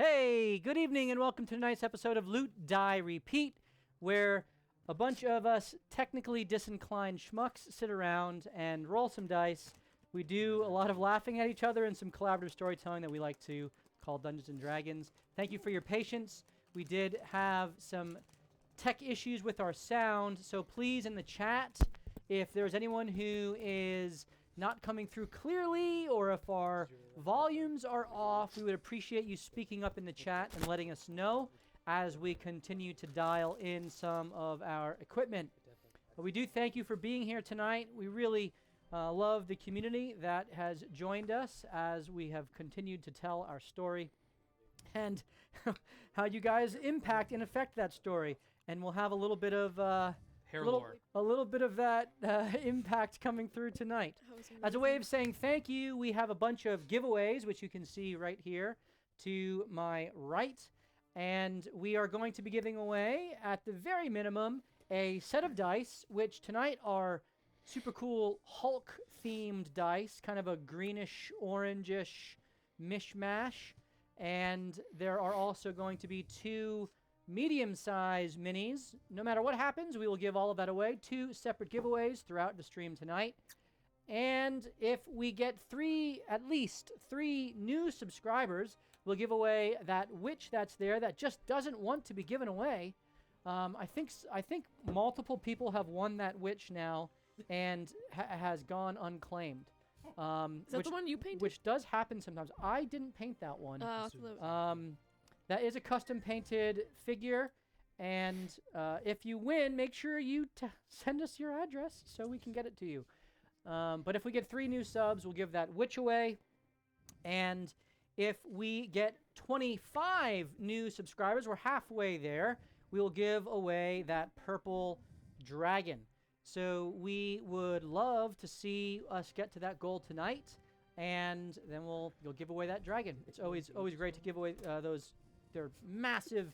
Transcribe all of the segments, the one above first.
Hey, good evening and welcome to tonight's episode of Loot, Die, Repeat, where a bunch of us technically disinclined schmucks sit around and roll some dice. We do a lot of laughing at each other and some collaborative storytelling that we like to call Dungeons & Dragons. Thank you for your patience. We did have some tech issues with our sound, so please in the chat, if there's anyone who is not coming through clearly or if our volumes are off, we would appreciate you speaking up in the chat and letting us know as we continue to dial in some of our equipment. But we do thank you for being here tonight. We really love the community that has joined us as we have continued to tell our story and how you guys impact and affect that story. And we'll have a little bit of a little bit of that impact coming through tonight. As a way of saying thank you, we have a bunch of giveaways, which you can see right here to my right. And we are going to be giving away, at the very minimum, a set of dice, which tonight are super cool Hulk-themed dice, kind of a greenish, orangish mishmash. And there are also going to be 2 medium-sized minis. No matter what happens, we will give all of that away. 2 separate giveaways throughout the stream tonight. And if we get at least 3 new subscribers, we'll give away that witch that's there that just doesn't want to be given away. I think multiple people have won that witch now and has gone unclaimed. Is that the one you painted? Which does happen sometimes. I didn't paint that one. That is a custom painted figure, and if you win, make sure you send us your address so we can get it to you. But if we get 3 new subs, we'll give that witch away. And if we get 25 new subscribers, we're halfway there, we will give away that purple dragon. So we would love to see us get to that goal tonight, and then you'll give away that dragon. It's always great to give away those. They're massive,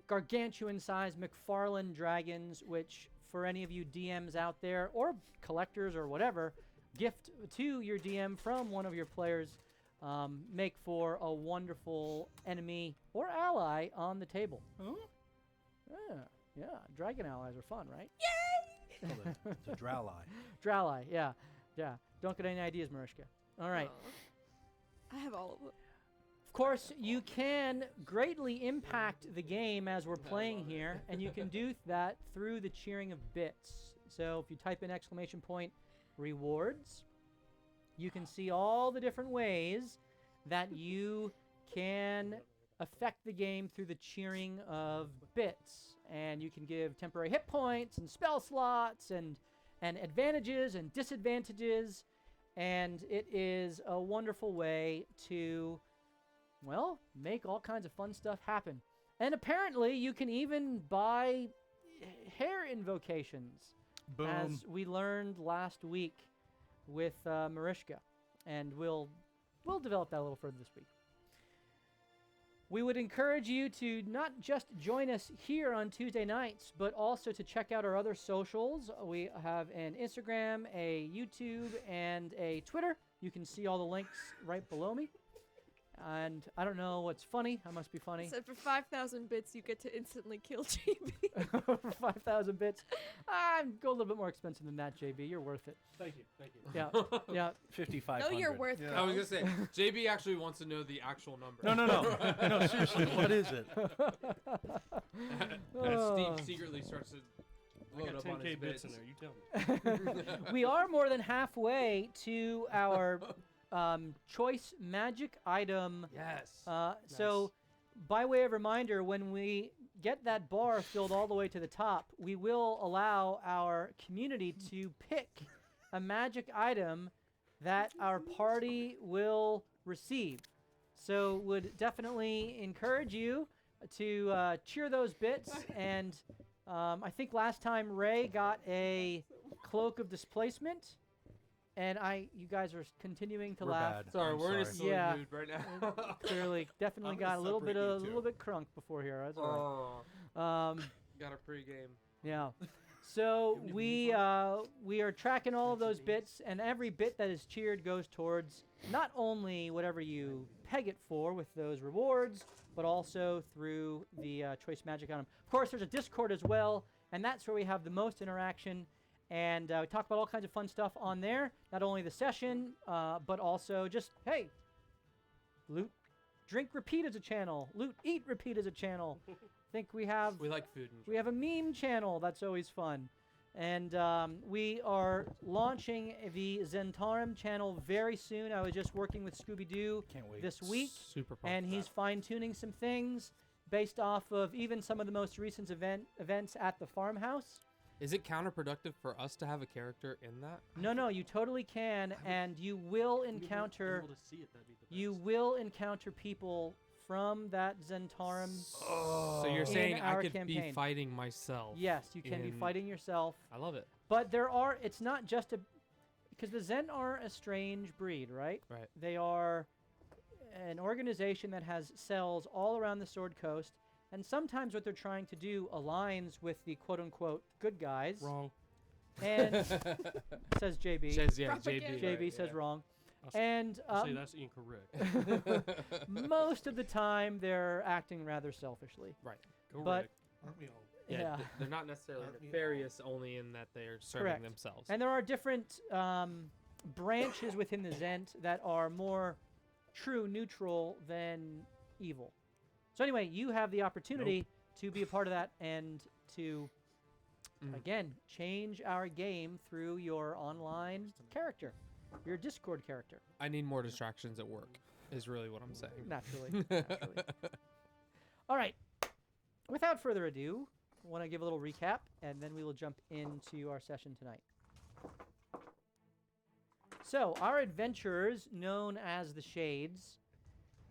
gargantuan-sized McFarlane dragons, which, for any of you DMs out there, or collectors or whatever, gift to your DM from one of your players, make for a wonderful enemy or ally on the table. Huh? Yeah, dragon allies are fun, right? Yay! Well, it's a Drowli. Drowli, yeah. Don't get any ideas, Mariska. All right. I have all of them. Of course, you can greatly impact the game as we're playing here, and you can do that through the cheering of bits. So if you type in !rewards, you can see all the different ways that you can affect the game through the cheering of bits. And you can give temporary hit points and spell slots and advantages and disadvantages, and it is a wonderful way to, well, make all kinds of fun stuff happen. And apparently, you can even buy hair invocations. Boom. As we learned last week with Mariska. And we'll develop that a little further this week. We would encourage you to not just join us here on Tuesday nights, but also to check out our other socials. We have an Instagram, a YouTube, and a Twitter. You can see all the links right below me. And I don't know what's funny. I must be funny. So for 5,000 bits, you get to instantly kill JB. For 5,000 bits. Go a little bit more expensive than that, JB. You're worth it. Thank you. Yeah. 5,500. No, you're worth it. I was going to say, JB actually wants to know the actual number. No. No, seriously, what is it? Steve secretly starts to load up on his 10K bits bits in there, you tell me. We are more than halfway to our choice magic item. Yes. So, by way of reminder, when we get that bar filled all the way to the top, we will allow our community to pick a magic item that our party will receive. So, would definitely encourage you to cheer those bits. And I think last time Ray got a Cloak of Displacement. And you guys are continuing to laugh. Bad. Sorry, we're in a silly mood right now. Clearly, definitely got a little bit crunk before here. That's all right. Got a pregame. Yeah. So we are tracking all of those bits, and every bit that is cheered goes towards not only whatever you peg it for with those rewards, but also through the choice magic on them. Of course, there's a Discord as well, and that's where we have the most interaction. And we talk about all kinds of fun stuff on there. Not only the session, but also just, hey, loot, drink, repeat as a channel. Loot, eat, repeat as a channel. I think we have... We like food. We have a meme channel. That's always fun. And we are launching the Zentarum channel very soon. I was just working with Scooby-Doo this week. Super pumped and he's fine-tuning some things based off of even some of the most recent events at the farmhouse. Is it counterproductive for us to have a character in that? No, you totally can, and you will encounter people from that Zentarum. So you're saying I could campaign. be fighting myself? Yes, you can be fighting yourself. I love it. But it's not just because the Zen are a strange breed, right? Right. They are an organization that has cells all around the Sword Coast. And sometimes what they're trying to do aligns with the quote-unquote good guys. Wrong. And says JB. Propaganda. JB says wrong. And I'll say that's incorrect. most of the time they're acting rather selfishly. Right. But Aren't we all? yeah. They're not necessarily Aren't we nefarious only in that they're serving Correct. themselves. And there are different branches within the Zent that are more true neutral than evil. So anyway, you have the opportunity to be a part of that and to, again, change our game through your online character, your Discord character. I need more distractions at work, is really what I'm saying. Naturally. All right. Without further ado, I want to give a little recap, and then we will jump into our session tonight. So, our adventurers, known as the Shades,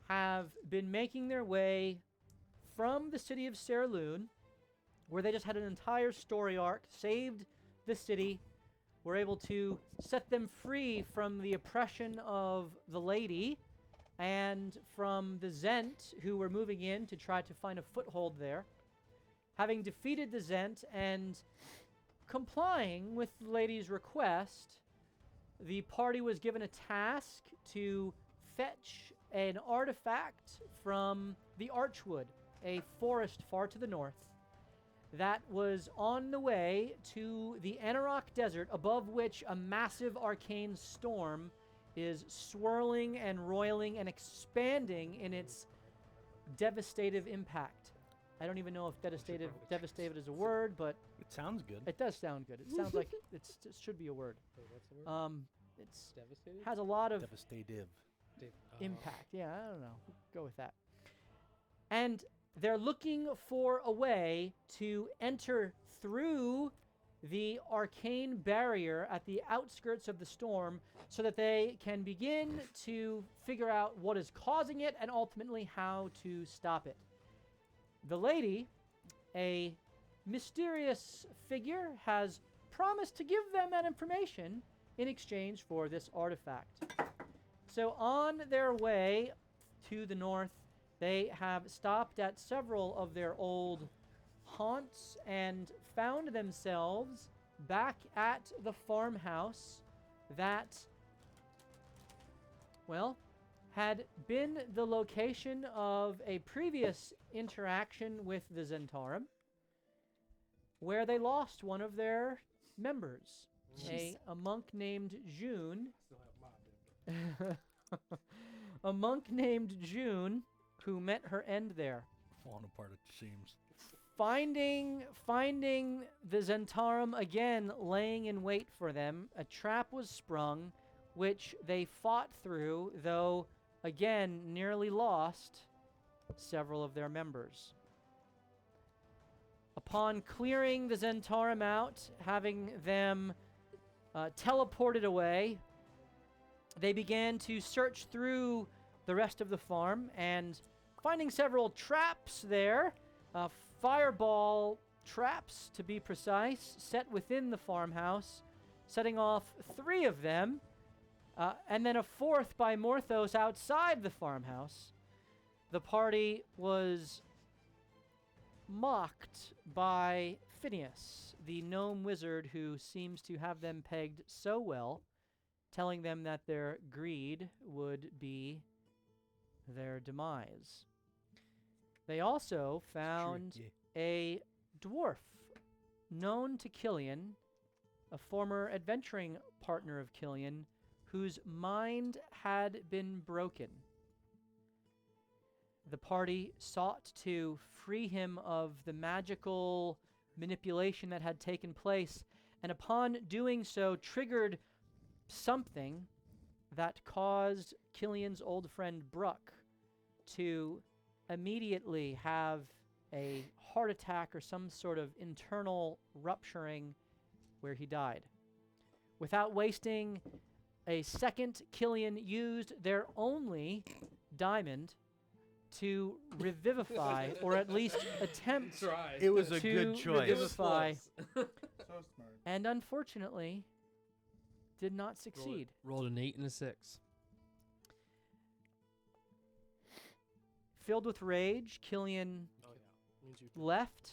have been making their way from the city of Serloon, where they just had an entire story arc, saved the city, were able to set them free from the oppression of the lady and from the Zent, who were moving in to try to find a foothold there. Having defeated the Zent and complying with the lady's request, the party was given a task to fetch an artifact from the Archwood, a forest far to the north, that was on the way to the Anarok Desert, above which a massive arcane storm is swirling and roiling and expanding in its devastative impact. I don't even know if devastative is a word, but It sounds good. it does sound good. It sounds like it should be a word. What's the word? It's Devastated? has a lot of Devastative. impact. Yeah, I don't know. Go with that. And they're looking for a way to enter through the arcane barrier at the outskirts of the storm so that they can begin to figure out what is causing it and ultimately how to stop it. The lady, a mysterious figure, has promised to give them that information in exchange for this artifact. So on their way to the north, they have stopped at several of their old haunts and found themselves back at the farmhouse that, well, had been the location of a previous interaction with the Zentarum, where they lost one of their members, a monk named June. A monk named June, who met her end there. Falling apart at the seams. Finding the Zentarum again laying in wait for them, a trap was sprung, which they fought through, though again nearly lost several of their members. Upon clearing the Zentarum out, having them teleported away, they began to search through the rest of the farm and finding several traps there, fireball traps to be precise, set within the farmhouse, setting off 3 of them, and then a 4th by Morthos outside the farmhouse. The party was mocked by Phineas, the gnome wizard who seems to have them pegged so well, telling them that their greed would be their demise. They also found a dwarf known to Killian, a former adventuring partner of Killian, whose mind had been broken. The party sought to free him of the magical manipulation that had taken place, and upon doing so, triggered something that caused Killian's old friend Bruck to immediately have a heart attack or some sort of internal rupturing where he died. Without wasting a second, Killian used their only diamond to revivify, or at least attempt It was a to good choice. revivify, So smart. and unfortunately did not succeed. Rolled an 8 and a 6. Filled with rage, Killian Oh yeah. Means you left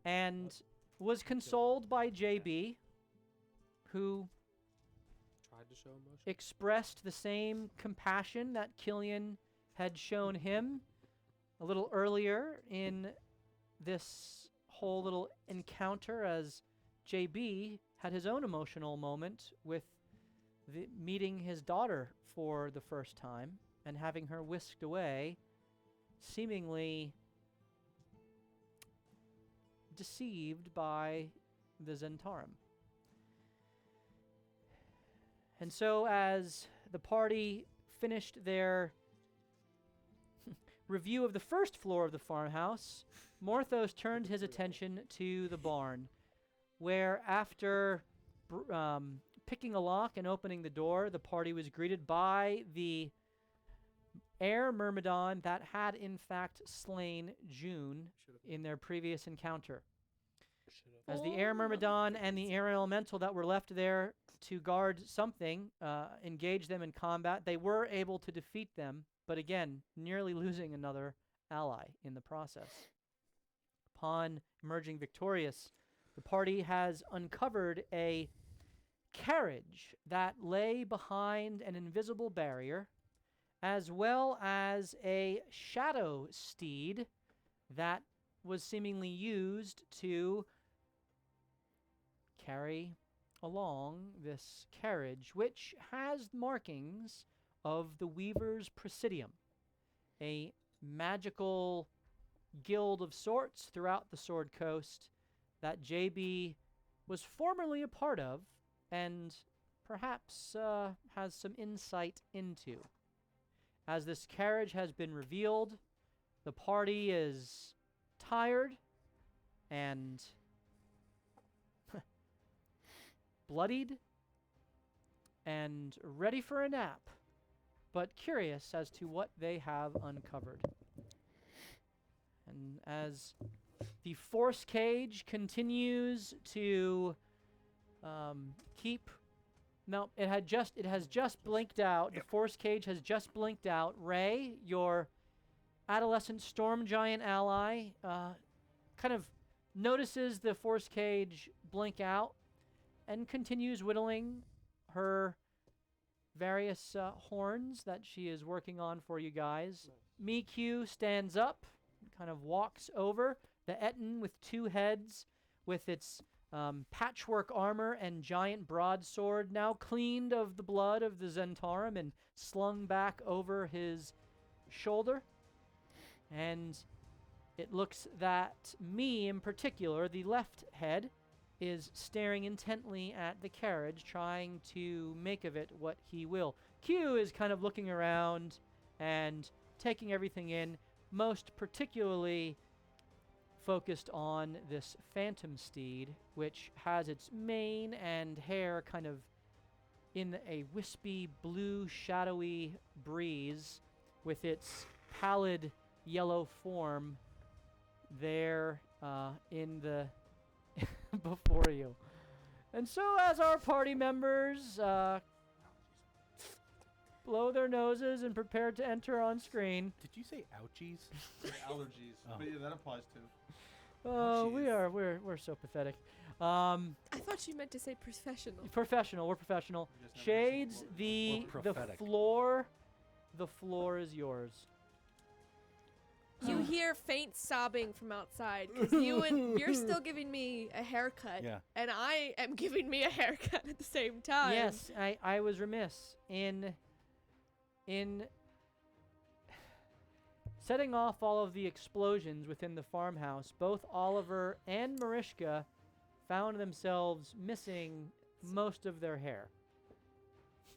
and was consoled by JB, who tried to show emotion. expressed the same compassion that Killian had shown him a little earlier in this whole little encounter, as JB had his own emotional moment with meeting his daughter for the first time and having her whisked away, seemingly deceived by the Zentarum. And so as the party finished their review of the first floor of the farmhouse, Morthos turned his attention to the barn, where after picking a lock and opening the door, the party was greeted by the air myrmidon that had in fact slain June in their previous encounter. As the air myrmidon and the air elemental that were left there to guard something engaged them in combat, they were able to defeat them, but again, nearly losing another ally in the process. Upon emerging victorious, the party has uncovered a carriage that lay behind an invisible barrier, as well as a shadow steed that was seemingly used to carry along this carriage, which has markings of the Weaver's Presidium, a magical guild of sorts throughout the Sword Coast that JB was formerly a part of and perhaps has some insight into. As this carriage has been revealed, the party is tired and bloodied and ready for a nap, but curious as to what they have uncovered. And as the force cage continues to keep... No, it has just blinked out. The force cage has just blinked out. Ray, your adolescent storm giant ally, kind of notices the force cage blink out and continues whittling her various horns that she is working on for you guys. Miku stands up, kind of walks over. The Etten with two heads, with its patchwork armor and giant broadsword, now cleaned of the blood of the Zentarum and slung back over his shoulder. And it looks that me in particular, the left head, is staring intently at the carriage, trying to make of it what he will. Q is kind of looking around and taking everything in, most particularly focused on this phantom steed, which has its mane and hair kind of in a wispy blue shadowy breeze, with its pallid yellow form there in the before you. And so as our party members blow their noses and prepare to enter on screen. Did you say ouchies? Allergies. Oh. But yeah, that applies too. Oh, jeez. we're so pathetic. I thought you meant to say professional. Professional. We're professional. You just never Shades. mentioned The prophetic. floor is yours. You hear faint sobbing from outside because you're still giving me a haircut, Yeah. and I am giving me a haircut at the same time. Yes, I was remiss in setting off all of the explosions within the farmhouse. Both Oliver and Mariska found themselves missing most of their hair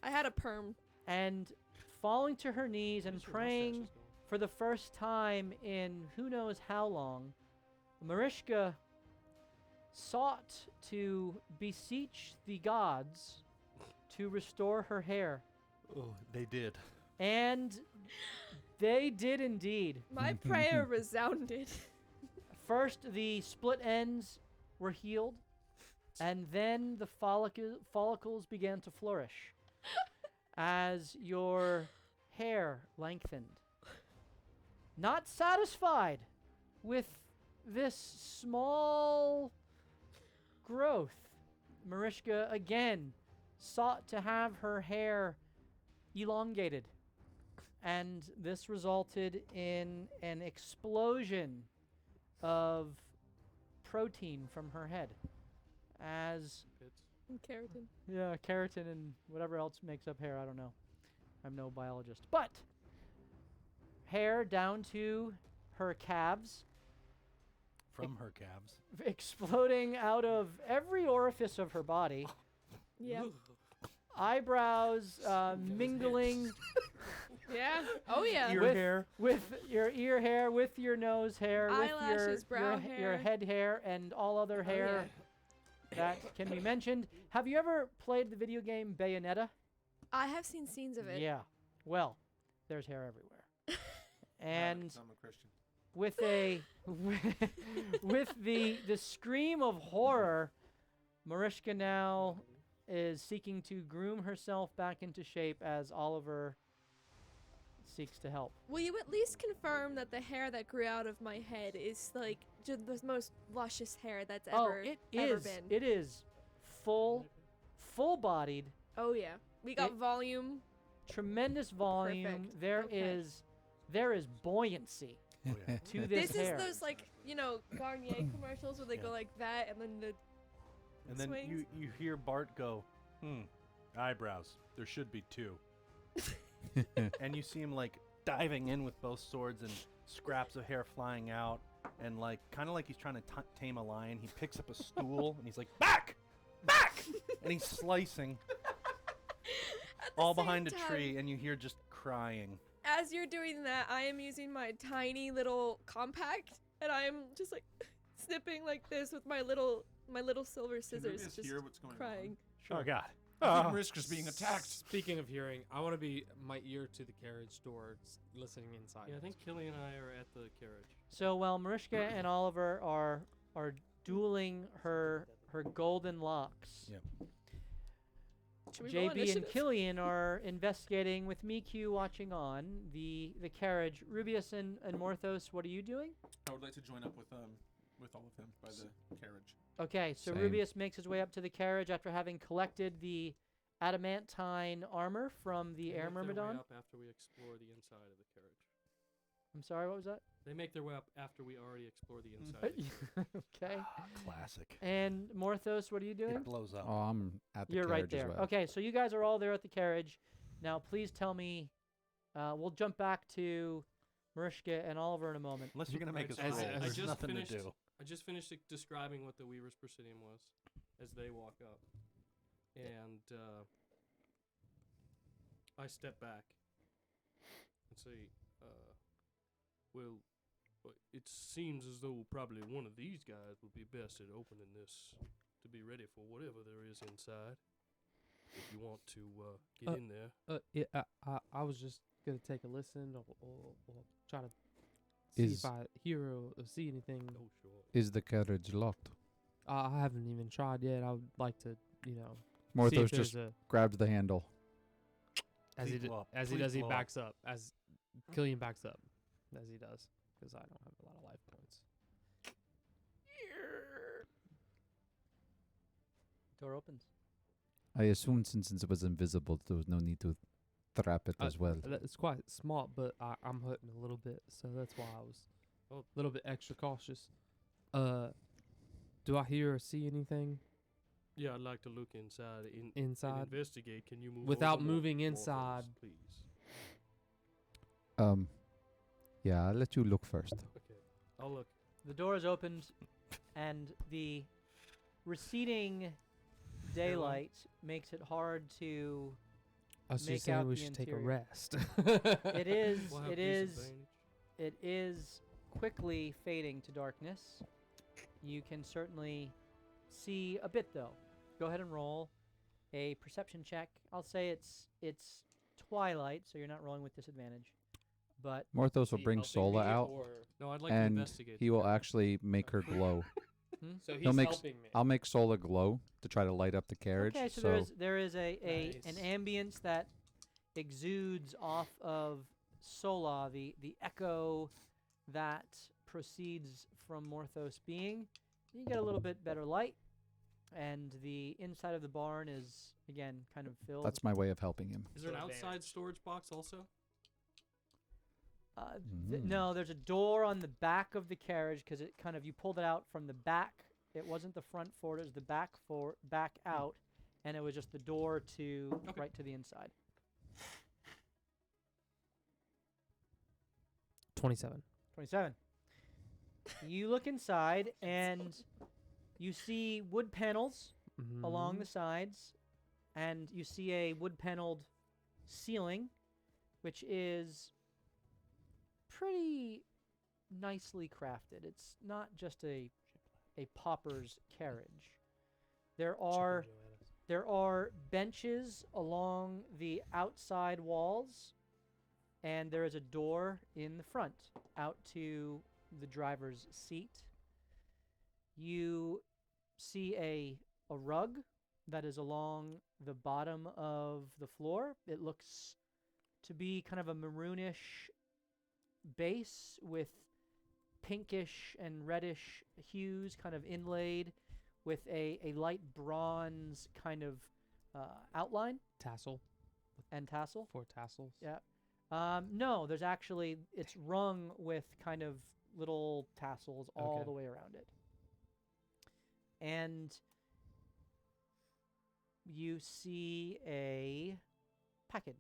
I had a perm. and falling to her knees and Where's your praying mustaches going? for the first time in who knows how long. Mariska sought to beseech the gods to restore her hair, Oh, they did. and they did indeed. My prayer resounded. First, the split ends were healed, and then the follicles began to flourish as your hair lengthened. Not satisfied with this small growth, Mariska again sought to have her hair elongated, and this resulted in an explosion of protein from her head as It's And keratin. keratin and whatever else makes up hair. I don't know. I'm no biologist. But hair down to her calves, from her calves. exploding out of every orifice of her body. Yeah. Eyebrows mingling Yeah. Oh yeah. Ear with, hair. with your ear hair, with your nose hair, with Eyelashes, brow your hair. head hair, and all other Oh, hair that can be mentioned. Have you ever played the video game Bayonetta? I have seen scenes of it. Yeah. Well, there's hair everywhere. And I'm a Christian. with a with the scream of horror, Mariska now is seeking to groom herself back into shape as Oliver seeks to help. Will you at least confirm that the hair that grew out of my head is like just the most luscious hair that's ever ever been? It is full bodied, Oh yeah. We got volume. tremendous volume. Perfect. There Okay. is buoyancy Oh, yeah. to this This hair. is those like, Garnier commercials where they Yeah. go like that and then the And then swings. you hear Bart go, eyebrows. There should be two. And you see him like diving in with both swords and scraps of hair flying out, and like kind of like he's trying to tame a lion. He picks up a stool and he's like, back, and he's slicing At the all same behind a time, tree, and you hear just crying. As you're doing that, I am using my tiny little compact and I am just like snipping like this with my little silver Can scissors, Rubius just hear what's going crying. Oh God. on? I think Mariska's being attacked. Speaking of hearing, I want to be my ear to the carriage door, listening inside. Yeah, I think Killy and I are at the carriage. So while Mariska and Oliver are dueling her golden locks, Yep. Should we roll JB and initiative? Killian are investigating with Miku watching on the carriage. Rubius and Morthos, what are you doing? I would like to join up with all of them by the carriage. Okay, so Same. Rubius makes his way up to the carriage after having collected the adamantine armor from the air myrmidon. up after we explore the inside of the carriage. I'm sorry, what was that? They make their way up after we already explore the inside. Okay. Classic. And Morthos, what are you doing? It blows up. Oh, I'm at the You're right carriage as there. well. Okay, so you guys are all there at the carriage. Now, please tell me. We'll jump back to Mariska and Oliver in a moment. Unless you're gonna make us As- roll. I There's just nothing finished- to do. I just finished describing what the Weaver's Presidium was as they walk up. And I step back and say, well, it seems as though probably one of these guys would be best at opening this to be ready for whatever there is inside. If you want to get in there. Yeah, I was just gonna take a listen or try to see Is- if I hear or see anything. Oh, sure. Is the carriage locked? I haven't even tried yet. I would like to, see if Morthos there's just a, grabs the handle. as he Please blow up. as he Please does, he blow up. backs up. As Killian backs up, as he does, because I don't have a lot of life points. Door opens. I assume since it was invisible, there was no need to trap it as well. It's quite smart, but I'm hurting a little bit, so that's why I was a little bit extra cautious. Do I hear or see anything Yeah, I'd like to look inside and inside? investigate. Can you move Without over more- moving more inside. first, please? Yeah, I'll let you look first. Okay, I'll look. The door is opened, and the receding daylight makes it hard to. I was Make just saying out we the should take a interior. rest. It is. We'll have It is. disadvantage. It is quickly fading to darkness. You can certainly see a bit, though. Go ahead and roll a perception check. I'll say it's twilight, so you're not rolling with disadvantage. But Morthos will bring Sola out, No, I'd like to and investigate. he will actually make her glow. So he's He'll make helping me. I'll make Sola glow to try to light up the carriage. okay, so there is an ambience that exudes off of Sola, the echo that proceeds from Morthos being. You get a little bit better light, and the inside of the barn is again kind of filled. That's my way of helping him. Is there an outside storage box also? No, there's a door on the back of the carriage because it kind of you pulled it out from the back. It wasn't the front forward; it was the back out, and it was just the door to right to the inside. 27. 27. You look inside and you see wood panels along the sides, and you see a wood paneled ceiling, which is pretty nicely crafted. It's not just a pauper's carriage. There are benches along the outside walls, and there is a door in the front out to the driver's seat. You see a rug that is along the bottom of the floor. It looks to be kind of a maroonish base with pinkish and reddish hues kind of inlaid with a light bronze kind of outline Tassel. and tassel. 4 tassels. Yeah. No, there's actually, it's rung with kind of little tassels all Okay. the way around it. And you see a package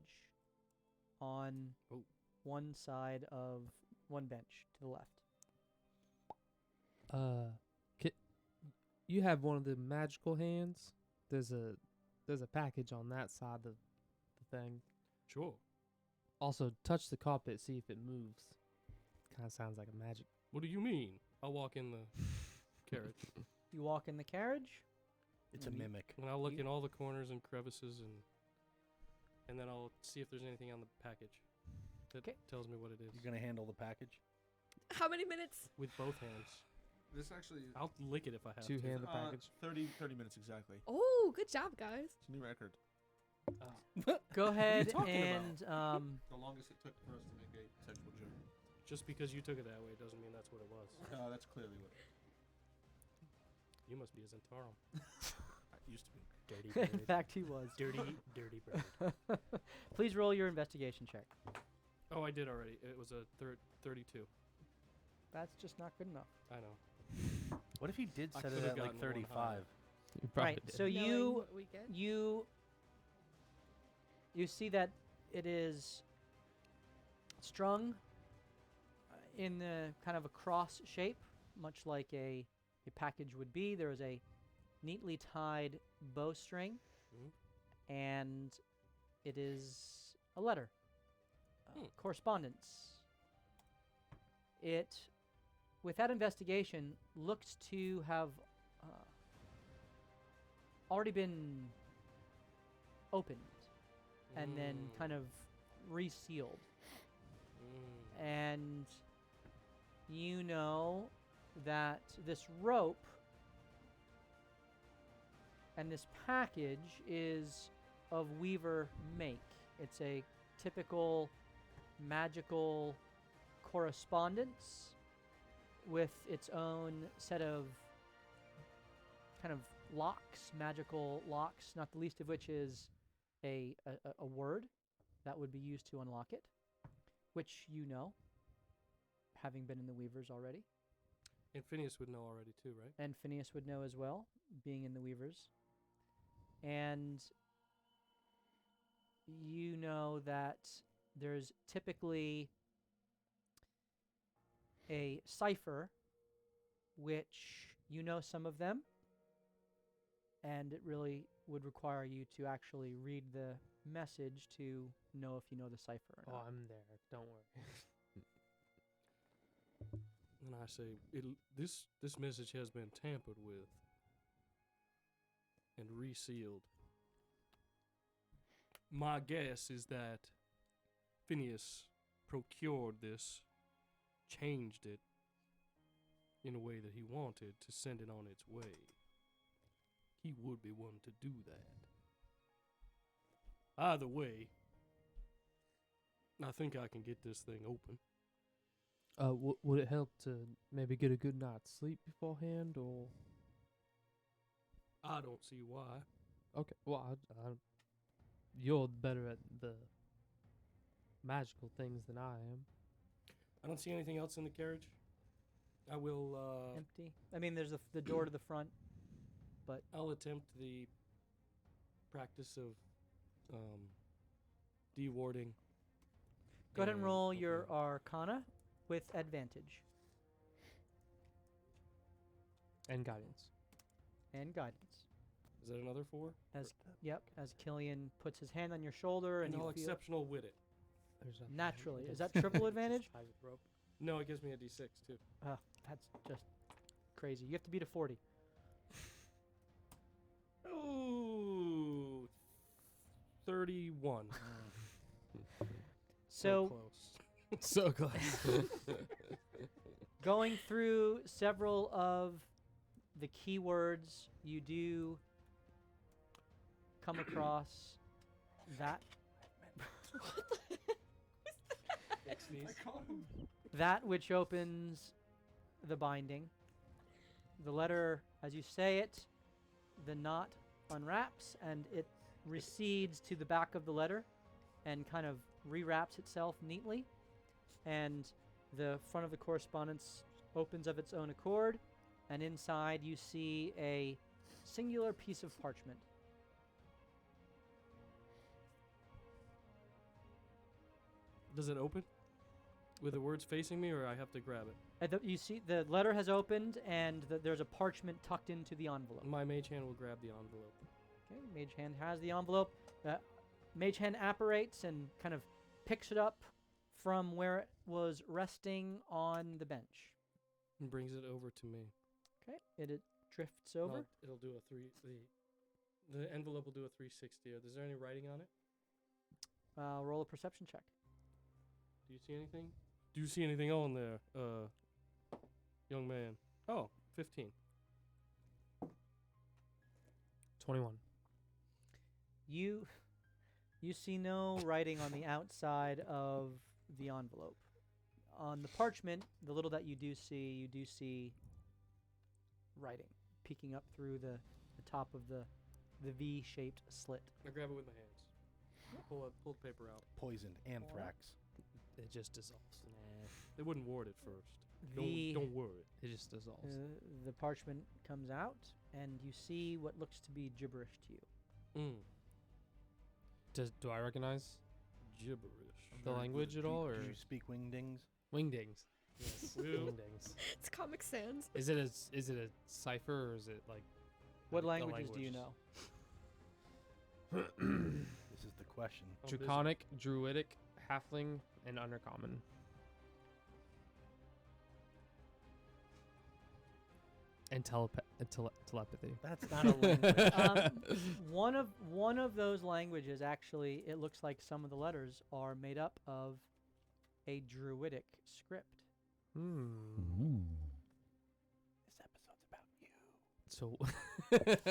on one side of one bench to the left. You have one of the magical hands. There's a package on that side of the thing. Sure. Also, touch the carpet, see if it moves. Kind of sounds like a magic. What do you mean? I'll walk in the carriage. You walk in the carriage. It's a mimic. And I'll look in all the corners and crevices and then I'll see if there's anything on the package that tells me what it is. You're gonna handle the package? How many minutes? With both hands. This actually I'll lick it if I have to. Two-handed package. 30 minutes exactly. Oh, good job, guys. It's a new record. Go ahead talking and The longest it took for us to make a sexual joke. Just because you took it that way doesn't mean that's what it was. That's clearly what. You must be a Zentarum. I used to be. Dirty in bird. fact he was. dirty bird. Please roll your investigation check. Oh, I did already. It was a 32. That's just not good enough. I know. What if he did I set it could've at like gotten the one higher. 35? You probably Right. did. So Knowing you what we get? you see that it is strung in the kind of a cross shape, much like a package would be. There is a neatly tied bowstring, and it is a letter, correspondence. It, with that investigation, looks to have already been opened and then kind of resealed. And you know that this rope and this package is of Weaver make. It's a typical magical correspondence with its own set of kind of locks, magical locks, not the least of which is a word that would be used to unlock it, which you know, having been in the Weavers already. And Phineas would know already too, right? And Phineas would know as well, being in the Weavers. And you know that there's typically a cipher, which you know some of them, and it really would require you to actually read the message to know if you know the cipher or Oh, not. I'm there. Don't worry. And I say, this message has been tampered with and resealed. My guess is that Phineas procured this, changed it in a way that he wanted to send it on its way. He would be one to do that. Either way, I think I can get this thing open. Would it help to maybe get a good night's sleep beforehand, or? I don't see why. Okay, well, you're better at the magical things than I am. I don't see anything else in the carriage. I will, Empty. I mean, there's the door to the front, but I'll attempt the practice of dewarding. go ahead and roll opening. your Arcana with advantage And guidance. and guidance. Is that another 4? As Killian puts his hand on your shoulder and And you all feel exceptional with it. There's a naturally. Is that triple advantage? Ties with rope. No, it gives me a D6 too. That's just crazy. You have to beat a 40. Ooh, 31. So close. So close. going through several of the keywords, you do come across that that which opens the binding. The letter, as you say it, the knot unwraps and it recedes to the back of the letter and kind of rewraps itself neatly. And the front of the correspondence opens of its own accord, and inside you see a singular piece of parchment. Does it open? With the words facing me, or I have to grab it? You see the letter has opened, and there's a parchment tucked into the envelope. My mage hand will grab the envelope. Okay, Mage Hand has the envelope. Mage Hand apparates and kind of picks it up from where it was resting on the bench. And brings it over to me. Okay, it drifts over. No, it'll do a the envelope will do a 360. Is there any writing on it? Roll a perception check. Do you see anything? Do you see anything on there, young man? Oh, 15. 21. You see no writing on the outside of the envelope. On the parchment, the little that you do see writing peeking up through the top of the V-shaped slit. I grab it with my hands. Pull the paper out. Poisoned anthrax. It just dissolves. They wouldn't ward it first. The Don't word it. It just dissolves. the parchment comes out, and you see what looks to be gibberish to you. Do I recognize Gibberish. the language at all, or Do you speak wingdings? wingdings? Yes, Well- wingdings. It's Comic Sans. Is it a cipher, or is it like What the languages do you know? This is the question. Draconic, Druidic, Halfling, and Undercommon? And telepathy. That's not a language. One of those languages, actually, it looks like some of the letters are made up of a druidic script. Ooh. This episode's about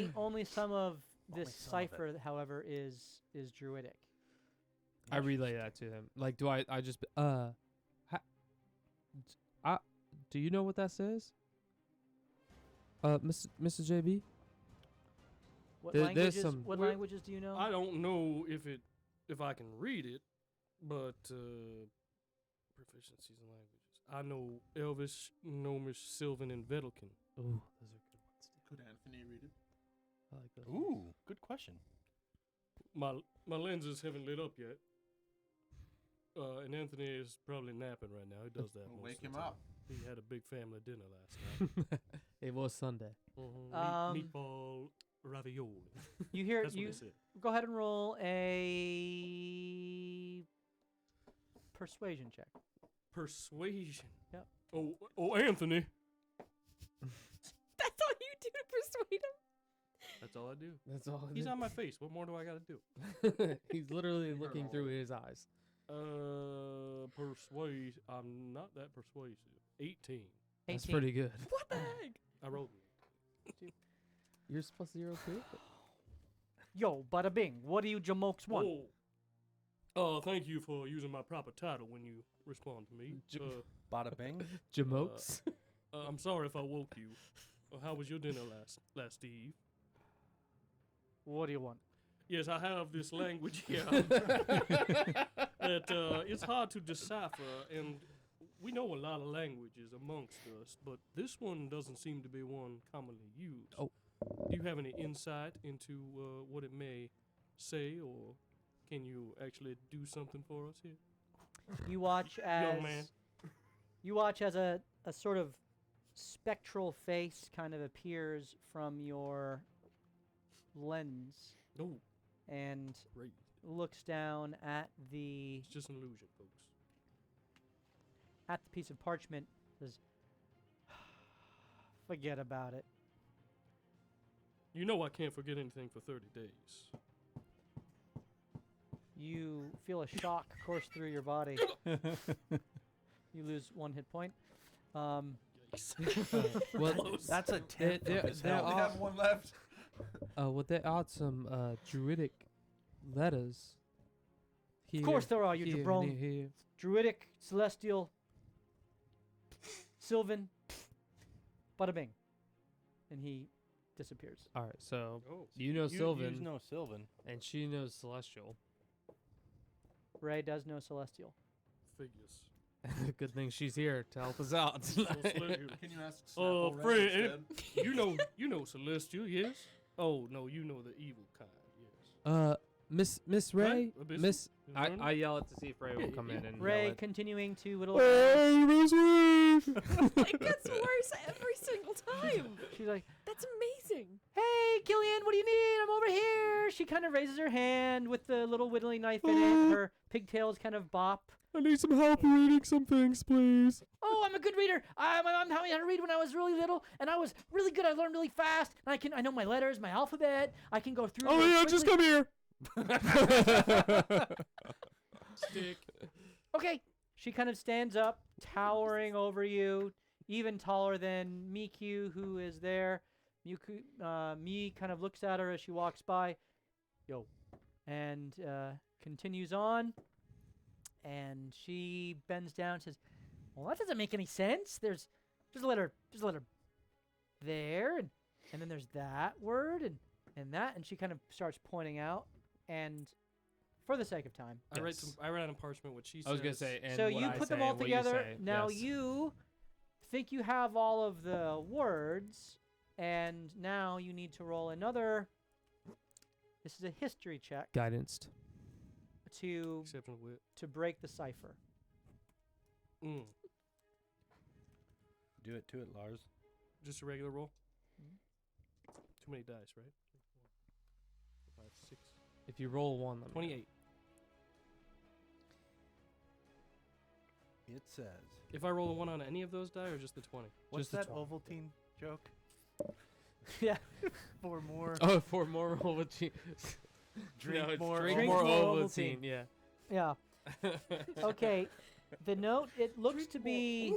you. only some of Only this some of it. cipher, however, is druidic. I relay that to him. Like, do I just do you know what that says? Mr. JB. What There's languages? some- What Well, languages do you know? I don't know if I can read it, but proficiencies in languages. I know Elvish, Gnomish, Sylvan, and Vedalken. Ooh, those are good ones. Could Anthony read it? I like those. Ooh, good question. My lenses haven't lit up yet. And Anthony is probably napping right now. He does that. We'll most wake of the him time. up. He had a big family dinner last night. It was Sunday. Meatball ravioli. You hear That's what you. they said. Go ahead and roll a persuasion check. Persuasion. Yep. Oh, Anthony. That's all you do to persuade him. That's all I do. That's all. He's on my face. What more do I gotta do? He's literally heard looking all through of his eyes. Persuade. I'm not that persuasive. 18. That's 18. pretty good. What the heck? I rolled. You're supposed to zero too. Yo, bada bing. What do you jamokes want? Thank you for using my proper title when you respond to me. Bada bing. Jamokes. I'm sorry if I woke you. How was your dinner last Eve? What do you want? Yes, I have this language here that it's hard to decipher, and we know a lot of languages amongst us, but this one doesn't seem to be one commonly used. Oh. Do you have any insight into what it may say, or can you actually do something for us here? You watch as Young man. you watch as a sort of spectral face kind of appears from your lens Oh, and great. looks down at the It's just an illusion, folks. piece of parchment. Says, "Forget about it." You know I can't forget anything for 30 days. You feel a shock course through your body. You lose 1 hit point. Well, That's a tip. there I only have one left. well, there are some druidic letters. Here, Of course there are, you here, jabron. here. Druidic, celestial, Sylvan, bada bing. And he disappears. All right, so Oh. you know Sylvan, You know Sylvan. and she knows Celestial. Ray does know celestial. Figures. Good thing she's here to help us out. So tonight. Celestial. Can you ask Oh, Snapple Fred, instead? you know Celestial, yes? Oh, no, you know the evil kind, yes. Miss Ray, Right? Abyssal? Miss. Infernal? I yell it to see if Ray will come in and Ray yell it. continuing to whittle. Hey, Miss Ray! It gets worse every single time. She's like, That's amazing. "Hey, Killian, what do you need? I'm over here." She kind of raises her hand with the little whittling knife in it. Her pigtails kind of bop. I need some help reading some things, please. "Oh, I'm a good reader. My mom taught me how to read when I was really little, and I was really good. I learned really fast, and I know my letters, my alphabet. I can go through. Oh it yeah, just quickly." come here. Stick. Okay. She kind of stands up, towering over you, even taller than Miku, who is there. Mi kind of looks at her as she walks by. Yo. And continues on. And she bends down and says, "Well, that doesn't make any sense. There's a letter there, and then there's that word, and that." And she kind of starts pointing out. And for the sake of time, I write Yes. on parchment what she says. I was gonna say, and so what you I put them say all and what you together. say, Now yes. you think you have all of the words, and now you need to roll another. This is a history check guidanced. to Exceptional wit. break the cipher. Mm. Do it to it, Lars. Just a regular roll. Mhm. Too many dice, right? 5, 6. If you roll one, let me know. 28. It says. If I roll a 1 on any of those die, or just the 20? What's Just the that 12. Ovaltine joke? Yeah. 4 more. Oh, 4 more Ovaltine. Drink no, it's more drink Drink more more Ovaltine. Ovaltine. Yeah. Yeah. Okay. The note. It looks to be.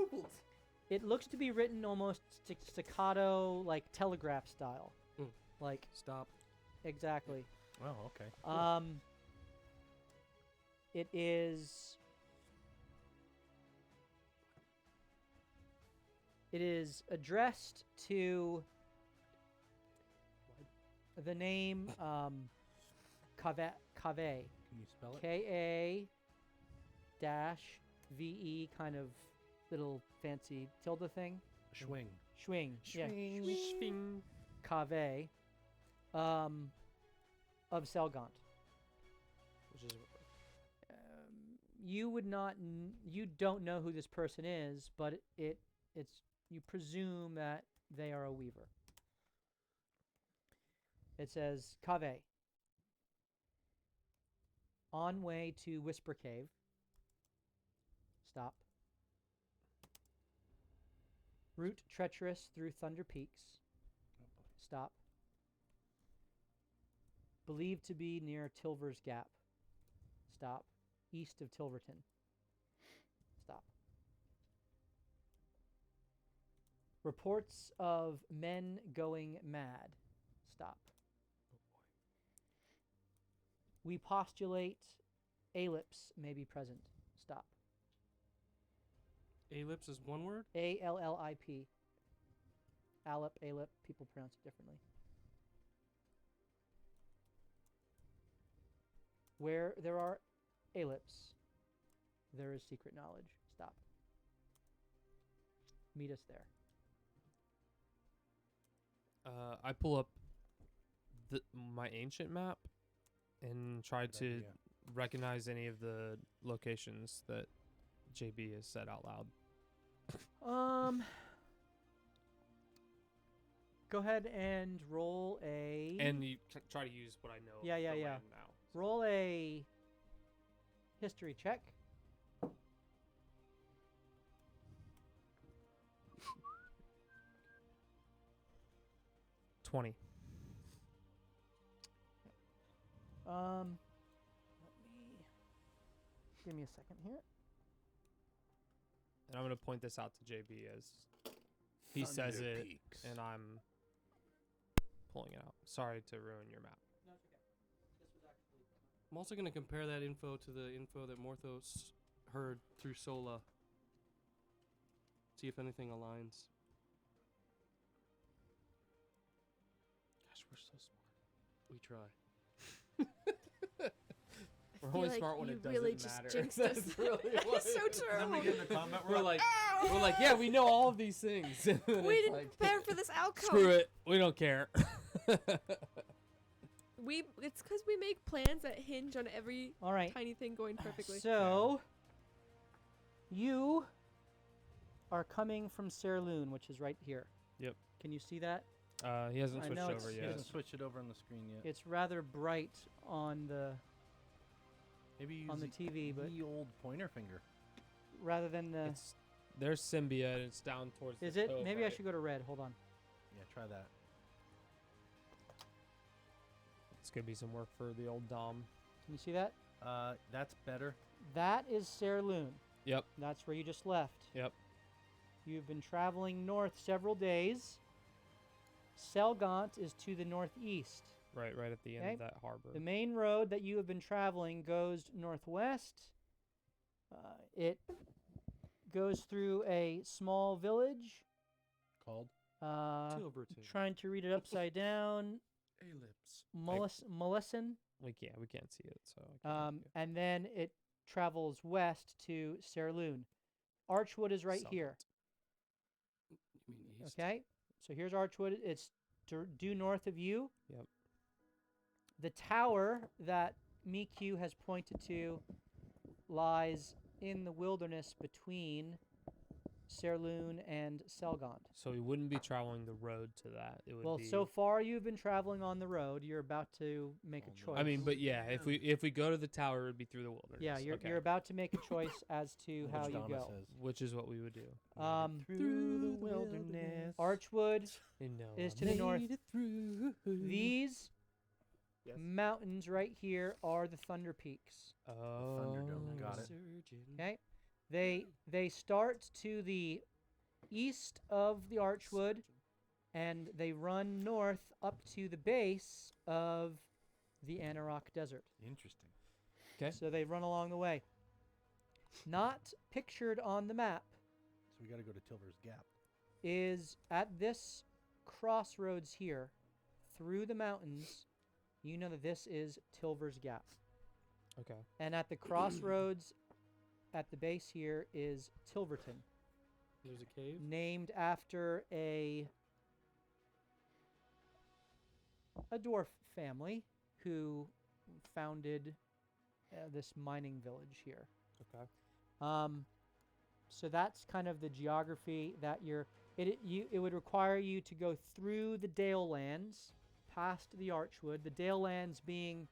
It looks to be written almost staccato, like telegraph style. Mm. Like Stop. exactly. Oh, okay. It is. It is addressed to the name Cave, Can you spell it? K-A dash V-E, kind of little fancy tilde thing. Schwing. Schwing. Yeah. Schwing. Cave of Selgant. Which is You would not. You don't know who this person is, but it's. You presume that they are a weaver. It says Cave. On way to Whisper Cave. Stop. Route treacherous through Thunder Peaks. Stop. Believed to be near Tilver's Gap. Stop. East of Tilverton. Stop. Reports of men going mad. Stop. We postulate Ellipse may be present. Stop. Ellipse is one word? A-L-L-I-P. Alip, Alip. People pronounce it differently. Where there are Ellipse, there is secret knowledge. Stop. Meet us there. I pull up my ancient map and try Good to idea. recognize any of the locations that JB has said out loud. Go ahead and roll a. And you try to use what I know. Yeah, of yeah, the yeah. land now. Roll a history check. $20. Let me. Give me a second here. And I'm going to point this out to JB as he says Thunder it, Peaks. and I'm pulling it out. Sorry to ruin your map. No, it's okay. I'm also going to compare that info to the info that Morthos heard through Sola. See if anything aligns. Gosh, we're so smart. We try. We're feel only like smart when you it doesn't really just matter. jinxed That's us. really what It's so it is. true. Then we get into combat. We're like, yeah, we know all of these things. And then We it's didn't like, prepare for this outcome. screw it. We don't care. It's because we make plans that hinge on every All right. tiny thing going perfectly. So, you are coming from Serloon, which is right here. Yep. Can you see that? He hasn't I switched know over it's- He yet. hasn't switched it over on the screen yet. It's rather bright on the Maybe use on the TV, but the old pointer finger. rather than the. It's there's Symbia, and it's down towards Is the it? cove, Maybe I right? should go to red. Hold on. Yeah, try that. It's gonna be some work for the old Dom. Can you see that? That's better. That is Serloon. Yep. That's where you just left. Yep. You've been traveling north several days. Selgant is to the northeast. Right at the end Okay. of that harbor. The main road that you have been traveling goes northwest. It goes through a small village. Called. Tilverton. Trying to read it upside down. Ellipse. Mollison. We can't see it, so. I can't help you. And then it travels west to Serloon. Archwood is right here. You mean east? Okay, so here's Archwood. It's due north of you. Yep. The tower that Miku has pointed to lies in the wilderness between Serloon and Selgant. So we wouldn't be traveling the road to that. It would Well, be. so far you've been traveling on the road. You're about to make a choice. I mean, but yeah, if we go to the tower, it would be through the wilderness. yeah, you're okay. you're about to make a choice as to how Which you Donna go. says. Which is what we would do. Through the wilderness. Archwood And no, is I to the north. made it through. These Yes. mountains right here are the Thunder Peaks. Oh. Thunderdome, got it. Okay, they start to the east of the Archwood, and they run north up to the base of the Anarok Desert. Interesting. Okay. So they run along the way. Not pictured on the map So we got to go to Tilver's Gap. is at this crossroads here, through the mountains, you know that this is Tilver's Gap. Okay. And at the crossroads at the base here is Tilverton, There's a cave. named after a dwarf family who founded this mining village here. Okay. So that's kind of the geography that it would require you to go through the Dale lands, past the Archwood, the Dale lands being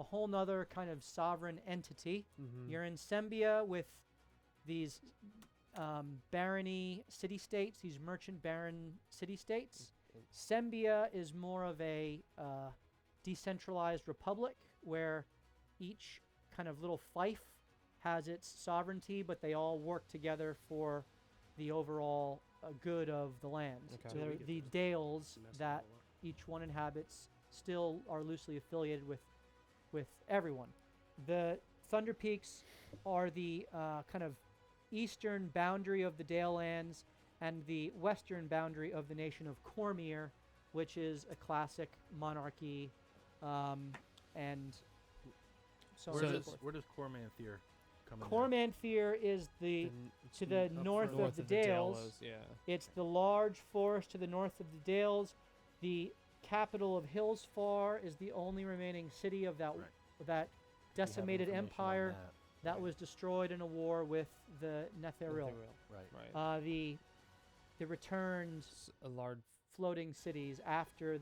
a whole nother kind of sovereign entity. Mm-hmm. You're in Sembia with these barony city-states, these merchant baron city-states. Sembia is more of a decentralized republic where each kind of little fief has its sovereignty, but they all work together for the overall good of the lands. Okay. So Till we they're get the to dales mess it that all up. each one inhabits still are loosely affiliated with everyone. The Thunder Peaks are the kind of eastern boundary of the Dale lands and the western boundary of the nation of Cormier, which is a classic monarchy, and so on Where and so does forth. where does Cormanthier come in? Cormanthier is to the north of the Dales. Yeah. It's the large forest to the north of the Dales. The capital of Hillsfar is the only remaining city of that Right. that We have decimated information on empire that. that was destroyed in a war with the Netheril. Right. Right. The returned A large. floating cities after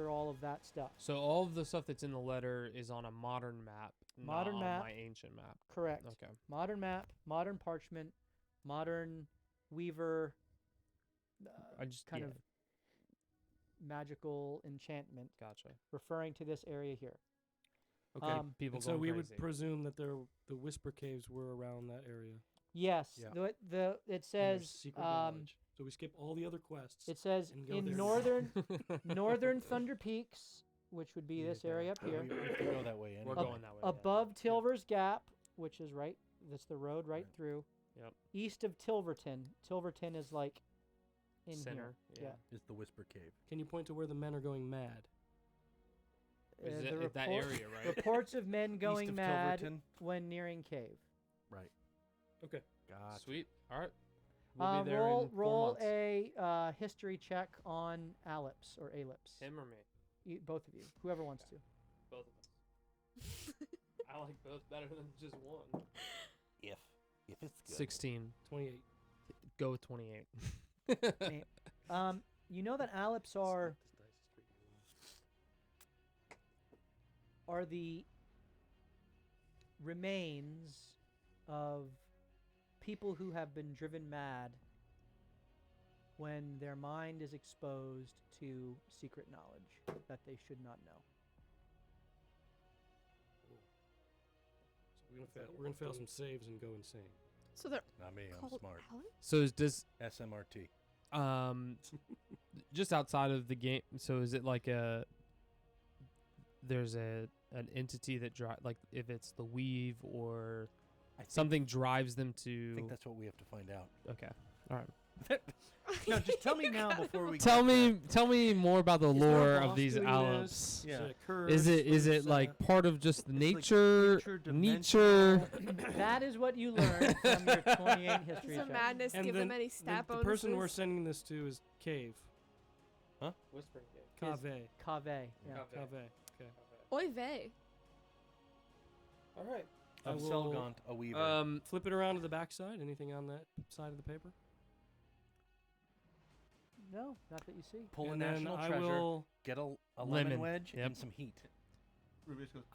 all of that stuff. So all of the stuff that's in the letter is on a modern map, Modern not map. on my ancient map. Correct. Okay. Modern map, modern parchment, modern weaver, I just kind yeah, of magical enchantment gotcha. referring to this area here. Okay. People And so we would presume that the Whisper Caves were around that area. Yes, Yeah. it And there's says secret knowledge. So we skip all the other quests. it says and go in there. northern Thunder Peaks, which would be Yeah, this there. area up We here, have to go that way anyway. We're going that way. above Tilver's Gap, which is right. That's the road right Right. through. Yep. East of Tilverton. Tilverton is like in Center. here. Is the Whisper Cave. Can you point to where the men are going mad? Is the it that report- area, right? Reports of men going East of mad Tilverton. when nearing cave. Right. Okay. Gotcha. Sweet. All right. We'll be there in 4 roll months. a history check on Aleps or Aleps. Him or me? Both of you, whoever wants to. Both of us. I like both better than just one. If it's good. 16. 28. Go with 28. You know that Aleps are the remains of people who have been driven mad when their mind is exposed to secret knowledge that they should not know. So we're gonna fail some saves and go insane. So they're Not me. I'm called smart. Alex? So does SMRT. just outside of the game, so is it like there's an entity that like if it's the weave or something drives them I to think that's what we have to find out. okay. All right. No, just tell me now before we Tell get me more about the Is there a lore of boss these doing Aleps. this? Yeah. Is it a curse? Is it What's like that? part of just like nature? dimensional. That is what you learn from your 28 history Does the check. madness And give then them any stat the person we're bonuses? sending this to is Cave. Whispering Is- Cave. Cave. Yeah. Cave. Okay. Oy vey. All right. Of I will, Selgaunt, a weaver. Flip it around to the back side. Anything on that side of the paper? No, not that you see. Pull a And then national I treasure. will. Get a lemon Lemon. wedge Yep. and some heat.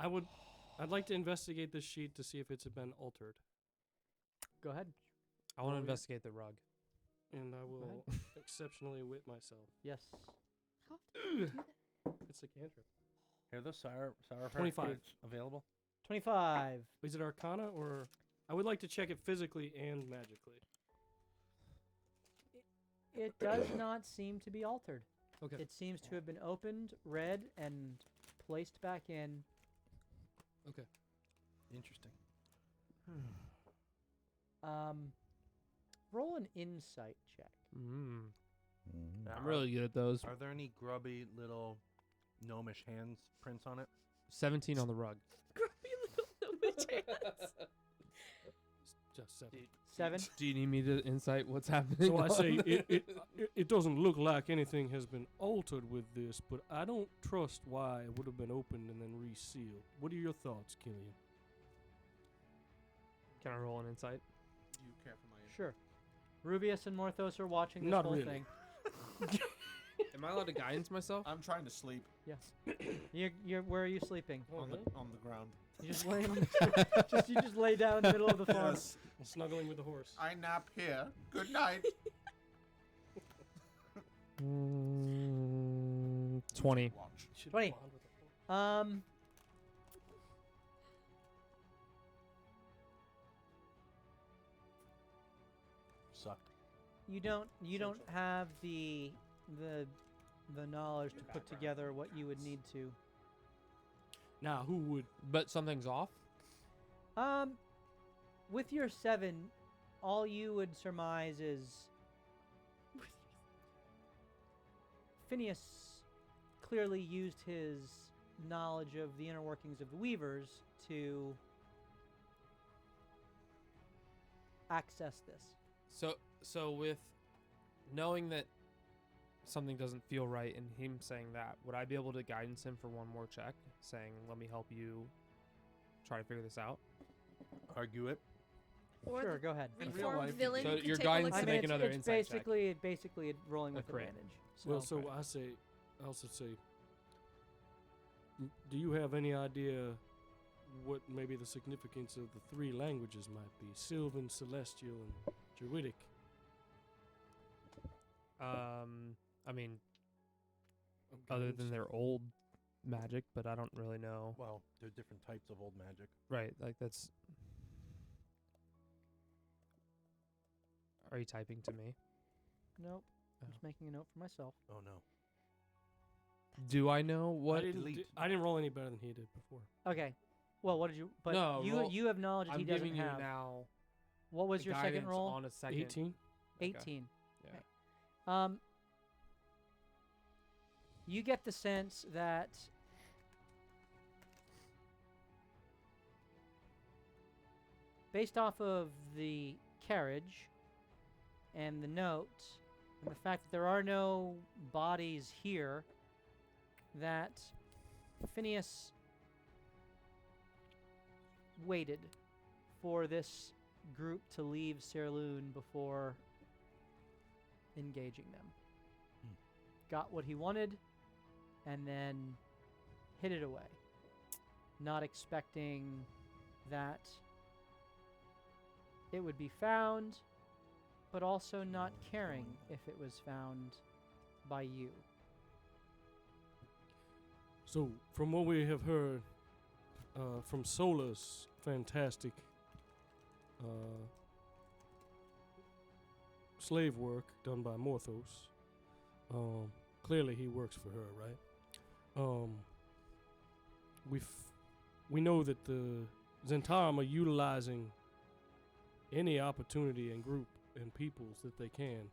I'd like to investigate this sheet to see if it's been altered, Go ahead. I want to Oh, yeah. investigate the rug. and I will exceptionally wit myself. Yes. How often do you do that? It's a cantrip. Here, those sour 25. fruits available. 25. Is it Arcana or? I would like to check it physically and magically. It does not seem to be altered. Okay. It seems to have been opened, read, and placed back in. Okay. Interesting. Roll an insight check. Mm. Mm. I'm really good at those. Are there any grubby little gnomish hands prints on it. 17 on the rug. Grumpy little witch hands. Just 7. 7. Do you need me to insight what's happening? So I on say the- it doesn't look like anything has been altered with this, but I don't trust why it would have been opened and then resealed. What are your thoughts, Killian? Can I roll an insight? You care for my Sure. Rubius and Morthos are watching this Not whole really. thing. Am I allowed to guidance myself? I'm trying to sleep You're where are you sleeping? on the ground. You just lay on the you just lay down in the middle of the farm. Yes, Snuggling with the horse. I nap here. Good night. 20. Watch. Should 20. bond with the horse. Suck. You don't have the knowledge to put together what you would need to. Now, who would? But something's off? With your 7, all you would surmise is Phineas clearly used his knowledge of the inner workings of the Weavers to access this. So with knowing that something doesn't feel right and him saying that, would I be able to guidance him for one more check, saying, "Let me help you try to figure this out"? Argue it. Or Sure, the go ahead. In real reformed life, villain So could your take a guidance look to at make it. another it's insight check. basically rolling with crit. advantage. Well, so Okay. I also say, do you have any idea what maybe the significance of the 3 languages might be? Sylvan, Celestial, and Druidic. I mean, other than their old magic, but I don't really know. Well, there are different types of old magic. Right, like that's. Are you typing to me? Nope. I'm just making a note for myself. Oh no. Do I know what? I didn't roll any better than he did before. Okay. Well, what did you? But No, roll- you have knowledge that I'm he doesn't giving you have. now. What was the your second guidance roll? on a second? 18. Okay. 18. Yeah. Okay. You get the sense that based off of the carriage and the note and the fact that there are no bodies here, that Phineas waited for this group to leave Serloon before engaging them. Got what he wanted, and then hid it away, not expecting that it would be found, but also not caring if it was found by you. So, from what we have heard from Sola's fantastic slave work done by Morthos, clearly he works for her, right? We know that the Zentarum are utilizing any opportunity and group and peoples that they can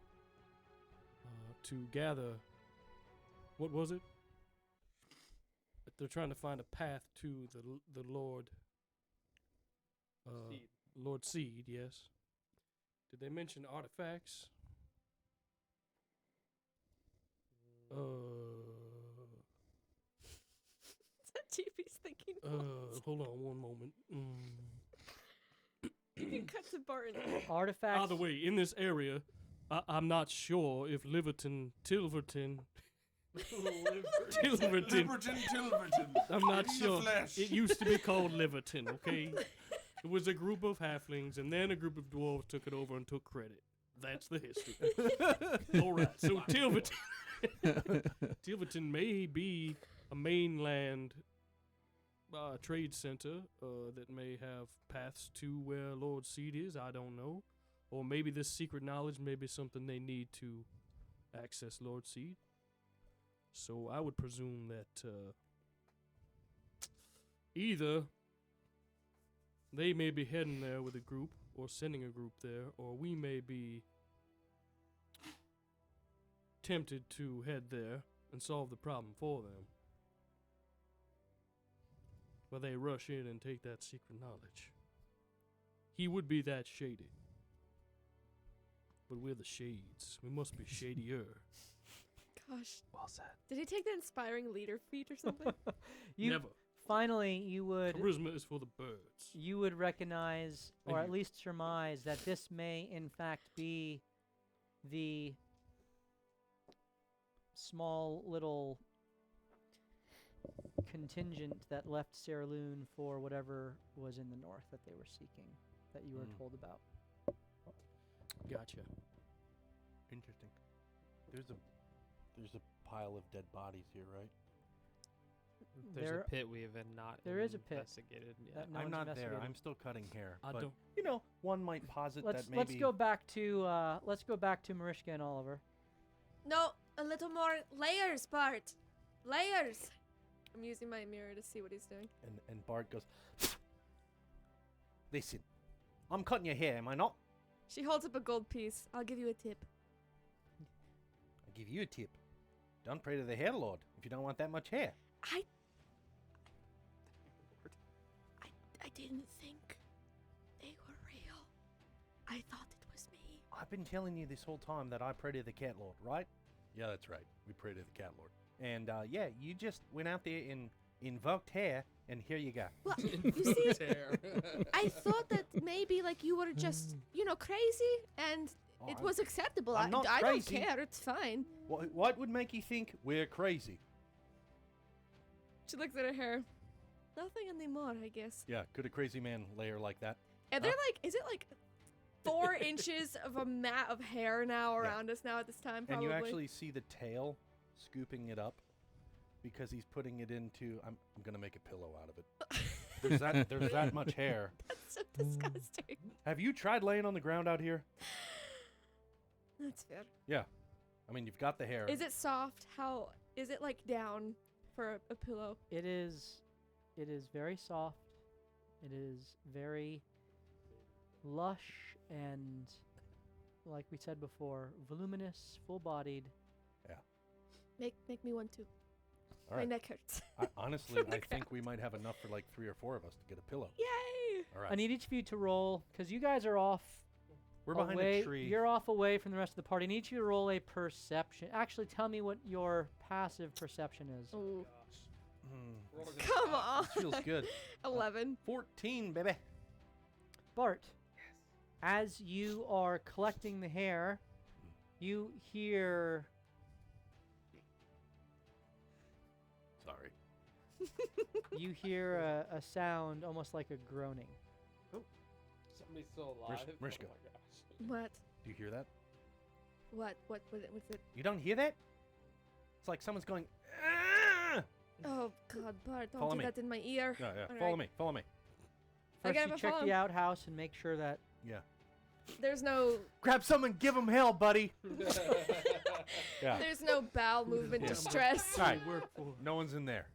to gather. What was it? They're trying to find a path to the Lord. Seed. Lord Seed, yes. Did they mention artifacts? Is that GP's thinking? Hold on one moment. You can cut to Barton. Artifacts. By the way, in this area, I'm not sure if Tilverton, Tilverton, Tilverton. I'm not In the sure. flesh. It used to be called Liverton, okay? It was a group of halflings, and then a group of dwarves took it over and took credit. That's the history. All right, so Tilverton may be a mainland trade center that may have paths to where Lord Seed is. I don't know. Or maybe this secret knowledge may be something they need to access Lord Seed. So I would presume that either they may be heading there with a group or sending a group there, or we may be tempted to head there and solve the problem for them. where they rush in and take that secret knowledge. He would be that shady. But we're the shades. We must be shadier. Gosh. Well said. Did he take the inspiring leader feat or something? Never. Finally, you would Charisma is for the birds. you would recognize, Thank or you. at least surmise, that this may in fact be the small little contingent that left Seraloon for whatever was in the north that they were seeking, that you were told about. Gotcha. Interesting. There's a pile of dead bodies here, right? There's There- a pit we have not there is a pit investigated yet. that no I'm one's not there. investigated. I'm still cutting hair. I but, don't. you know, one might posit Let's that maybe. let's go back to Marishka and Oliver. No, a little more layers, Bart. Layers. I'm using my mirror to see what he's doing. And Bart goes, listen, I'm cutting your hair, am I not? She holds up a gold piece. I'll give you a tip. I'll give you a tip. Don't pray to the hair lord if you don't want that much hair. I didn't think they were real. I thought it was me. I've been telling you this whole time that I pray to the cat lord, right? Yeah, that's right. We pray to the cat lord. And yeah, you just went out there and invoked hair, and here you go. Well, you see, I thought that maybe like you were just, crazy, and Oh, it I'm- was acceptable. I'm not I don't crazy. care. It's fine. What would make you think we're crazy? She looks at her hair. Nothing anymore, I guess. Yeah, could a crazy man layer like that? And they're like, is it like 4 inches of a mat of hair now around us now at this time? Probably. And you actually see the tail scooping it up because he's putting it into. I'm gonna make a pillow out of it. There's that much hair. That's so disgusting. Have you tried laying on the ground out here? That's fair. Yeah, I mean you've got the hair. Is it soft? How is it like down for a pillow? It is very soft. It is very lush and, like we said before, voluminous, full-bodied. Make me one too. All My right. neck hurts. Honestly, I think we might have enough for like 3 or 4 of us to get a pillow. Yay! All right. I need each of you to roll, because you guys are off. We're behind away. a tree. You're off away from the rest of the party. I need you to roll a perception. Actually, tell me what your passive perception is. Oh, Hmm, come on. this feels good. 11. 14, baby. Bart, as you are collecting the hair, you hear Sorry. a sound almost like a groaning. Somebody's still alive. Mariska. Oh my gosh. What? Do you hear that? What's it? You don't hear that? It's like someone's going. "Ah!" Oh God, Bart! Don't Follow do me. that in my ear. Yeah. All Follow right. me. Follow me. I First, gotta you go check follow the him. outhouse and make sure that Yeah. There's no Grab someone, give him hell, buddy. Yeah. there's no bowel movement Yeah. distress. All right. Work for. No one's in there.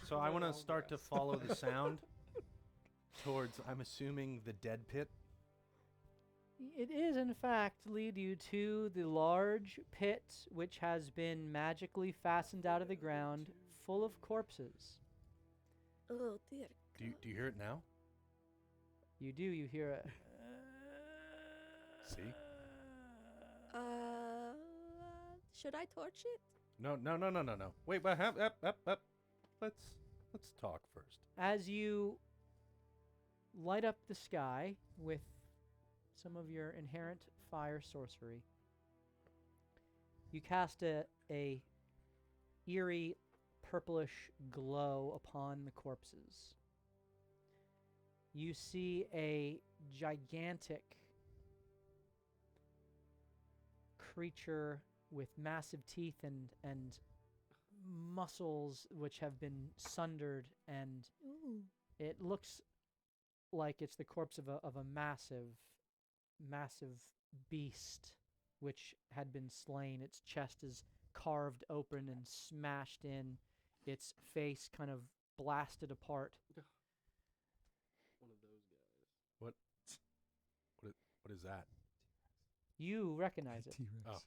So I want to start to follow the sound towards, I'm assuming, the dead pit. it is, in fact, lead you to the large pit which has been magically fastened out of the ground, full of corpses. Oh dear. Do you hear it now? You do. You hear a. See? Should I torch it? No. Wait, up. Let's talk first. As you light up the sky with some of your inherent fire sorcery, you cast a eerie purplish glow upon the corpses. You see a gigantic creature with massive teeth and muscles which have been sundered, and Ooh. it looks like it's the corpse of a massive beast which had been slain. Its chest is carved open and smashed in, its face kind of blasted apart. One of those guys. What is that? You recognize it. T-Rex.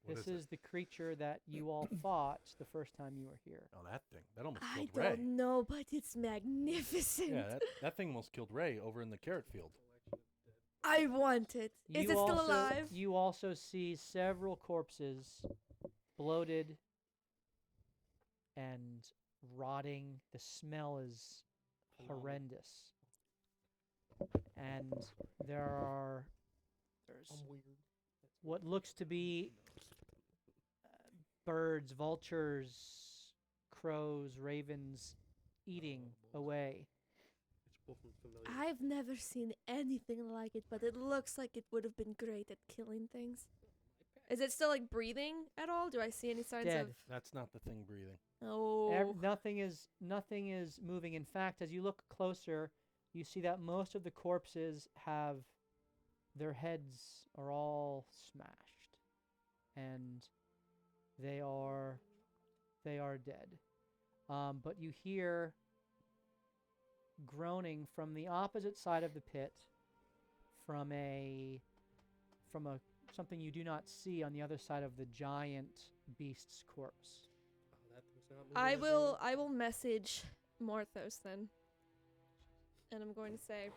Oh. What This is is the creature that you all fought the first time you were here. Oh, that thing. That almost I killed Ray. don't know, but it's magnificent. Yeah, that thing almost killed Ray over in the carrot field. I want it. Is it still alive? You also see several corpses, bloated and rotting. The smell is horrendous. And there's what looks to be birds, vultures, crows, ravens eating away. I've never seen anything like it, but it looks like it would have been great at killing things. Is it still like breathing at all? Do I see any signs Dead. of? That's not the thing breathing. Oh, Nothing is moving. In fact, as you look closer, you see that most of the corpses have their heads are all smashed, and they are dead. But you hear groaning from the opposite side of the pit, from something you do not see on the other side of the giant beast's corpse. I will message Morthos then, and I'm going to say,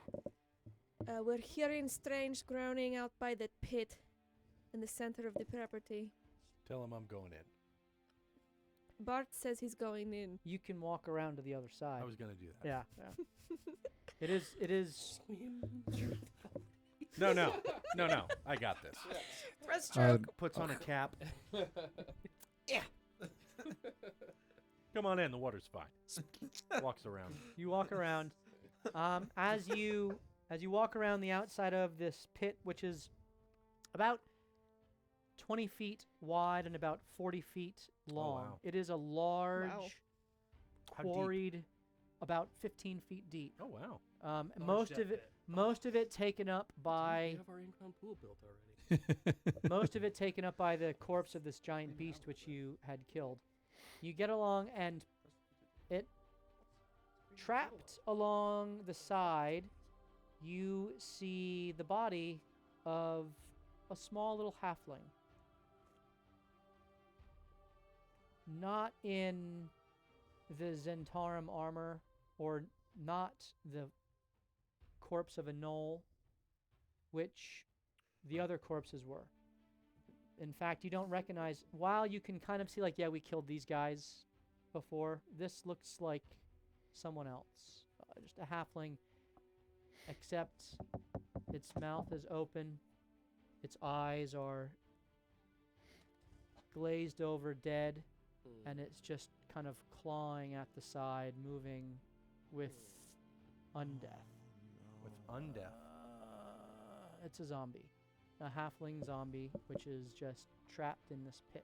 we're hearing strange groaning out by that pit in the center of the property. Tell him I'm going in. Bart says he's going in. You can walk around to the other side. I was gonna do that. Yeah. It is. No. I got this. Breaststroke. Puts on a cap. Yeah. Come on in. The water's fine. Walks around. You walk around. As you walk around the outside of this pit, which is about 20 feet wide and about 40 feet long. wow. It is a large, How deep? quarried, about 15 feet deep. Oh wow. Most of it taken up We by have our in-ground pool built already. most of it taken up by the corpse of this giant beast which you had killed. You get along, and it trapped along the side. You see the body of a small little halfling. Not in the Zentarum armor, or not the corpse of a gnoll, which the other corpses were. In fact, you don't recognize, while you can kind of see, like, yeah, we killed these guys before, this looks like someone else. Just a halfling, except its mouth is open, its eyes are glazed over dead, and it's just kind of clawing at the side, moving with undeath. With undeath. It's a zombie. A halfling zombie, which is just trapped in this pit.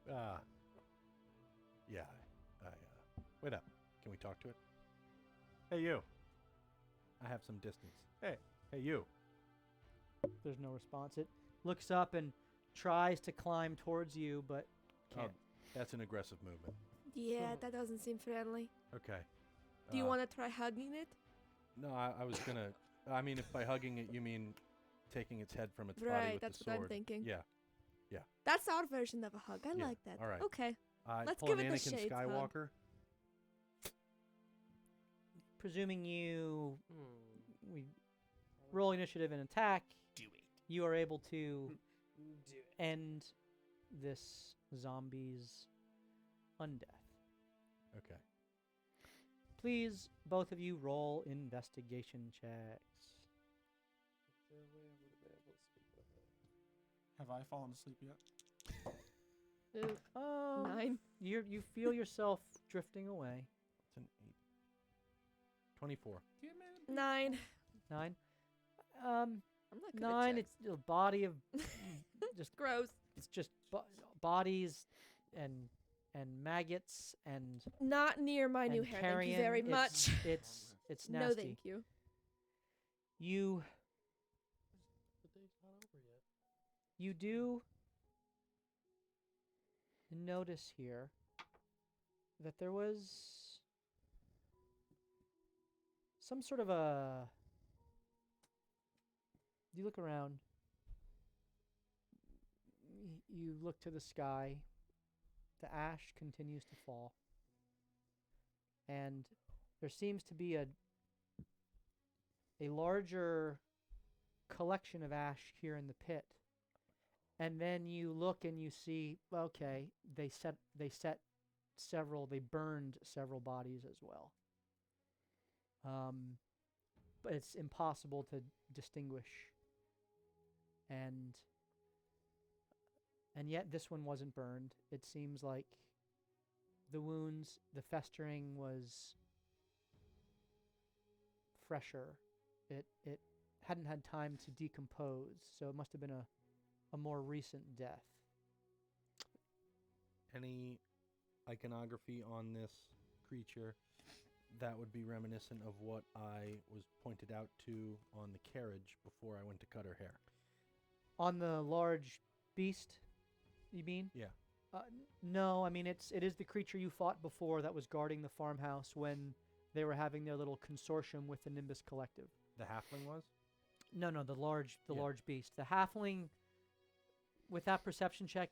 Yeah. Wait up. Can we talk to it? Hey, you. I have some distance. Hey, you. There's no response. It looks up and tries to climb towards you, but can't. That's an aggressive movement. Yeah, that doesn't seem friendly. Okay. Do you want to try hugging it? No, I was gonna. I mean, if by hugging it you mean taking its head from its body Right, with that's the what sword. I'm thinking. Yeah. That's our version of a hug. I Yeah, like that. all right. Okay. Let's pull give an it the Anakin shades hug. Skywalker. Presuming you we roll initiative and attack, you are able to end this zombie's undeath. Okay. Please, both of you, roll investigation checks. Have I fallen asleep yet? Ooh, 9. You feel yourself drifting away. It's an 8. 24. 9. 9. I'm not good 9. at It's a body of just gross. it's just bodies and maggots and Not near my new and hair. carrion. Thank you very much. It's No, nasty. thank you. You The day's not over yet. you do notice here that there was some sort of a. You look around. you look to the sky. The ash continues to fall. And there seems to be a larger collection of ash here in the pit. And then you look and you see, okay, they burned several bodies as well. But it's impossible to distinguish. And yet this one wasn't burned. It seems like the wounds, the festering was fresher. It hadn't had time to decompose, so it must have been a more recent death. Any iconography on this creature that would be reminiscent of what I was pointed out to on the carriage before I went to cut her hair? On the large beast, you mean? Yeah. No, I mean it is the creature you fought before that was guarding the farmhouse when they were having their little consortium with the Nimbus Collective. The halfling was? No, the large Yeah. large beast. The halfling, with that perception check,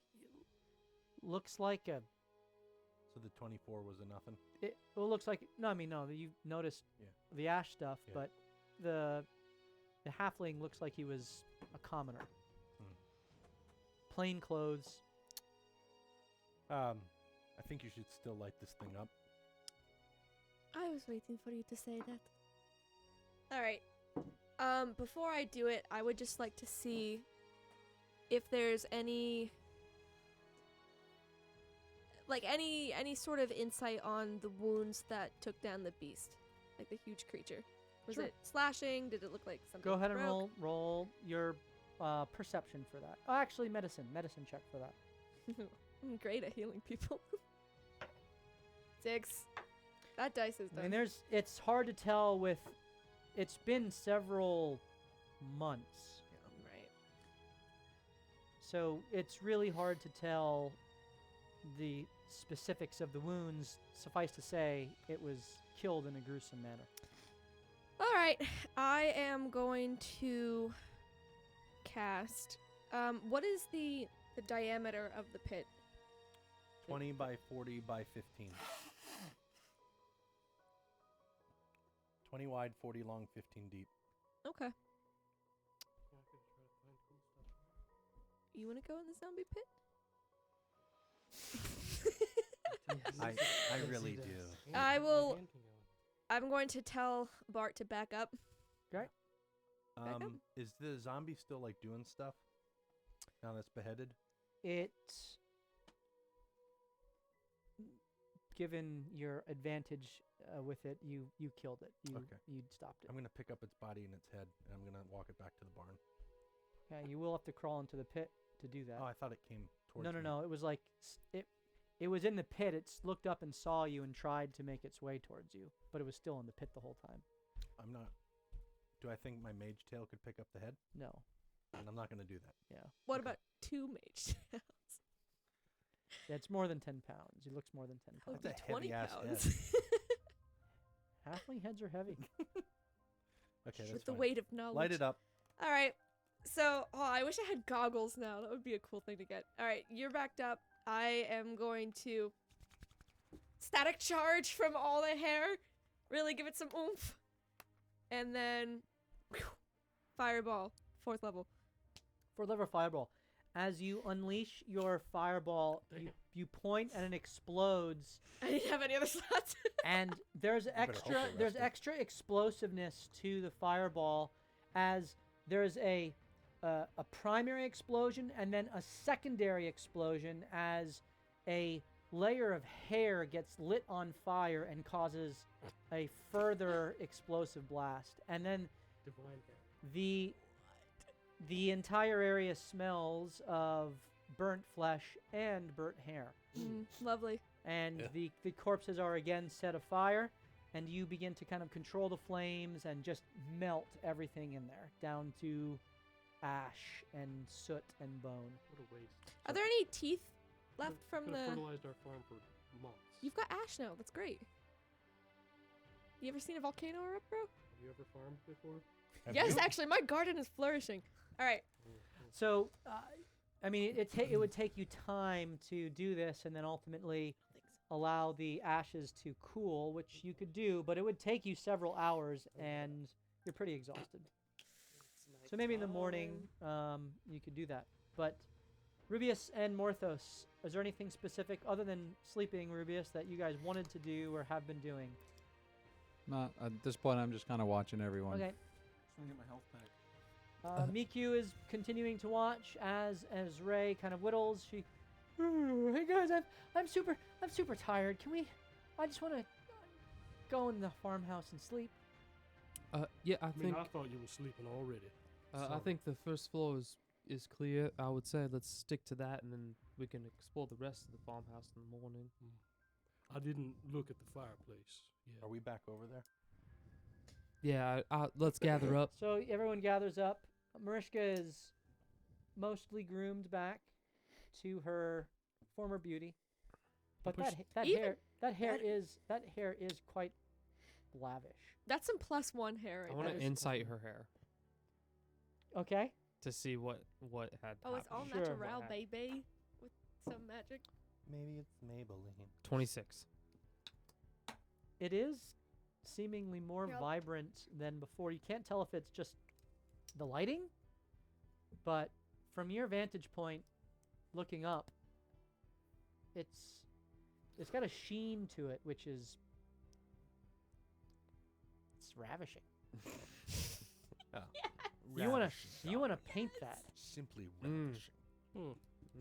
looks like a. So the 24 was a nothing? It looks like no. You noticed Yeah. the ash stuff, Yeah. but the halfling looks like he was a commoner. Plain clothes. I think you should still light this thing up. I was waiting for you to say that. Alright. Before I do it, I would just like to see if there's any sort of insight on the wounds that took down the beast. Like the huge creature. Was Sure. it slashing? Did it look like something Go ahead and broke? roll your perception for that. Oh, actually, medicine check for that. I'm great at healing people. 6. That dice is done. And it's hard to tell with. It's been several months, Right. so it's really hard to tell the specifics of the wounds. Suffice to say, it was killed in a gruesome manner. All right, I am going to cast. What is the diameter of the pit? 20 by 40 by 15. 20 wide, 40 long, 15 deep. Okay. Yeah, I could try to find cool stuff. You want to go in the zombie pit? I really do. Yeah, I my will- hand can go. I'm going to tell Bart to back up. Back up. Is the zombie still like doing stuff now that's beheaded? Given your advantage with it, you killed it. Okay. You stopped it. I'm gonna pick up its body and its head, and I'm gonna walk it back to the barn. Okay, you will have to crawl into the pit to do that. Oh, I thought it came towards me. No. It was like it was in the pit. It looked up and saw you and tried to make its way towards you, but it was still in the pit the whole time. I'm not. Do I think my mage tail could pick up the head? No. And I'm not gonna do that. Yeah. What Okay. about 2 mage tails? Yeah, it's more than 10 pounds. It looks more than 10 That would pounds. That's be a 20 heavy-ass pounds. Halfling heads are heavy. Okay, that's With the fine. weight of knowledge. Light it up. All right. So, I wish I had goggles now. That would be a cool thing to get. All right, you're backed up. I am going to static charge from all the hair. Really give it some oomph. And then fireball, 4th level. For lever fireball. As you unleash your fireball, Damn. you point and it explodes. I didn't have any other slots. And there's better hope extra it there's rested. extra explosiveness to the fireball, as there's a primary explosion and then a secondary explosion as a layer of hair gets lit on fire and causes a further explosive blast. And then Divine hair. the entire area smells of burnt flesh and burnt hair. Lovely. And Yeah. the corpses are again set afire, and you begin to kind of control the flames and just melt everything in there down to ash and soot and bone. What a waste. Are there any teeth left from Could've the... fertilized our farm for months. You've got ash now. That's great. You ever seen a volcano erupt, bro? Have you ever farmed before? Have Yes, you? actually, my garden is flourishing. All right. So I mean, it would take you time to do this, and then ultimately allow the ashes to cool, which you could do, but it would take you several hours, and you're pretty exhausted. So maybe in the morning, you could do that. But Rubius and Morthos, is there anything specific other than sleeping, Rubius, that you guys wanted to do or have been doing? Not at this point. I'm just kind of watching everyone. Okay. Just want to get my health back. Miku is continuing to watch as Ray kind of whittles. She, hey guys, I'm super tired. I just want to go in the farmhouse and sleep. Yeah, I I think mean, I thought you were sleeping already. I Sorry. think the first floor is clear. I would say let's stick to that, and then we can explore the rest of the farmhouse in the morning. I didn't look at the fireplace. Yeah. Are we back over there? Yeah, let's gather up. So everyone gathers up. Marishka is mostly groomed back to her former beauty, but Push- that Even hair is quite lavish. That's some +1 hair I right want there. to insight her hair Okay. to see what had Oh, it's all happened. Sure. natural, What baby. With some magic. Maybe it's Maybelline. 26. It is seemingly more Yep. vibrant than before. You can't tell if it's just the lighting, but from your vantage point, looking up, it's got a sheen to it, which is it's ravishing. You wanna paint that? Simply Mm.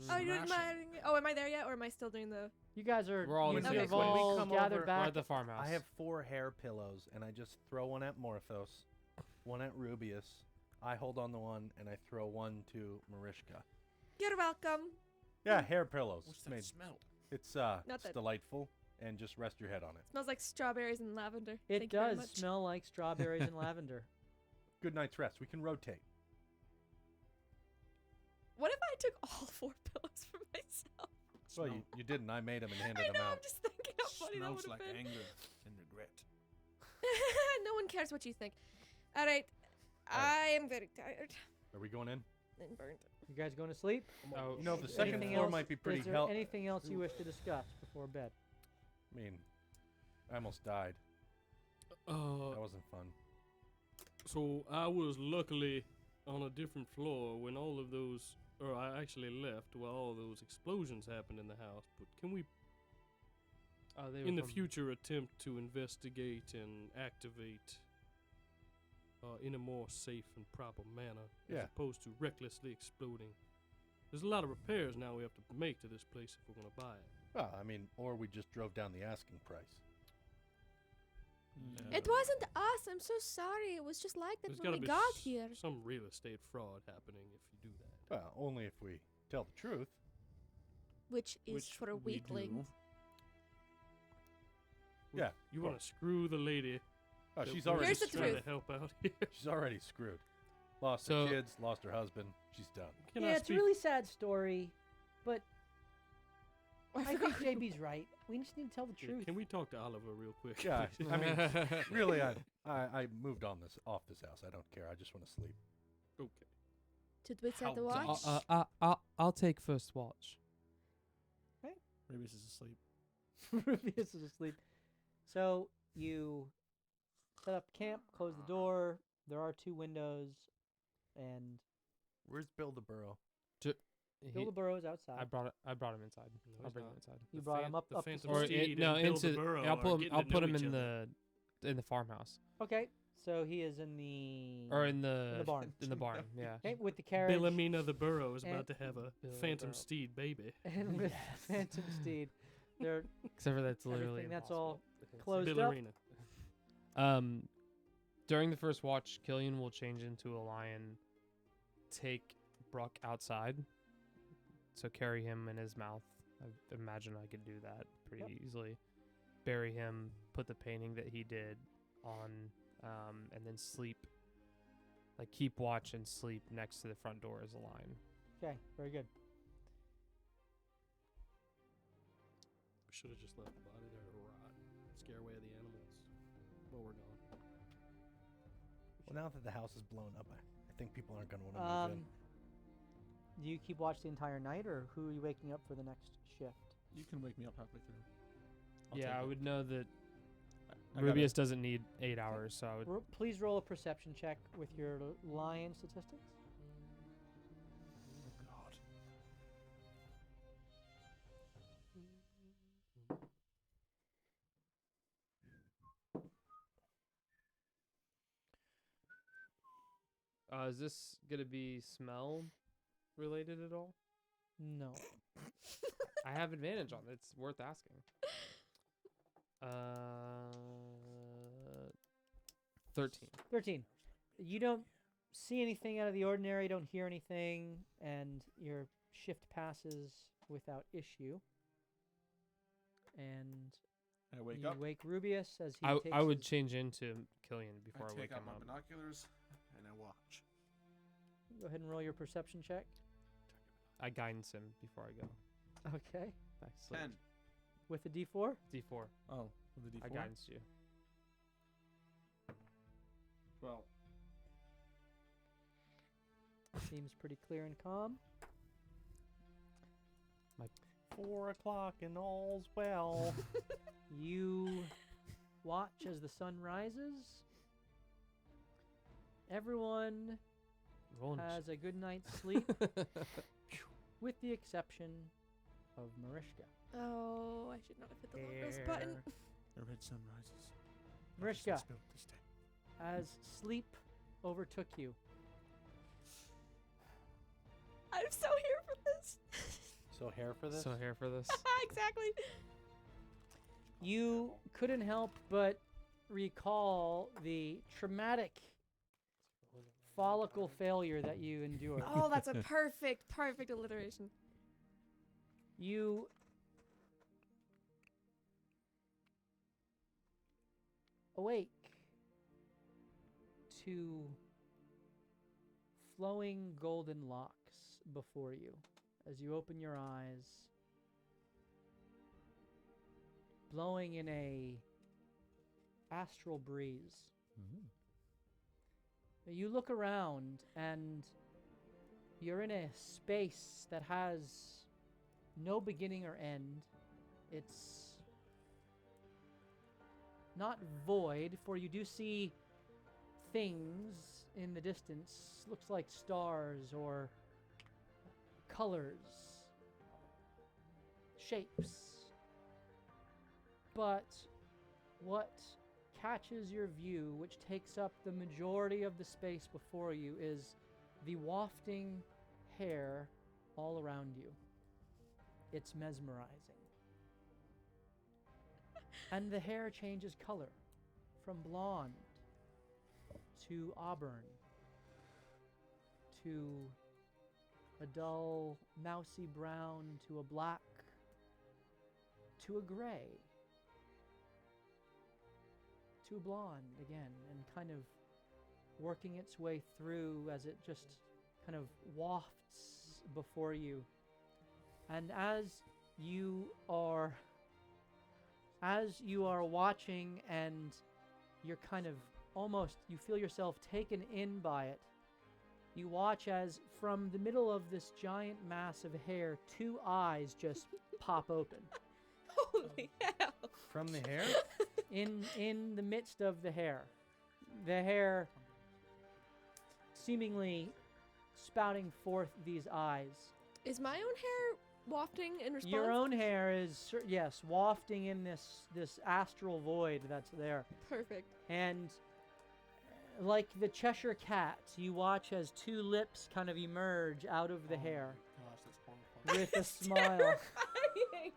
ravishing. Oh, am I there yet, or am I still doing the? You guys are We're all you, in you've here. all When we come gathered over- We're back. at the farmhouse. I have 4 hair pillows, and I just throw one at Morthos, one at Rubius. I hold on to one, and I throw one to Marishka. You're welcome. Yeah, hair pillows. What's It's that made- smell? It's Not it's that- delightful, and just rest your head on it. Smells like strawberries and lavender. It Thank you very does much. smell like strawberries and lavender. Good night's rest. We can rotate. What if I took all 4 pillows for myself? Well, you didn't. I made them and handed I them know. out. I'm just thinking how funny that Smells would have like been. anger and regret. No one cares what you think. All right. Alright. I am very tired Are we going in? and burnt. You guys going to sleep? Oh, You know, the Is second anything floor else- might be pretty Is there hell. anything else you wish to discuss before bed? I mean, I almost died. That wasn't fun. So I was luckily on a different floor when all of those, or I actually left while all those explosions happened in the house. But can we, they in were the from- future, attempt to investigate and activate in a more safe and proper manner, Yeah. as opposed to recklessly exploding? There's a lot of repairs now we have to make to this place if we're gonna buy it. Well, I mean, or we just drove down the asking price. It wasn't us. I'm so sorry. It was just like that There's when gotta we be got here. some real estate fraud happening if you do that. Well, only if we tell the truth. Which is Which for a we weakling. do. Yeah, You of want to screw the lady? Oh, that she's we're already Here's the just trying truth. to help out here. She's already screwed. Lost So- her kids, lost her husband. She's done. Can yeah, I it's a speak? really sad story, but I think forgot. JB's right. We just need to tell the truth. Can we talk to Oliver real quick? Yeah, please? I mean, really, I moved on off this house. I don't care. I just want to sleep. Okay. Should we set the How watch? I'll take first watch. Rubius is asleep. Rubius is asleep. So you set up camp, close the door. There are 2 windows, and Where's Bill the Burrow? Bilderburrow outside. I brought him inside. No, I'll he's bring him not. inside. You The brought him up the the Phantom Or Steed no, and Bill into. the Burrow I'll are put him. getting I'll to put know him each in other. the farmhouse Okay, so he is in the or in the barn. In the barn, yeah. Okay, with the carriage Billamina the Burrow is and- about to have a Bill Phantom Burrow. Steed baby. and with the Phantom Steed. They're Except for that's literally everything that's all impossible. closed up. Billarina. During the first watch, Killian will change into a lion, take Bruck outside, so carry him in his mouth. I imagine I could do that pretty easily. Bury him, put the painting that he did on, and then sleep. Like keep watch and sleep next to the front door as a lion. Okay, very good. We should have just left the body there to rot. Scare away the animals while we're gone. Well, now that the house is blown up, I think people aren't going to want to move in. Do you keep watch the entire night, or who are you waking up for the next shift? You can wake me up halfway through. I'll Yeah, take I it. would know that I got Rubius it. doesn't need 8 hours, so I would. Please roll a perception check with your lion statistics. Oh God. Is this gonna be smell related at all? No. I have advantage on it. It's worth asking. 13. 13. You don't see anything out of the ordinary, don't hear anything, and your shift passes without issue. And I wake you up. wake Rubius as he takes I would his- change into Killian before I, I wake take out him my up. binoculars and I watch. Go ahead and roll your perception check. I guidance him before I go. Okay. Back to sleep. 10. With a D4? D4. Oh, with the D4. I guidance you. 12. Seems pretty clear and calm. 4 o'clock and all's well. You watch as the sun rises. Everyone Roll has a good night's sleep, with the exception of Marishka. Oh, I should not have hit the long rest button. The red sun rises. Marishka, Built this day. as sleep overtook you, I'm so here for this. So hair for this? So here for this. Exactly. you couldn't help but recall the traumatic follicle failure that you endured. Oh, that's a perfect alliteration. You awake to flowing golden locks before you as you open your eyes, blowing in a astral breeze. You look around and you're in a space that has no beginning or end. It's not void, for you do see things in the distance. Looks like stars or colors, shapes. But what catches your view, which takes up the majority of the space before you, is the wafting hair all around you. It's mesmerizing. And the hair changes color from blonde to auburn to a dull mousy brown to a black to a gray to blonde again, and kind of working its way through as it just kind of wafts before you. And as you are watching, and you're kind of almost, you feel yourself taken in by it, you watch as from the middle of this giant mass of hair, 2 eyes just pop open. Holy hell. From the hair? In the midst of the hair seemingly spouting forth these eyes. Is my own hair wafting in response? Your own hair is, yes, wafting in this astral void that's there. Perfect. And like the Cheshire cat, you watch as 2 lips kind of emerge out of the hair Gosh, that's horrifying. with a smile. Terrifying.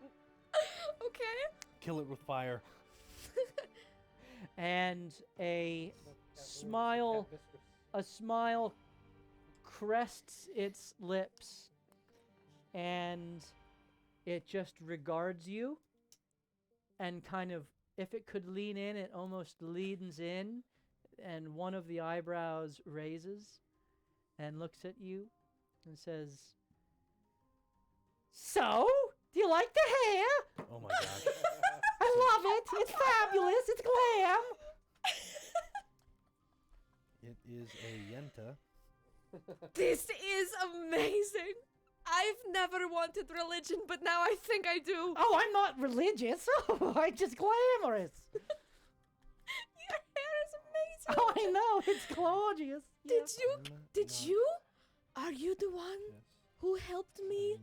Okay. Kill it with fire. And a smile crests its lips, and it just regards you, and kind of, if it could lean in, it almost leans in, and one of the eyebrows raises and looks at you and says, "So, do you like the hair? Oh my gosh. I love it. It's fabulous. It's glam." It is a Yenta. This is amazing. I've never wanted religion, but now I think I do. Oh, I'm not religious. Oh, I'm just glamorous. Your hair is amazing. Oh, I know. It's gorgeous. Did you? Are you the one who helped me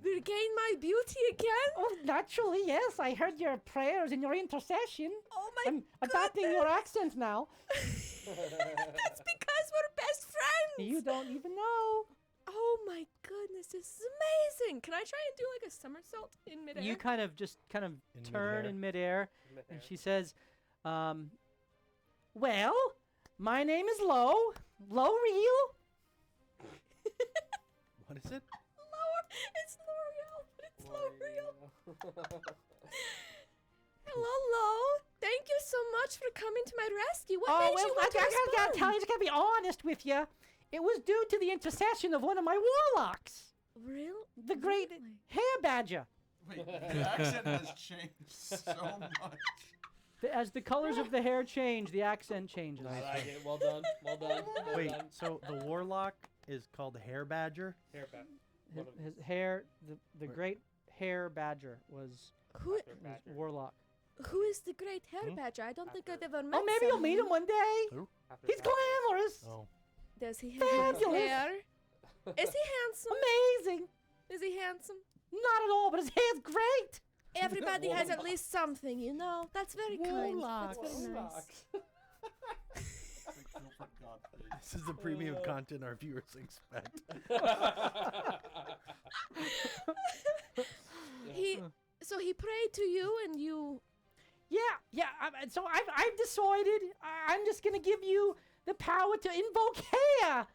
regain my beauty again? Oh, naturally, yes. I heard your prayers and your intercession. Oh my I'm adopting your accent now. That's because we're best friends. You don't even know. Oh my goodness, this is amazing. Can I try and do like a somersault in midair? You kind of In turn midair. in midair, and she says, well, my name is Lo Real. What is it? It's L'Oreal, but it's L'Oreal. Hello, Lo. Thank you so much for coming to my rescue. What made you want to I gotta respond? tell you, I just gotta be honest with you. It was due to the intercession of one of my warlocks, the great Really? hair badger. Wait, the accent has changed so much. As the colors of the hair change, the accent changes. I like it. Well done. Well done. Well Wait, done. so the warlock is called Hair Badger? Hair back. His hair, the great hair badger was Who warlock. who is the great hair badger? I don't think I've ever met. Oh, maybe you'll meet him one day. He's glamorous, Oh. Does he have Fabulous. hair? Is he handsome? amazing. Is he handsome? Not at all, but his hair's great. Everybody has at least something, you know. That's very kind. Warlock. That's very nice. For God's sake. This is the premium content our viewers expect. So he prayed to you, and you. Yeah. So I've decided I'm just gonna give you the power to invoke hair.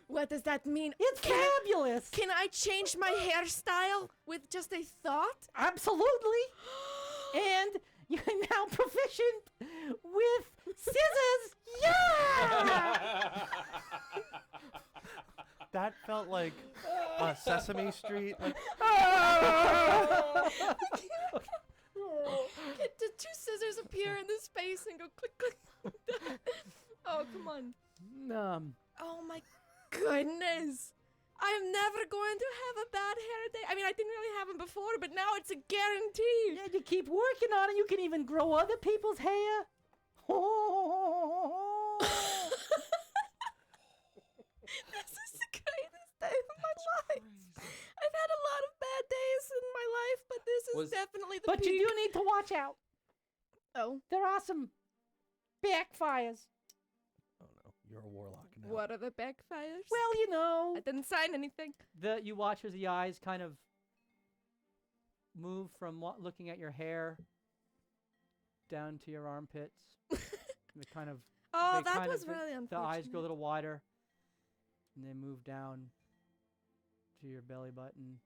What does that mean? It's fabulous. Can I change my hairstyle with just a thought? Absolutely. And you're now proficient with scissors. Yeah. That felt like Sesame Street. Like, The two scissors appear in the space and go click, click. Oh, come on. Oh, my goodness. I'm never going to have a bad hair day. I mean, I didn't really have them before, but now it's a guarantee. Yeah, you keep working on it. You can even grow other people's hair. This is the greatest day of my life. I've had a lot of bad days in my life, but this is definitely the But peak. you do need to watch out. Oh, There are some backfires. oh no, you're a warlock now. what are the backfires? Well, you know. I didn't sign anything. You watch as the eyes kind of move from looking at your hair down to your armpits. They kind of Oh, they that kind was of- really the unfortunate. eyes go a little wider, and they move down to your belly button,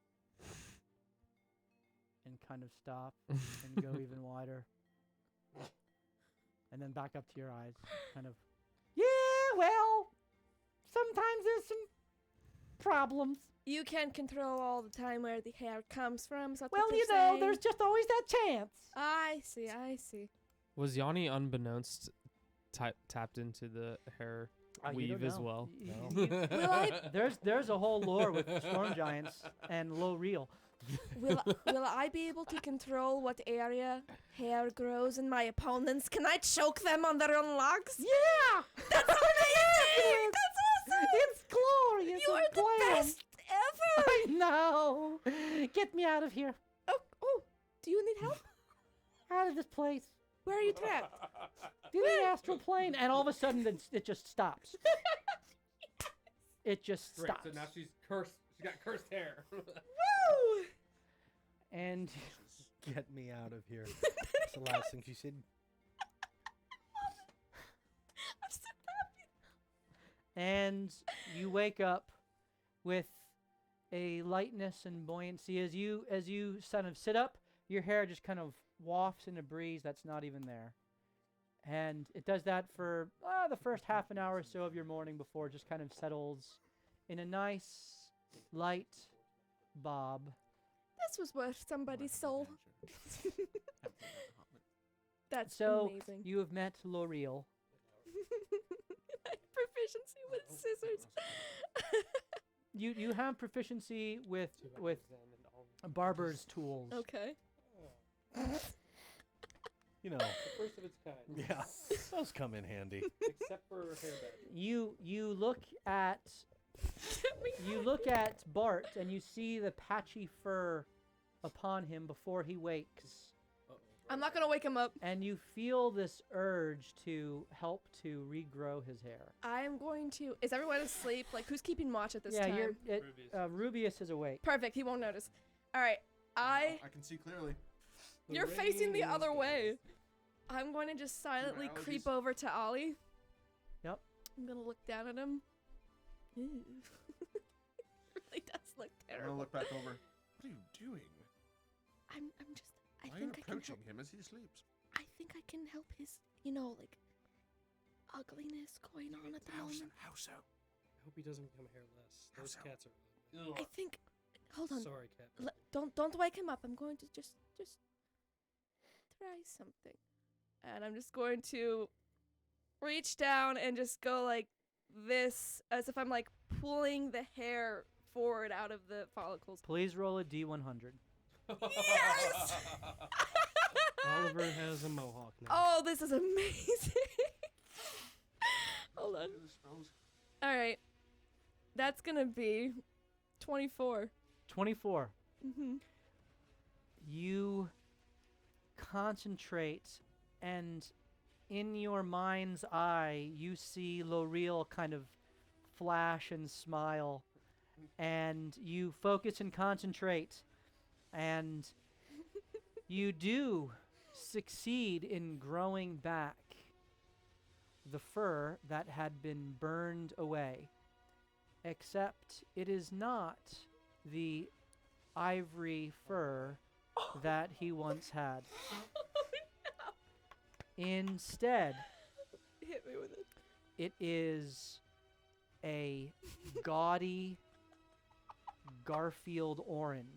and kind of stop and go even wider, and then back up to your eyes, kind of. Yeah, well, sometimes there's some problems. You can't control all the time where the hair comes from. Is that Well, what you you're know, saying? there's just always that chance. I see, I see. Was Yanni unbeknownst tapped into the hair You weave don't as know. well? Will I There's a whole lore with storm giants and low reel. will I be able to control what area hair grows in my opponents? Can I choke them on their own logs? Yeah, That's amazing! That's awesome! it's glorious. You are the glam. best ever! I know. Get me out of here. Oh, do you need help? Out of this place. Where are you trapped? Do the astral plane, and all of a sudden it just stops. It just Great. stops. So now she's cursed. She's got cursed hair. Woo! And Get me out of here. That's the last thing she said. I'm so happy. and you wake up with a lightness and buoyancy as you sort of sit up. Your hair just kind of wafts in a breeze that's not even there, and it does that for the first half an hour or so of your morning before it just kind of settles in a nice light bob. This was worth somebody's soul. That's So amazing. you have met L'Oreal. I proficiency with scissors. You have proficiency with barber's tools. Okay. You know, The first of its kind. yeah, those come in handy. Except for hairband. You look at Bart and you see the patchy fur upon him before he wakes. I'm not gonna wake him up. And you feel this urge to help to regrow his hair. I'm going to. Is everyone asleep? Like, who's keeping watch at this yeah, time? Rubius is awake. Perfect. He won't notice. All right. I can see clearly. You're facing the other way. I'm going to just silently creep over to Ollie. Yep. I'm gonna look down at him. Ew. It really does look I'm terrible. gonna look back over. What are you doing? I'm just. I Why are you think I can approaching help. him as he sleeps? I think I can help his, like, ugliness going on at the moment. How so? I hope he doesn't become hairless. How Those so? cats are. I think. Hold on. Sorry, cat. Don't wake him up. I'm going to just try something, and I'm just going to reach down and just go like this, as if I'm like pulling the hair forward out of the follicles. Please roll a D100. Yes! Oliver has a mohawk now. Oh, this is amazing. Hold on. All right, that's gonna be 24. 24. Mm-hmm. You concentrate, and in your mind's eye, you see L'Oreal kind of flash and smile, and you focus and concentrate, and you do succeed in growing back the fur that had been burned away, except it is not the ivory fur that he once had. Instead, Hit me with it. it is a gaudy Garfield orange.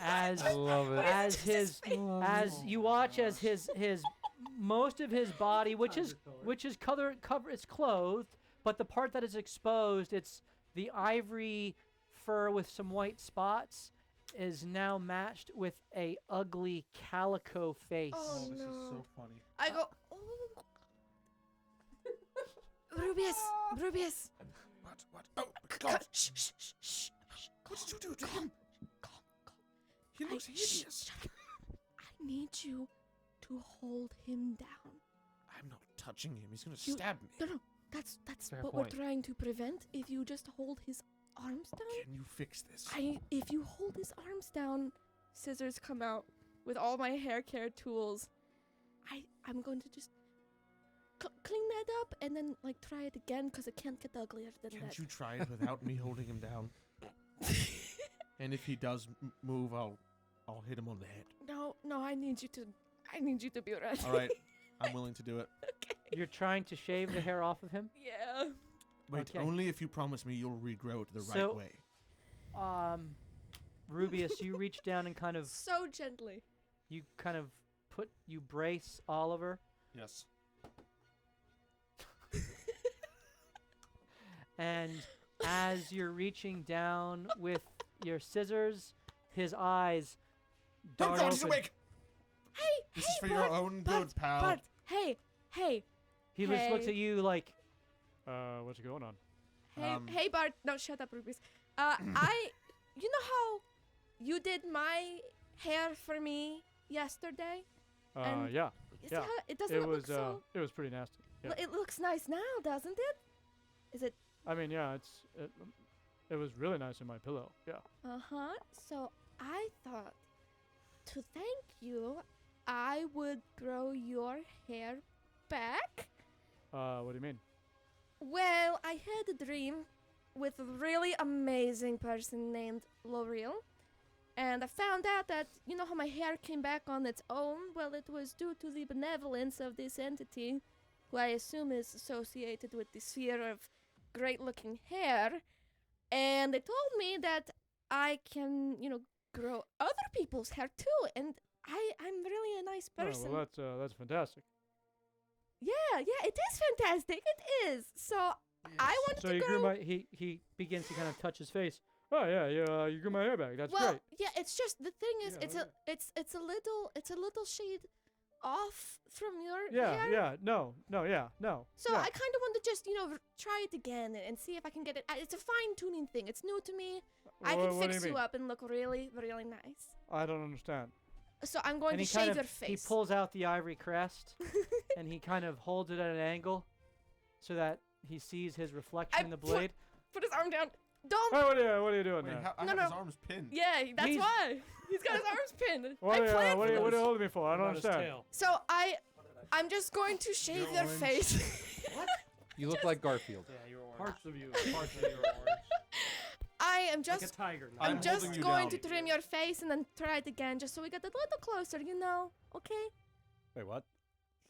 As I love it. as you watch as his most of his body, which is cover it's clothed, but the part that is exposed, it's the ivory fur with some white spots, is now matched with a ugly calico face. Oh, This is no. so funny. I go. Oh. Rubius. What? Oh, Calm. God. Shh, shh, shh, shh. What did you do to Calm. him? Calm. He looks Shh, hideous. shut up. I need you to hold him down. I'm not touching him. He's gonna You- stab me. No. That's Fair what point. we're trying to prevent. If you just hold his arms down. Can you fix this? If you hold his arms down, scissors come out with all my hair care tools. I'm going to just clean that up and then like try it again because it can't get uglier than Can't that. you try it without me holding him down? And if he does move, I'll hit him on the head. No, I need you to be right. All right, I'm willing to do it. Okay. You're trying to shave the hair off of him? Yeah. Wait, Okay. only if you promise me you'll regrow it the So- right way. Rubius, you reach down and kind of So gently. you brace Oliver, Yes. and as you're reaching down with your scissors, his eyes Oh dart God, he's open. awake! Hey, This hey, is for Bart, your own Bart, good, pal. Bart, hey. He just looks Hey. at you like, what's going on? Hey, Bart. No, shut up, Rubius. You know how you did my hair for me yesterday? And Yeah. You see Yeah. how it doesn't look so. It was pretty nasty. Yeah. It looks nice now, doesn't it? Is it? I mean, yeah, it was really nice in my pillow. Yeah. So I thought, to thank you, I would grow your hair back. What do you mean? Well, I had a dream with a really amazing person named L'Oreal. And I found out that, you know how my hair came back on its own? Well, it was due to the benevolence of this entity, who I assume is associated with the sphere of great-looking hair. And they told me that I can, grow other people's hair too. And I'm really a nice person. that's fantastic. Yeah, it is fantastic. It is. So I wanted So to you grow. grew my he begins to kind of touch his face. Oh yeah, you grew my hair back. That's Well, great. yeah, it's just the thing is, Yeah, it's a little shade off from your Yeah, hair. yeah, no. So yeah. I kind of want to just try it again and see if I can get it. It's a fine tuning thing. It's new to me. I What can do fix you you mean? up and look really, really nice. I don't understand. So I'm going And to he kind shave of your face. he pulls out the ivory crest and he kind of holds it at an angle so that he sees his reflection in the blade. Put his arm down. Don't. Oh, what are you doing Wait, there? I No, have his no. arms pinned. Yeah, that's He's- why. He's got his arms pinned. What I are planned you for this. holding me for? I don't About his understand. tail. So I'm just going to shave your orange. face. You look like Garfield. Yeah, you're orange. Parts of you. Parts of you are orange. I am Like just a tiger. I'm I'm just holding you going down. to trim your face and then try it again, just so we get a little closer. Okay? Wait, what?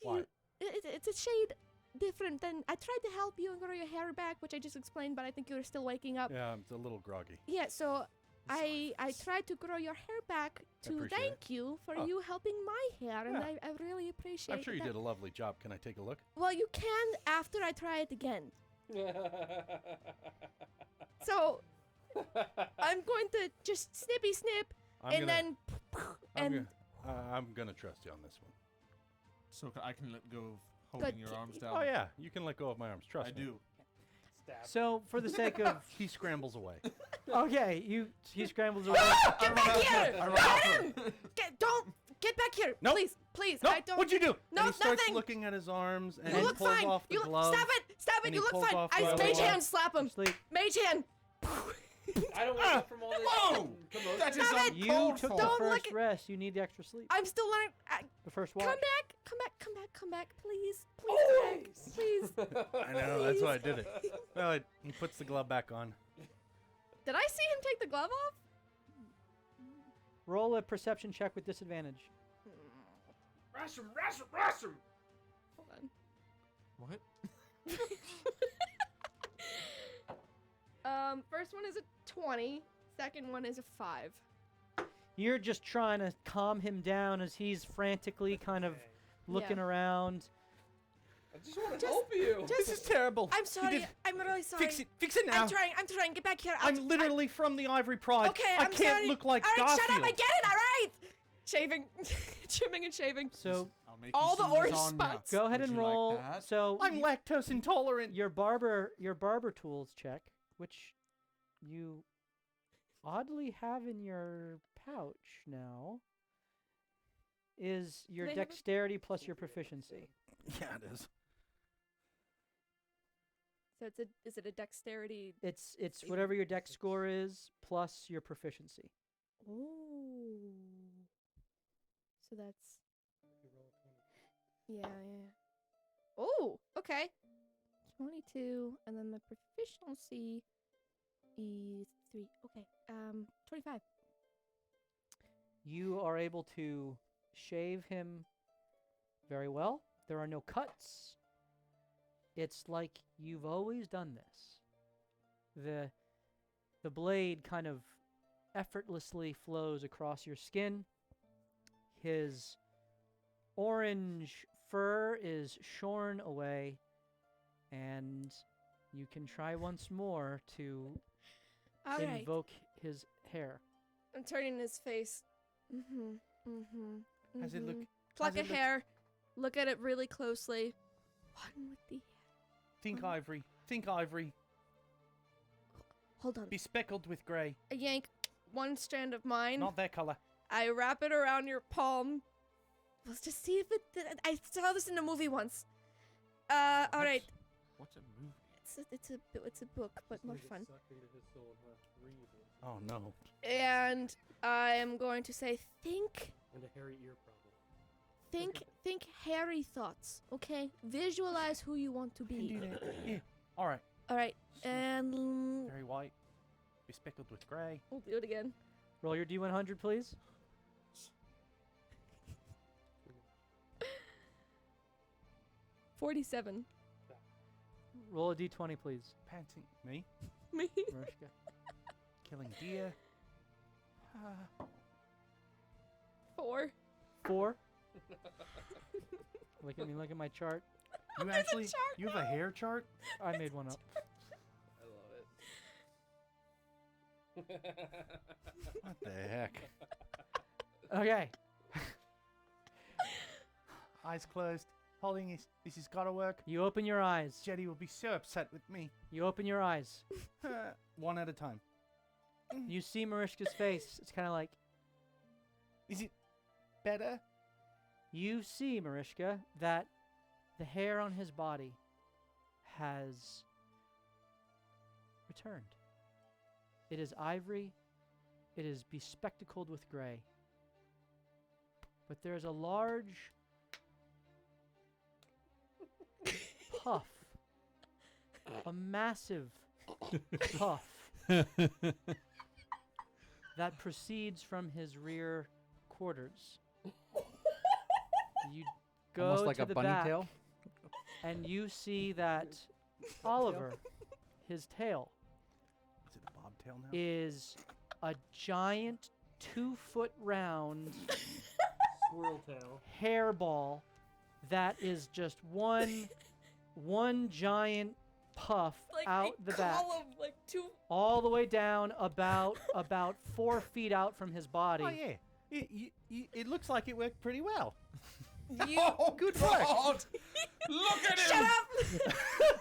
Why? It's a shade different than I tried to help you and grow your hair back, which I just explained, but I think you were still waking up. Yeah, it's a little groggy. Yeah, so I tried to grow your hair back to appreciate thank you for Oh. you helping my hair, and Yeah. I really appreciate I'm sure you that. did a lovely job. Can I take a look? Well, you can after I try it again. So I'm going to just snippy snip and then I'm gonna trust you on this one. So I can let go of holding Good. your arms down. Oh yeah, you can let go of my arms. Trust I me. do. So for the sake of He scrambles away. okay, he scrambles away. Get back here! I run Get after him! Get back here! Nope. Please! No, I don't. what'd you do? No, and he starts nothing. looking at his arms and You he look pulls fine. off the You look. glove. Stop it! and You he look pulls fine. off I the mage glove. hand slap him. Sleep. Mage hand. I don't want from all this. Whoa! That is Stop it! You uncalled took for. the Don't look first at- rest. You need the extra sleep. I'm still learning. The first watch. Come back, please. Please. I know, that's why I did it. Well, he puts the glove back on. Did I see him take the glove off? Roll a perception check with disadvantage. Hold on. What? First one is a 20. Second one is a 5. You're just trying to calm him down as he's frantically kind of looking around. I just want to help you. This is terrible. I'm sorry. did- I'm really sorry. Fix it now. I'm trying. Get back here. I'm literally from the Ivory Pride. Okay, I I'm can't sorry. look like All right, Garfield. shut up. I get it. All right. Shaving, trimming and shaving. So I'll make All you the some orange lasagna. spots. go ahead Would and you like roll. that? So I'm lactose intolerant. your barber tools check, which you oddly have in your pouch now, is your they have a- dexterity plus your proficiency. Yeah, it is. So is it a dexterity? It's whatever your dex score is plus your proficiency. Ooh. So that's. Yeah. Oh, okay. 22, and then my proficiency is 3. Okay. 25. You are able to shave him very well. There are no cuts. It's like you've always done this. The blade kind of effortlessly flows across your skin. His orange fur is shorn away, and you can try once more to All right. invoke his hair. I'm turning his face. How's it look? Pluck a how's it look? hair. Look at it really closely. One with the hair. Think ivory. Think ivory. Hold on. Be speckled with grey. I yank one strand of mine. Not that colour. I wrap it around your palm. Let's just see if it. I saw this in a movie once. All right. What's a movie? It's a book, but more fun. Oh no. And I am going to say, think And a hairy ear problem. think hairy thoughts. Okay, visualize who you want to be. Yeah. All right. All right, and Very white. Be speckled with grey. we'll do it again. Roll your D100, please. $47. Roll a D20, please. Panting. Me. Me. Mariska. Killing deer. 4. 4. Look at me, look at my chart. You actually, you have a hair chart? I made one up. I love it. What the heck? Okay. Eyes closed. Holding his, this has got to work. You open your eyes. Jetty will be so upset with me. You open your eyes. One at a time. You see Marishka's face. It's kind of like, Is it better? you see, Marishka, that the hair on his body has returned. It is ivory. It is bespectacled with gray. But there's a large puff, a massive puff that proceeds from his rear quarters. You go Almost like to a the bunny back, tail. and you see that Oliver, his tail, Is it a bobtail now? is a giant 2-foot round Squirrel tail. hairball that is just one giant puff Like out a the back, column, like 2. all the way down about 4 feet out from his body. Oh, yeah. It looks like it worked pretty well. You Good work. Look at shut up!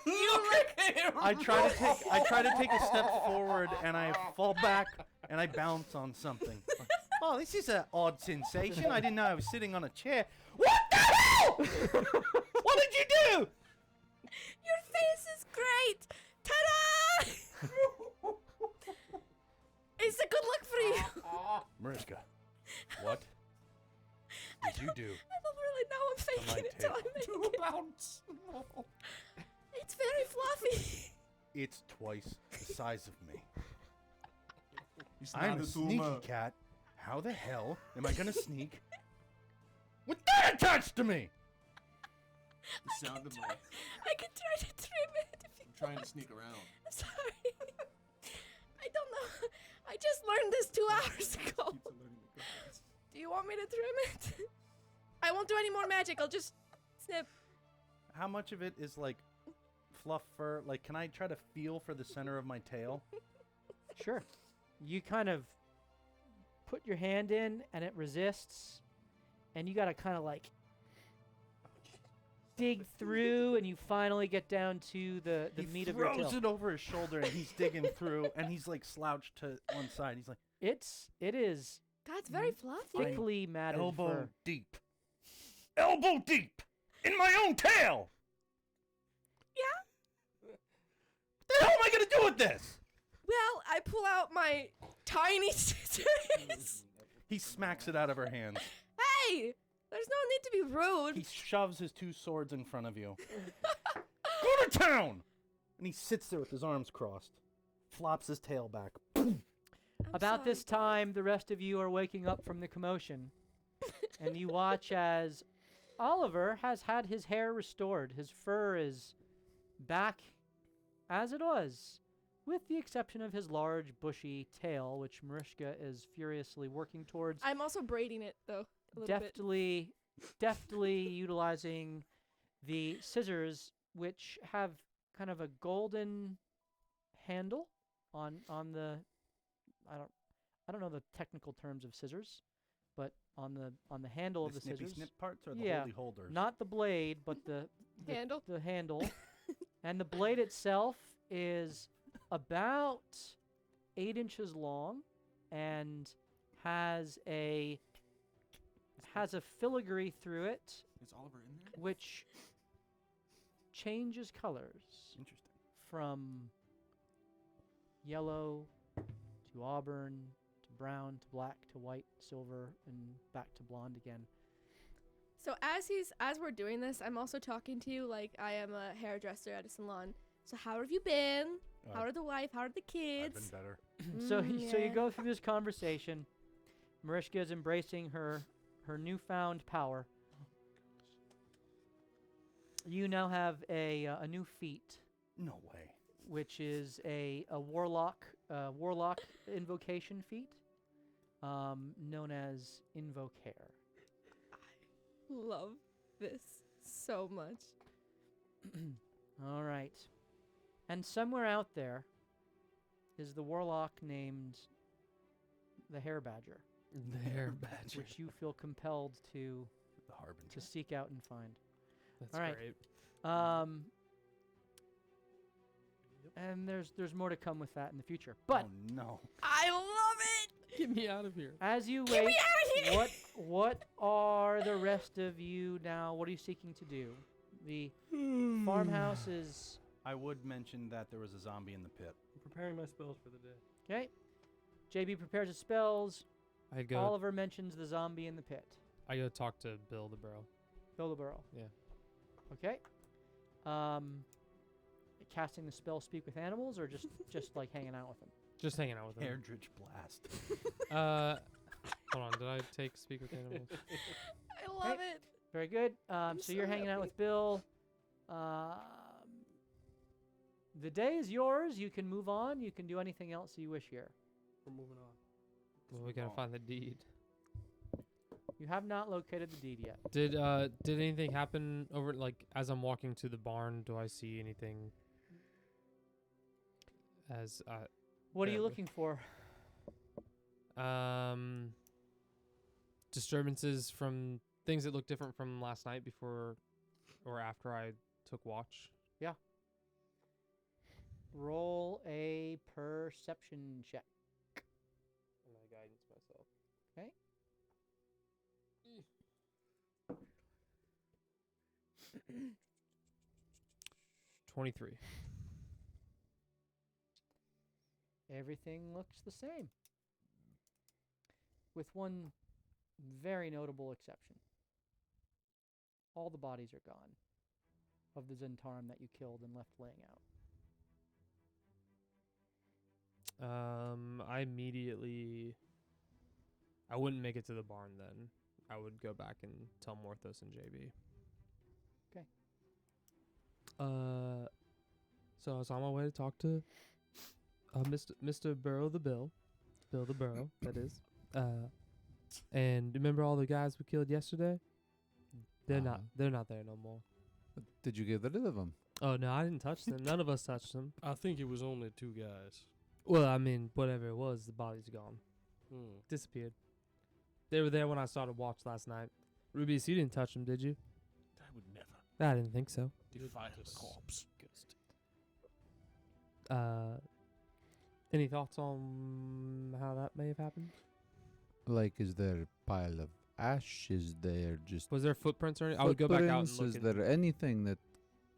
You like I try to take a step forward and I fall back and I bounce on something. Oh, this is an odd sensation. I didn't know I was sitting on a chair. What the hell? What did you do? Your face is great! Ta-da! It's a good look for you. Mariska, what did you do? I don't really know. I'm faking it till I make it. bounce. It's very fluffy. It's twice the size of me. It's I'm not a a sneaky tumor. cat. How the hell am I gonna sneak with that attached to me? It sounded like I can try to trim it if you I'm trying to sneak around. I'm sorry. I don't know. I just learned this 2 hours ago. Keeps on learning the commands. Do you want me to trim it? I won't do any more magic. I'll just snip. How much of it is like fluff fur? Like, can I try to feel for the center of my tail? Sure. You kind of put your hand in and it resists, and you got to kind of like dig through, and you finally get down to the He meat of your throws tail. it over his shoulder and he's digging through and he's like slouched to one side. He's like It is God, it's very fluffy. thickly matted elbow fur. deep. Elbow deep in my own tail. Yeah. What the hell am I gonna do with this? Well, I pull out my tiny scissors. He smacks it out of her hands. Hey, there's no need to be rude. He shoves his 2 swords in front of you. Go to town! And he sits there with his arms crossed, flops his tail back. I'm About sorry. this time, the rest of you are waking up from the commotion, and you watch as Oliver has had his hair restored. His fur is back as it was, with the exception of his large, bushy tail, which Marishka is furiously working towards, I'm also braiding it though. A little bit. deftly utilizing the scissors, which have kind of a golden handle on the. I don't know the technical terms of scissors, but on the handle of The the snippy scissors, snip parts or the Yeah, holy holders? not the blade, but the Handle? the handle, and the blade itself is about 8 inches long and has a filigree through it, Is Oliver in there? which changes colors Interesting. from yellow to auburn to brown to black to white, silver, and back to blonde again. So as we're doing this, I'm also talking to you like I am a hairdresser at a salon. So how have you been? How are the wife? How are the I've kids? been better. So Mm, you yeah. go through this conversation. Marishka is embracing her newfound power. You now have a new feat, No way. which is a warlock invocation feat, known as Invocare. Love this so much. All right. And somewhere out there is the warlock named the Hair Badger, The hair badger. which you feel compelled to The Harbinger. seek out and find. That's All right. great. And there's more to come with that in the future. But Oh, no. I love it. Get me out of here. as you Get wait, me out of here. what are the rest of you now? What are you seeking to do? The farmhouse is I would mention that there was a zombie in the pit. I'm preparing my spells for the day. okay. JB prepares his spells. I'd go. Oliver mentions the zombie in the pit. I go talk to Bill the Burrow. Bill the Burrow. Yeah. Okay. Casting the spell Speak with Animals, or just like hanging out with them? Just hanging out with him. Hairdritch Blast. Hold on. Did I take Speak with Animals? I love it. Very good. So you're so hanging out happy. with Bill. The day is yours. You can move on. You can do anything else you wish here. We're moving on. Well, we gotta find the deed. You have not located the deed yet. Did anything happen over like as I'm walking to the barn? Do I see anything? As What are you Yeah, looking for? disturbances from things that look different from last night before or after I took watch. Roll a perception check. My guidance myself. Okay. 23. Everything looks the same, with one very notable exception. All the bodies are gone of the Zentarum that you killed and left laying out. I wouldn't make it to the barn then. I would go back and tell Morthos and JB. Okay. So I was on my way to talk to Mr. Burrow Bill the Burrow, that is. And remember all the guys we killed yesterday? They're not there no more. Did you get rid of them? Oh no, I didn't touch them. None of us touched them. I think it was only 2 guys. Well, I mean, whatever it was, the body's gone. Disappeared. They were there when I started watch last night. Rubius, you didn't touch them, did you? I would never I didn't think so. defile a corpse. Any thoughts on how that may have happened? Like, is there a pile of ash? Is there just Was there footprints or anything? I would go back out and footprints? look. Is there anything that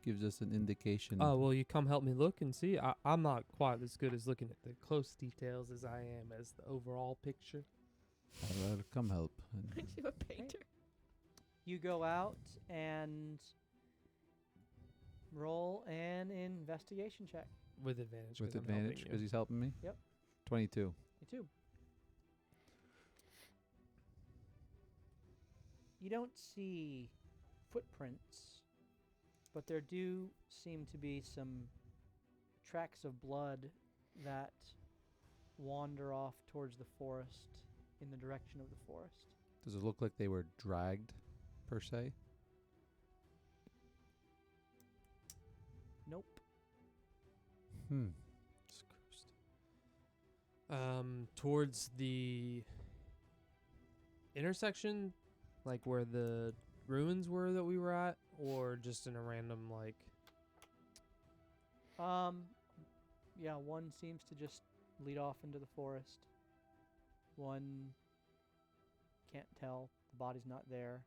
gives us an indication? Oh, well, you come help me look and see. I'm not quite as good as looking at the close details as I am as the overall picture. I'll come help. Aren't you a painter? You go out and roll an investigation check. With advantage. With 'cause I'm helping advantage, you. because he's helping me? Yep. 22. You too. You don't see footprints, but there do seem to be some tracks of blood that wander off towards the forest in the direction of the forest. Does it look like they were dragged, per se? Nope. Towards the intersection, like where the ruins were that we were at, or just in a random like. Yeah, one seems to just lead off into the forest. One can't tell. The body's not there.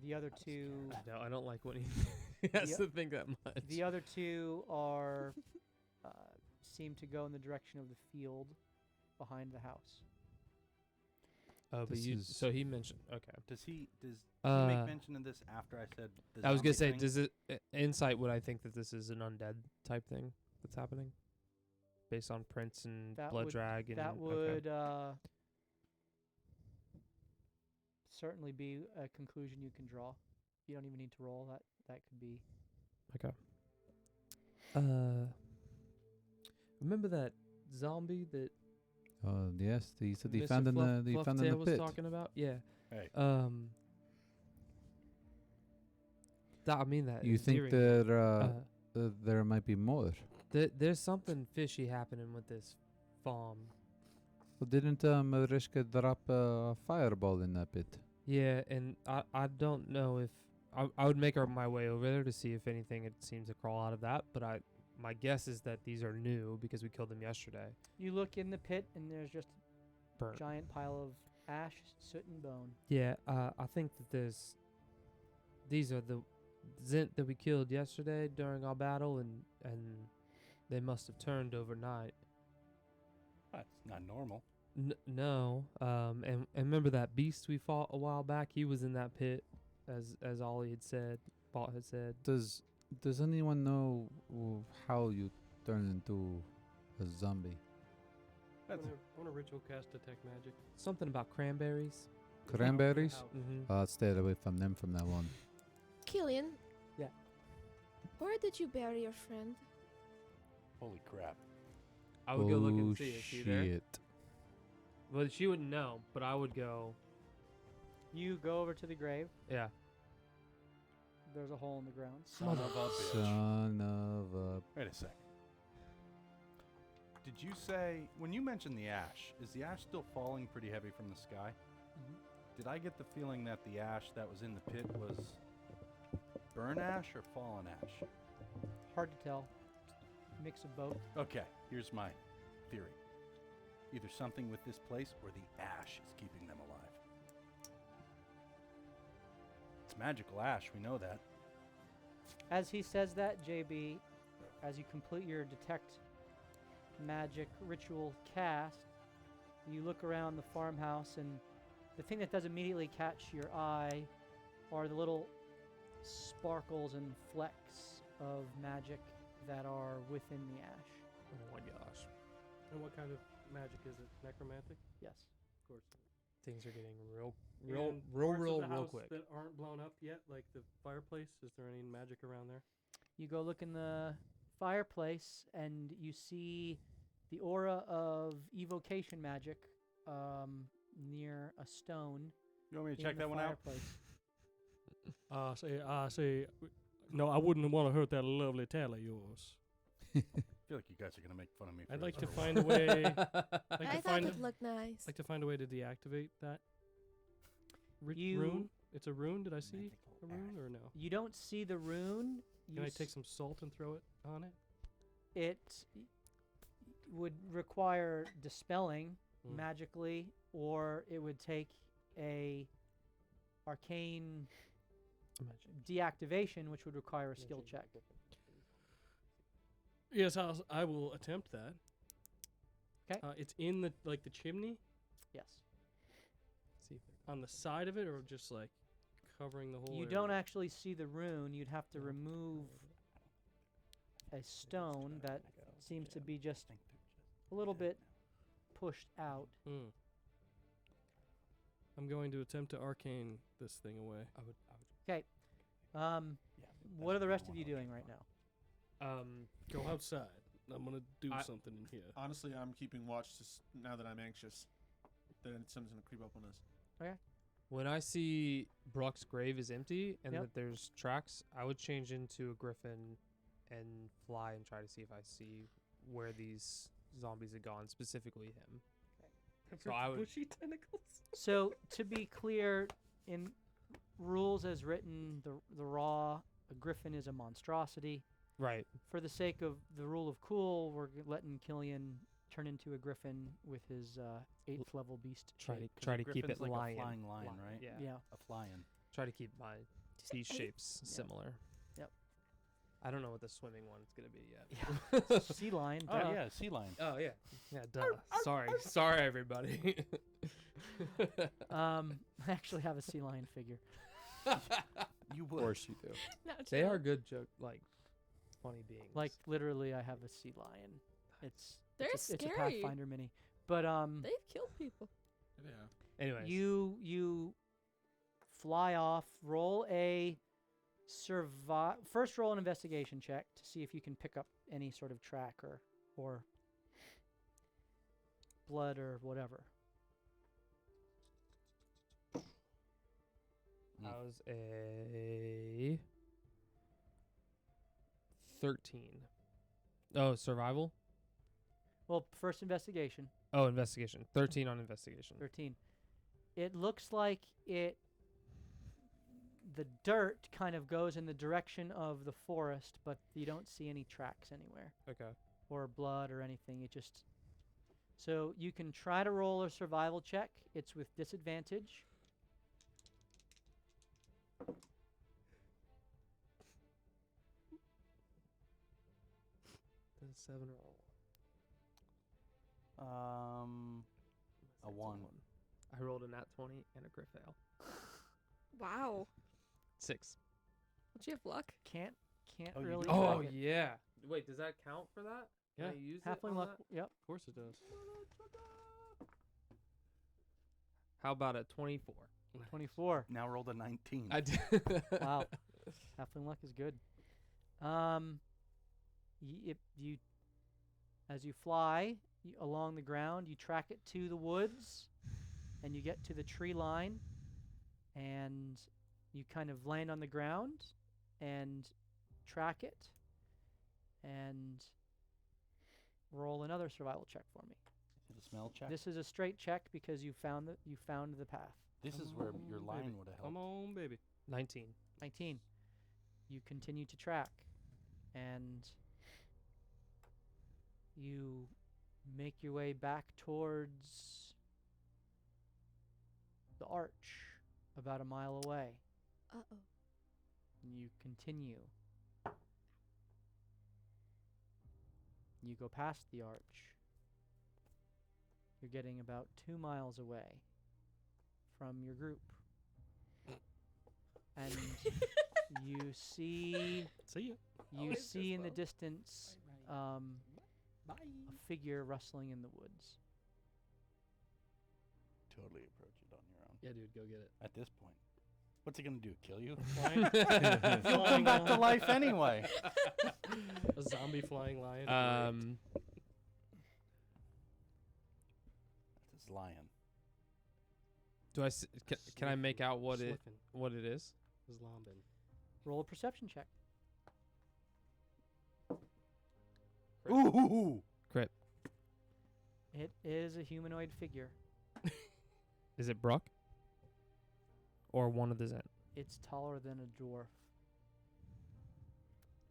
The other two, No, I don't like when he has Yep. to think that much. the other two are seem to go in the direction of the field behind the house. Oh, but This you. is- So he mentioned. Okay. Does he make Uh, mention of this after I said the I was gonna say, zombie thing? does it insight? Would I think that this is an undead type thing that's happening, based on prints and That blood would- drag and That okay. would certainly be a conclusion you can draw. You don't even need to roll. That could be. Remember that zombie that Yes, he said he Mr. found in the Flufftail was pit. talking about? Yeah. Hey. I mean that. You think endearingly. there might be more? There's something fishy happening with this farm. Well, didn't Mariska drop a fireball in that pit? Yeah, and I don't know if I would make my way over there to see if anything it seems to crawl out of that, but my guess is that these are new because we killed them yesterday. You look in the pit, and there's just a Burnt. giant pile of ash, soot, and bone. Yeah, I think that these are the Zint that we killed yesterday during our battle, and they must have turned overnight. That's not normal. No, and remember that beast we fought a while back? He was in that pit, as Ollie had said. Bot had said. Does anyone know how you turn into a zombie? I want to ritual cast detect magic. Something about cranberries. Cranberries? Mm-hmm. I'll stay away from them from now on. Killian. Yeah. Where did you bury your friend? Holy crap. I would go look and Oh, see. Is she there? shit. Well, she wouldn't know, but I would go. You go over to the grave. Yeah. There's a hole in the ground. Son of a bitch. Son of a... Wait a second. Did you say, when you mentioned the ash, is the ash still falling pretty heavy from the sky? Mhm. Did I get the feeling that the ash that was in the pit was burn ash or fallen ash? Hard to tell. Mix of both. Okay, here's my theory. Either something with this place or the ash is keeping them alive. It's magical ash, we know that. As he says that, JB, as you complete your detect magic ritual cast, you look around the farmhouse, and the thing that does immediately catch your eye are the little sparkles and flecks of magic that are within the ash. Oh my gosh. And what kind of magic is it? Necromantic? Yes. Of course. Things are getting real And parts of the real house quick. that aren't blown up yet, like the fireplace. Is there any magic around there? You go look in the fireplace, and you see the aura of evocation magic near a stone. You want me to in check the that one out? fireplace. No, I wouldn't want to hurt that lovely tail of yours. I feel like you guys are going to make fun of me. For I'd this like to for a find a way. I thought it looked nice. Like to find a way to deactivate that You- rune. It's a rune. Did I see a rune or no? You don't see the rune. Can I take some salt and throw it on it? It would require dispelling Mm. magically, or it would take a arcane deactivation, which would require a skill check. Yes, I will attempt that. 'Kay. It's in the the chimney Yes. See if on the side of it, or just like covering the whole. You area? don't actually see the rune. You'd have to remove a stone that seems to be just a little bit pushed out. Mm. I'm going to attempt to arcane this thing away. I would. What are the rest of you doing right now? Go outside. I'm gonna do I- something in here. Honestly, I'm keeping watch just now that I'm anxious that something's gonna creep up on us. When I see Brock's grave is empty and Yep. that there's tracks, I would change into a griffin and fly and try to see if I see where these zombies have gone, specifically him. So I would. Bushy tentacles. So, to be clear, in rules as written, the raw, a griffin is a monstrosity. Right. For the sake of the rule of cool, we're letting Killian turn into a griffin with his 8th level beast. Try shape. to keep Griffin's it like lion. a flying lion, Lion, right? Yeah. Yeah. A flying. Try to keep my these say shapes Yeah. similar. Yep. I don't know what the swimming one's gonna be yet. Yeah. Sea lion. Oh duh. yeah, sea lion. Oh yeah. Yeah. Duh. Sorry, everybody. I actually have a sea lion figure. You Of would. course you do. They are good joke, funny beings. Like literally, I have a sea lion. It's They're it's a scary. Pathfinder mini. But They've killed people. Yeah. anyways. you fly off. Roll a first roll an investigation check to see if you can pick up any sort of track or blood or whatever. That was a 13. Oh, survival? Well, first investigation. Oh, investigation. 13 on investigation. 13. It looks like the dirt kind of goes in the direction of the forest, but you don't see any tracks anywhere Okay. or blood or anything. It just... So you can try to roll a survival check. It's with disadvantage. That's a 7 roll. A 1. I rolled a nat 20 and a crit fail. Wow. 6. Don't you have luck? Can't Oh, you really... do? Oh, track it. yeah. Wait, does that count for that? Can Yeah. I use Halfling it on luck. that? Yep. Of course it does. How about a 24? 24. Now rolled a 19. I did. Wow. Halfling luck is good. You as you fly along the ground, you track it to the woods, and you get to the tree line, and you kind of land on the ground and track it, and roll another survival check for me. Is it a smell check? This is a straight check because you found the path. This is Come where on, your baby. line would have helped. Come on, baby. 19. 19. You continue to track, and you make your way back towards the arch about a mile away. Uh-oh. And you continue. You go past the arch. You're getting about 2 miles away from your group. And you see See ya. you see in the distance a figure rustling in the woods. Totally approach it on your own. Yeah, dude, go get it. At this point. What's it going to do? Kill you? You'll Come back to life anyway. A zombie flying lion. That's his lion. Do I can I make out what it is? His lombin. Roll a perception check. Ooh! Crit. It is a humanoid figure. Is it Brock? Or one of the Zen? It's taller than a dwarf.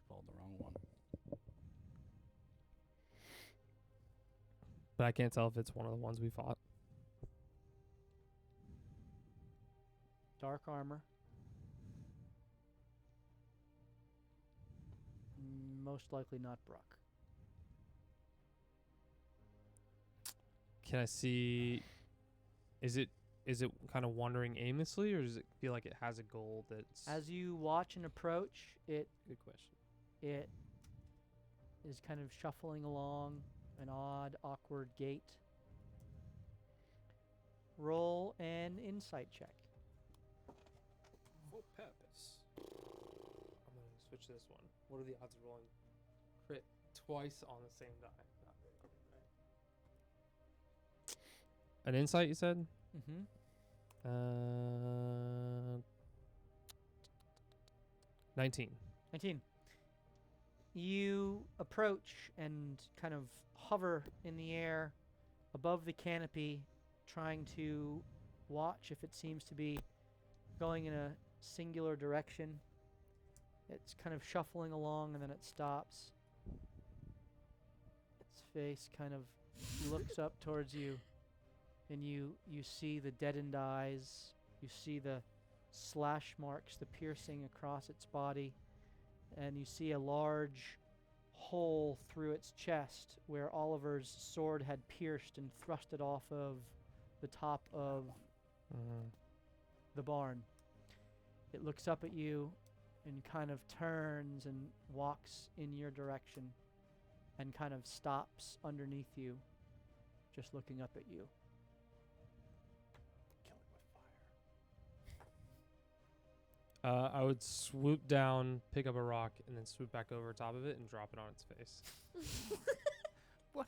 Followed the wrong one. But I can't tell if it's one of the ones we fought. Dark armor. Most likely not Brock. Can I see? Is it kind of wandering aimlessly, or does it feel like it has a goal that's? As you watch and approach, it Good question. is kind of shuffling along an odd, awkward gait. Roll an insight check. For purpose. I'm gonna switch this one. What are the odds of rolling crit twice on the same die? Not very good, right? An insight, you said? Mm-hmm. 19. 19. You approach and kind of hover in the air above the canopy, trying to watch if it seems to be going in a singular direction. It's kind of shuffling along and then it stops. Its face kind of looks up towards you, and you see the deadened eyes. You see the slash marks, the piercing across its body, and you see a large hole through its chest where Oliver's sword had pierced and thrust it off of the top of the barn. It looks up at you and kind of turns and walks in your direction and kind of stops underneath you, just looking up at you. Kill it with fire. I would swoop down, pick up a rock, and then swoop back over top of it and drop it on its face. What?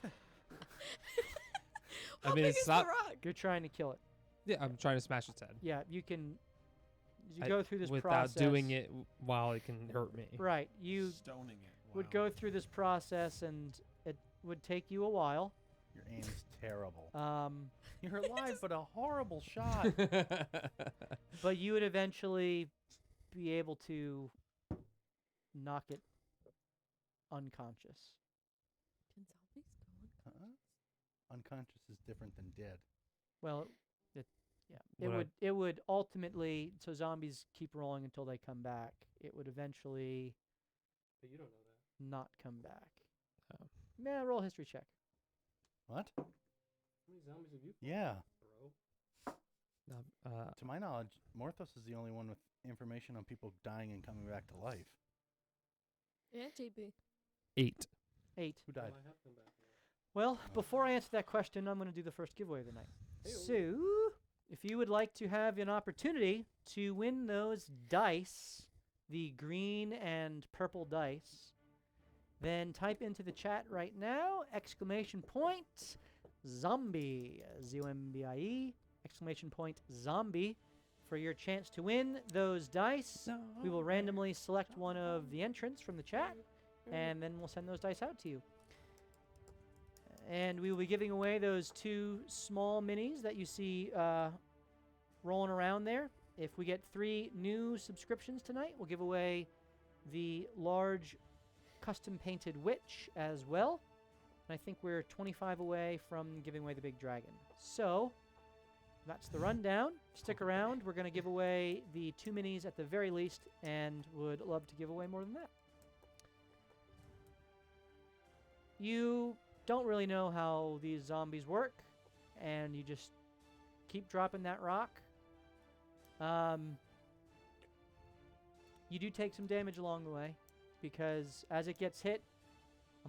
How mean, big it's is not. the rock? You're trying to kill it. Yeah, I'm trying to smash its head. Yeah, you can. You I- go through this without process. doing it while it can hurt me. Right. You Stoning it. would Wow. go through this process, and it would take you a while. Your aim's terrible. Um, You're alive, but a horrible shot. but you would eventually be able to knock it unconscious. Can zombies go on? Unconscious is different than dead. Well, it Would I- would ultimately, so zombies keep rolling until they come back. It would eventually But you don't know that. not come back. Oh. Nah, roll a history check. What? How many zombies have you fought, Yeah. bro? To my knowledge, Morthos is the only one with information on people dying and coming back to life. Yeah, JB. 8. 8. Who died? Well, I have come back. Well, before I answer that question, I'm going to do the first giveaway of the night. Hey-o. So, if you would like to have an opportunity to win those dice, the green and purple dice, then type into the chat right now, !zombie, Z-O-M-B-I-E, !zombie, for your chance to win those dice. We will randomly select one of the entrants from the chat, and then we'll send those dice out to you. And we will be giving away those 2 small minis that you see rolling around there. If we get 3 new subscriptions tonight, we'll give away the large custom painted witch as well. And I think we're 25 away from giving away the big dragon. So that's the rundown. Stick around. We're going to give away the 2 minis at the very least, and would love to give away more than that. You don't really know how these zombies work, and you just keep dropping that rock. You do take some damage along the way, because as it gets hit,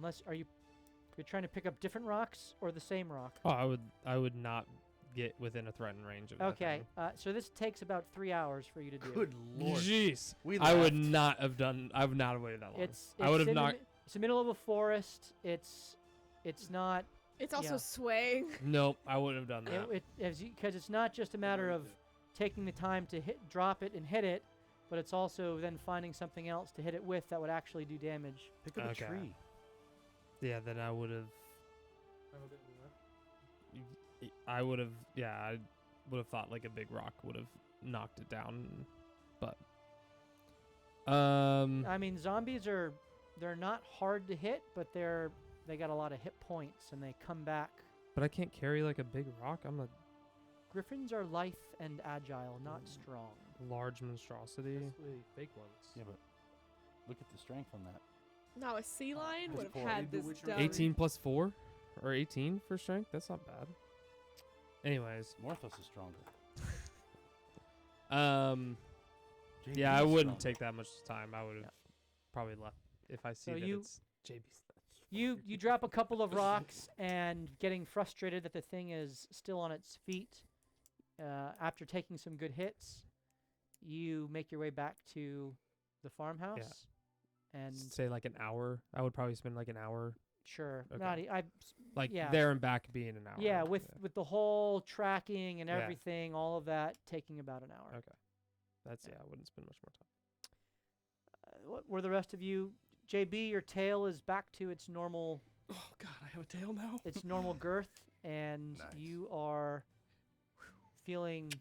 you're trying to pick up different rocks or the same rock? Oh, I would not get within a threatened range of that Okay, thing. so this takes about 3 hours for you to do. Good lord. Jeez. We I would laughed. not have done. I would not have waited that long. It's I would have in the not. It's the middle of a forest. It's not. It's also Yeah. swaying. Nope, I wouldn't have done that. Because it's not just a matter of taking the time to drop it and hit it, but it's also then finding something else to hit it with that would actually do damage. Pick up Okay. a tree. Yeah, then I would have. Have a bit more. I would have. Yeah, I would have thought like a big rock would have knocked it down, but. I mean, zombies they're not hard to hit, but they got a lot of hit points and they come back. But I can't carry like a big rock. I'm a Griffins are lithe and agile, not strong. large monstrosity. That's the fake ones. Yeah, but look at the strength on that. Now a sea lion It's would have four. had The this Witcher done. 18 plus 4, or 18 for strength. That's not bad. Anyways, Morthos is stronger. JB yeah, I is wouldn't stronger. take that much time. I would have probably left if I see So that you- it's JB's. You drop a couple of rocks and getting frustrated that the thing is still on its feet. After taking some good hits, you make your way back to the farmhouse. And Say like an hour. I would probably spend like an hour, sure, Okay. not like Yeah. there and back being an hour. yeah, with the whole tracking and Yeah. everything, all of that taking about an hour. Okay. That's I wouldn't spend much more time. What were the rest of you? JB, your tail is back to its normal Oh God, I have a tail now. its normal girth, and Nice. you are feeling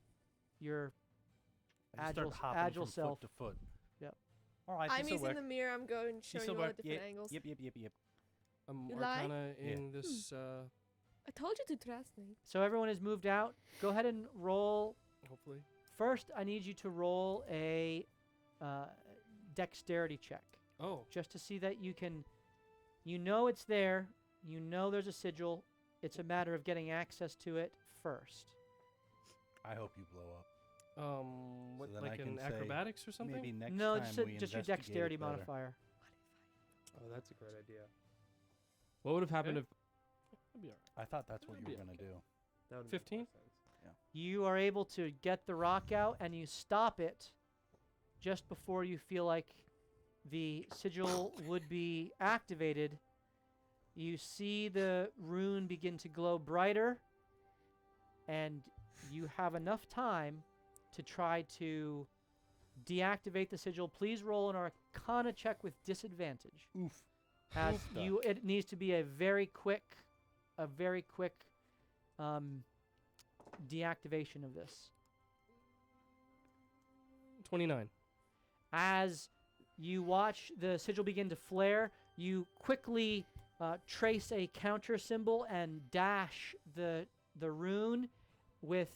your I just start agile- hopping agile from self. foot to foot. Yep. All right, I'm this'll using work. the mirror. I'm going showing This'll you all the work. different Yep, angles. Yep. I'm You lie? Arcana Yeah. in this. I told you to trust me. So everyone has moved out. Go ahead and roll. Hopefully. First, I need you to roll a dexterity check, Oh. just to see that you can. You know it's there. You know there's a sigil. It's a matter of getting access to it first. I hope you blow up. What, then I like can in say acacrobatics or something? Maybe next No, time just we just your investigate dexterity it better. modifier. Oh, that's a great idea. What would have happened Okay. if That'd be alright. I thought that's what That'd you be were gonna okay. do. that would 15? You are able to get the rock out, and you stop it just before you feel like the sigil would be activated. You see the rune begin to glow brighter, and you have enough time to try to deactivate the sigil. Please roll an Arcana check with disadvantage. Oof. As Oofta. it needs to be a very quick deactivation of this. 29. As you watch the sigil begin to flare, you quickly trace a counter symbol and dash the rune with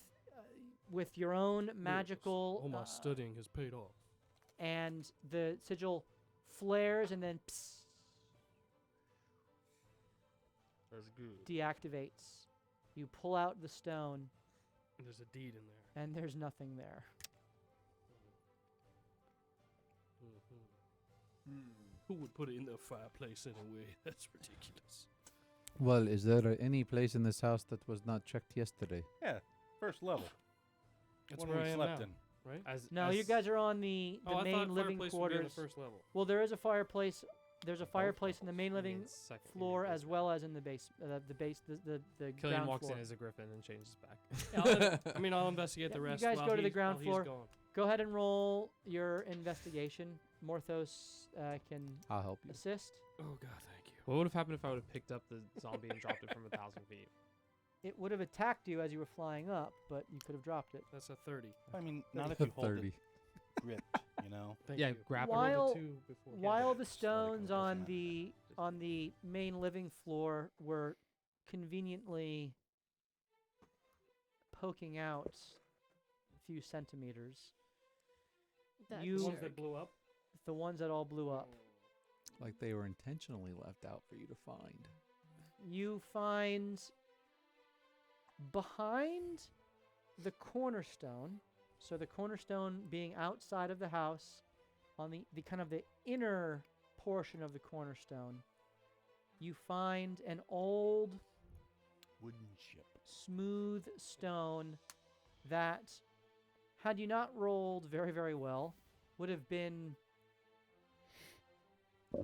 your own magical. All my studying has paid off. And the sigil flares and then That's good. deactivates. You pull out the stone, There's a deed in there. and there's nothing there. Who would put it in the fireplace anyway? That's ridiculous. Well, is there any place in this house that was not checked yesterday? Yeah, first level. That's One where we I am slept now, in. right? No, you guys are on the I main thought living fireplace would be on quarters. the first level. Well, there is a fireplace. There's a fireplace in the main You mean living second- you mean floor as basement. well as in the base. The Killian ground walks floor. in as a griffin and changes back. I mean, I'll investigate the Yeah, you rest. guys while go to the he's- ground while floor. He's gone. Go ahead and roll your investigation. Morthos can I'll help you. assist. Oh God, thank you. What would have happened if I would have picked up the zombie and dropped it from 1,000 feet? It would have attacked you as you were flying up, but you could have dropped it. That's a 30. I mean, not if you hold 30. it gripped, you know. Thank Yeah, you. grab it. I rolled a While- 2 before. While the Just let it come stones up on with the main living floor were conveniently poking out a few centimeters, That You- the ones jerk. that blew up. the ones that all blew up, Like they were intentionally left out for you to find. you find behind the cornerstone, so the cornerstone being outside of the house, on the kind of the inner portion of the cornerstone, you find an old Wooden ship. smooth stone that, had you not rolled very, very well, would have been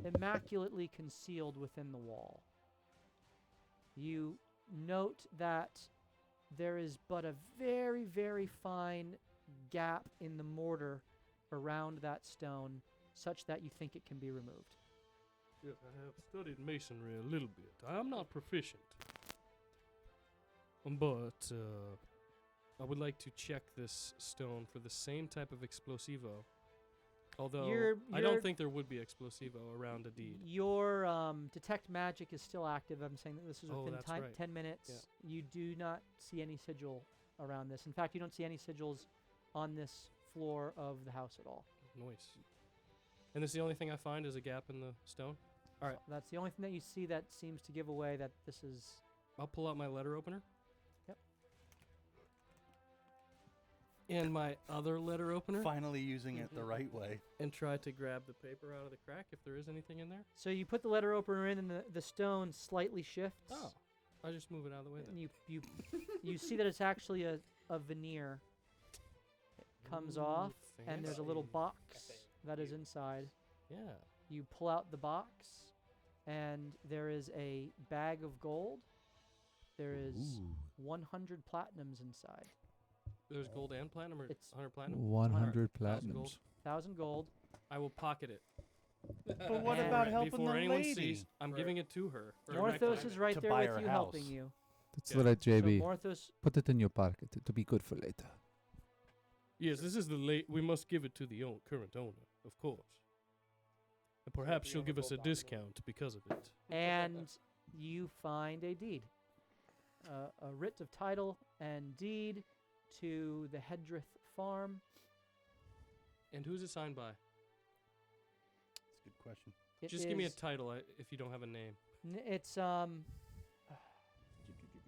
immaculately concealed within the wall. You note that there is but a very, very fine gap in the mortar around that stone, such that you think it can be removed. Yes, I have studied masonry a little bit. I am not proficient. But I would like to check this stone for the same type of explosivo. Although I you're- don't think there would be explosivo around a deed. Your detect magic is still active. I'm saying that this is Oh, within that's right. 10 minutes. Yeah. You do not see any sigil around this. In fact, you don't see any sigils on this floor of the house at all. Nice. And this is the only thing I find is a gap in the stone? All right. That's the only thing that you see that seems to give away that this is. I'll pull out my letter opener. Yep. And my other letter opener. Finally using it the right way. And try to grab the paper out of the crack if there is anything in there. So you put the letter opener in, and the stone slightly shifts. Oh. I just move it out of the way then. And you see that it's actually a veneer. It comes off, and there's a little fancy. box that is inside. Yeah. You pull out the box, and there is a bag of gold. There is 100 platinums inside. There's gold and platinum, or It's 100 platinum? 100 1,000 gold. platinums. 1,000 gold. I will pocket it. But what And about right helping Before the anyone lady? sees, I'm giving it to her. Or Morthos reclaim is it. right To there buy with her you, house. helping you. That's Yeah. right, JB. So Morthos, Put it in your pocket to be good for later. Yes, this is the late. We must give it to the current owner, of course. And perhaps she'll give us a discount because of it. and you find a deed. A writ of title and deed to the Hedrith farm. And who's it signed by? That's a good question. It Just give me a is- title if you don't have a name. It's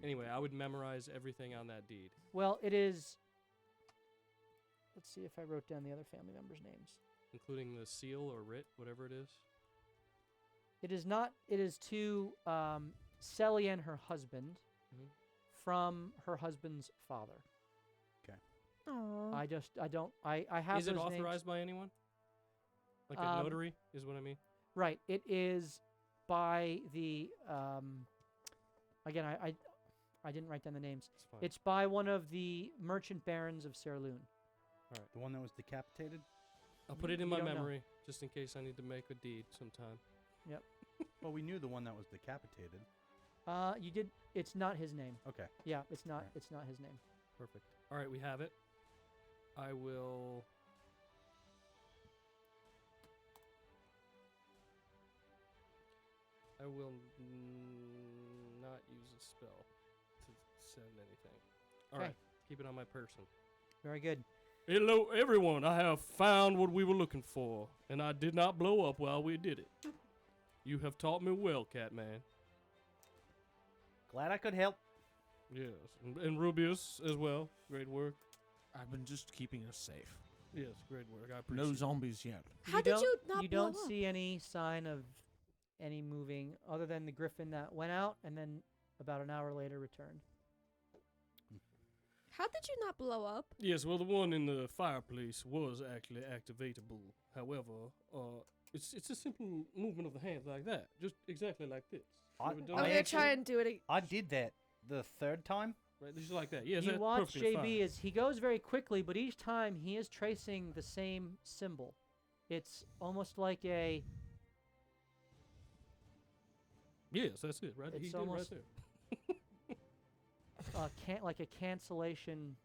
Anyway, I would memorize everything on that deed. well, it is. Let's see if I wrote down the other family members' names. Including the seal or writ, whatever it is. It is not. It is to Sally and her husband Mhm. from her husband's father. Aww. I have Is it those names. authorized by anyone? Like a Um, notary is what I mean. Right. It is by the again I didn't write down the names. It's fine. It's by one of the merchant barons of Serloon. The one that was decapitated? I'll put it in You my don't know. memory just in case I need to make a deed sometime. Well, we knew the one that was decapitated. You did. It's not his name. Okay. Yeah, it's not. Alright. It's not his name. Perfect. All right, we have it. I will. Not use a spell to send anything. All Okay. right, keep it on my person. Very good. Hello, everyone. I have found what we were looking for, and I did not blow up while we did it. You have taught me well, Catman. Glad I could help. Yes, and Rubius as well. Great work. I've been just keeping us safe. Yes, great work. I appreciate No it. zombies yet. How did don't- you not You blow don't up? see any sign of any moving other than the griffin that went out and then about an hour later returned. How did you not blow up? Yes, well, the one in the fireplace was actually activatable. However, it's a simple movement of the hands like that, just exactly like this. You I- ever done I'm I gonna that? try and do it. I did that the third time. Right, just like that. Yes, You that's watch perfectly JB fine. as he goes very quickly, but each time he is tracing the same symbol. It's almost like a Yes, that's it. Right, he It's did right almost- there. like a cancellation.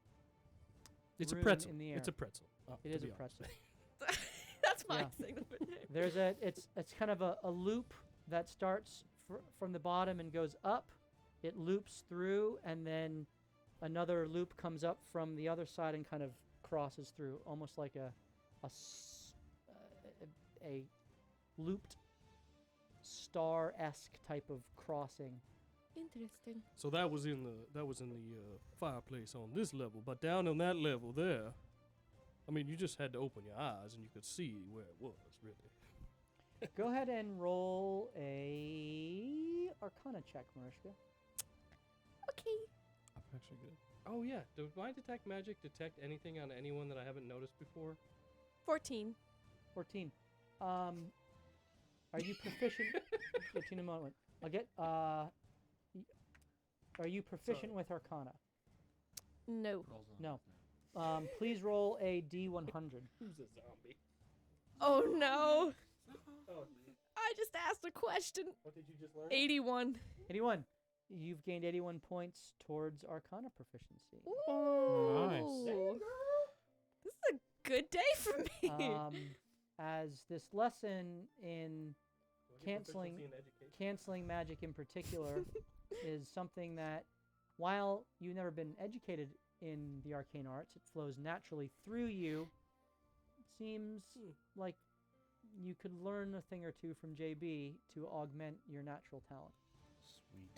It's a rune pretzel. in the air. It's a pretzel. It to is a be honest. pretzel. That's my Yeah. signature name. There's it's kind of a loop that starts from the bottom and goes up. It loops through, and then another loop comes up from the other side and kind of crosses through, almost like a looped star-esque type of crossing. Interesting. So that was in the fireplace on this level, but down on that level there, I mean, you just had to open your eyes and you could see where it was really. Go ahead and roll a Arcana check, Mariska. Okay. I'm actually good. Oh yeah, does my detect magic detect anything on anyone that I haven't noticed before? 14. 14. Are you proficient? 15 a moment. I'll get. Are you proficient with Arcana? No. No. Please roll a D100. Who's a zombie? Oh no. Oh, I just asked a question. what did you just learn? 81. 81. You've gained 81 points towards Arcana proficiency. Ooh. Nice. This is a good day for me. As this lesson in canceling magic in particular is something that, while you've never been educated in the arcane arts, it flows naturally through you. It seems like you could learn a thing or two from JB to augment your natural talent. Sweet.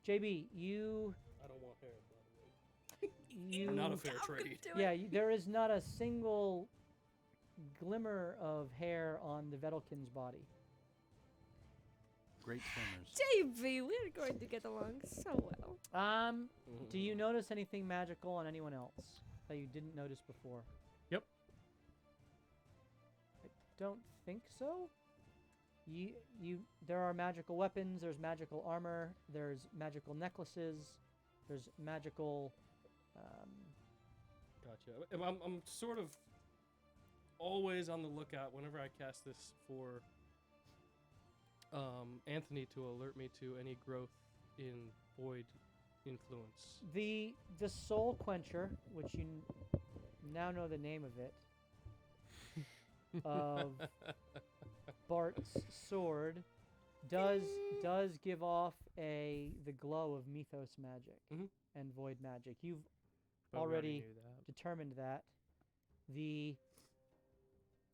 JB, you I don't want hair, by the way. you Not a fair I'm gonna trade. do it. yeah, there is not a single glimmer of hair on the Vedalkin's body. Great swimmers. JB, we're going to get along so well. Do you notice anything magical on anyone else that you didn't notice before? Yep. I don't think so. There are magical weapons, there's magical armor, there's magical necklaces, there's magical Gotcha. I'm sort of always on the lookout whenever I cast this for Anthony to alert me to any growth in void influence. the soul quencher, which you now know the name of it, of Bart's sword, does give off the glow of mythos magic Mhm. and void magic. You've But we already knew that. determined that.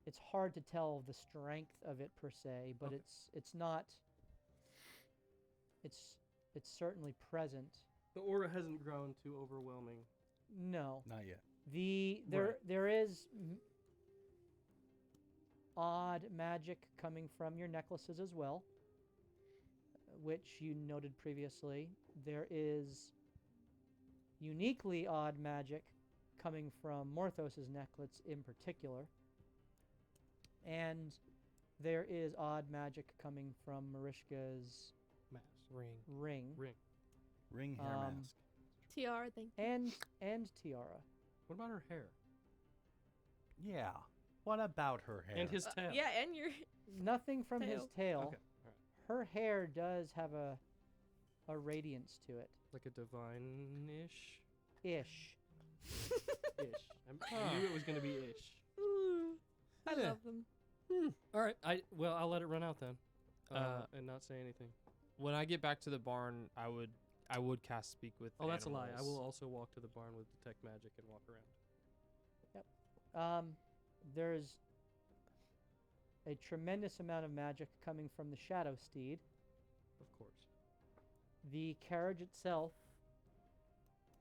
It's hard to tell the strength of it per se, but Okay. it's not. It's certainly present. The aura hasn't grown too overwhelming. No. Not yet. There is odd magic coming from your necklaces as well, which you noted previously. There is uniquely odd magic coming from Morthos's necklace in particular, and there is odd magic coming from Marishka's Mass. Ring. ring. Ring. Ring hair Um, mask. Tiara, thank you. and tiara. What about her hair? Yeah. What about her hair? And his tail. Yeah, and your Nothing from his Tail. tail. Okay. All right. Her hair does have a radiance to it. Like a divine-ish? Ish. Ish. I knew it was going to be ish. I Yeah. love them. All right. I'll let it run out then. And not say anything. When I get back to the barn, I would cast speak with. Oh, that's a lie. I will animals. also walk to the barn with detect magic and walk around. There's a tremendous amount of magic coming from the Shadow Steed. Of course. The carriage itself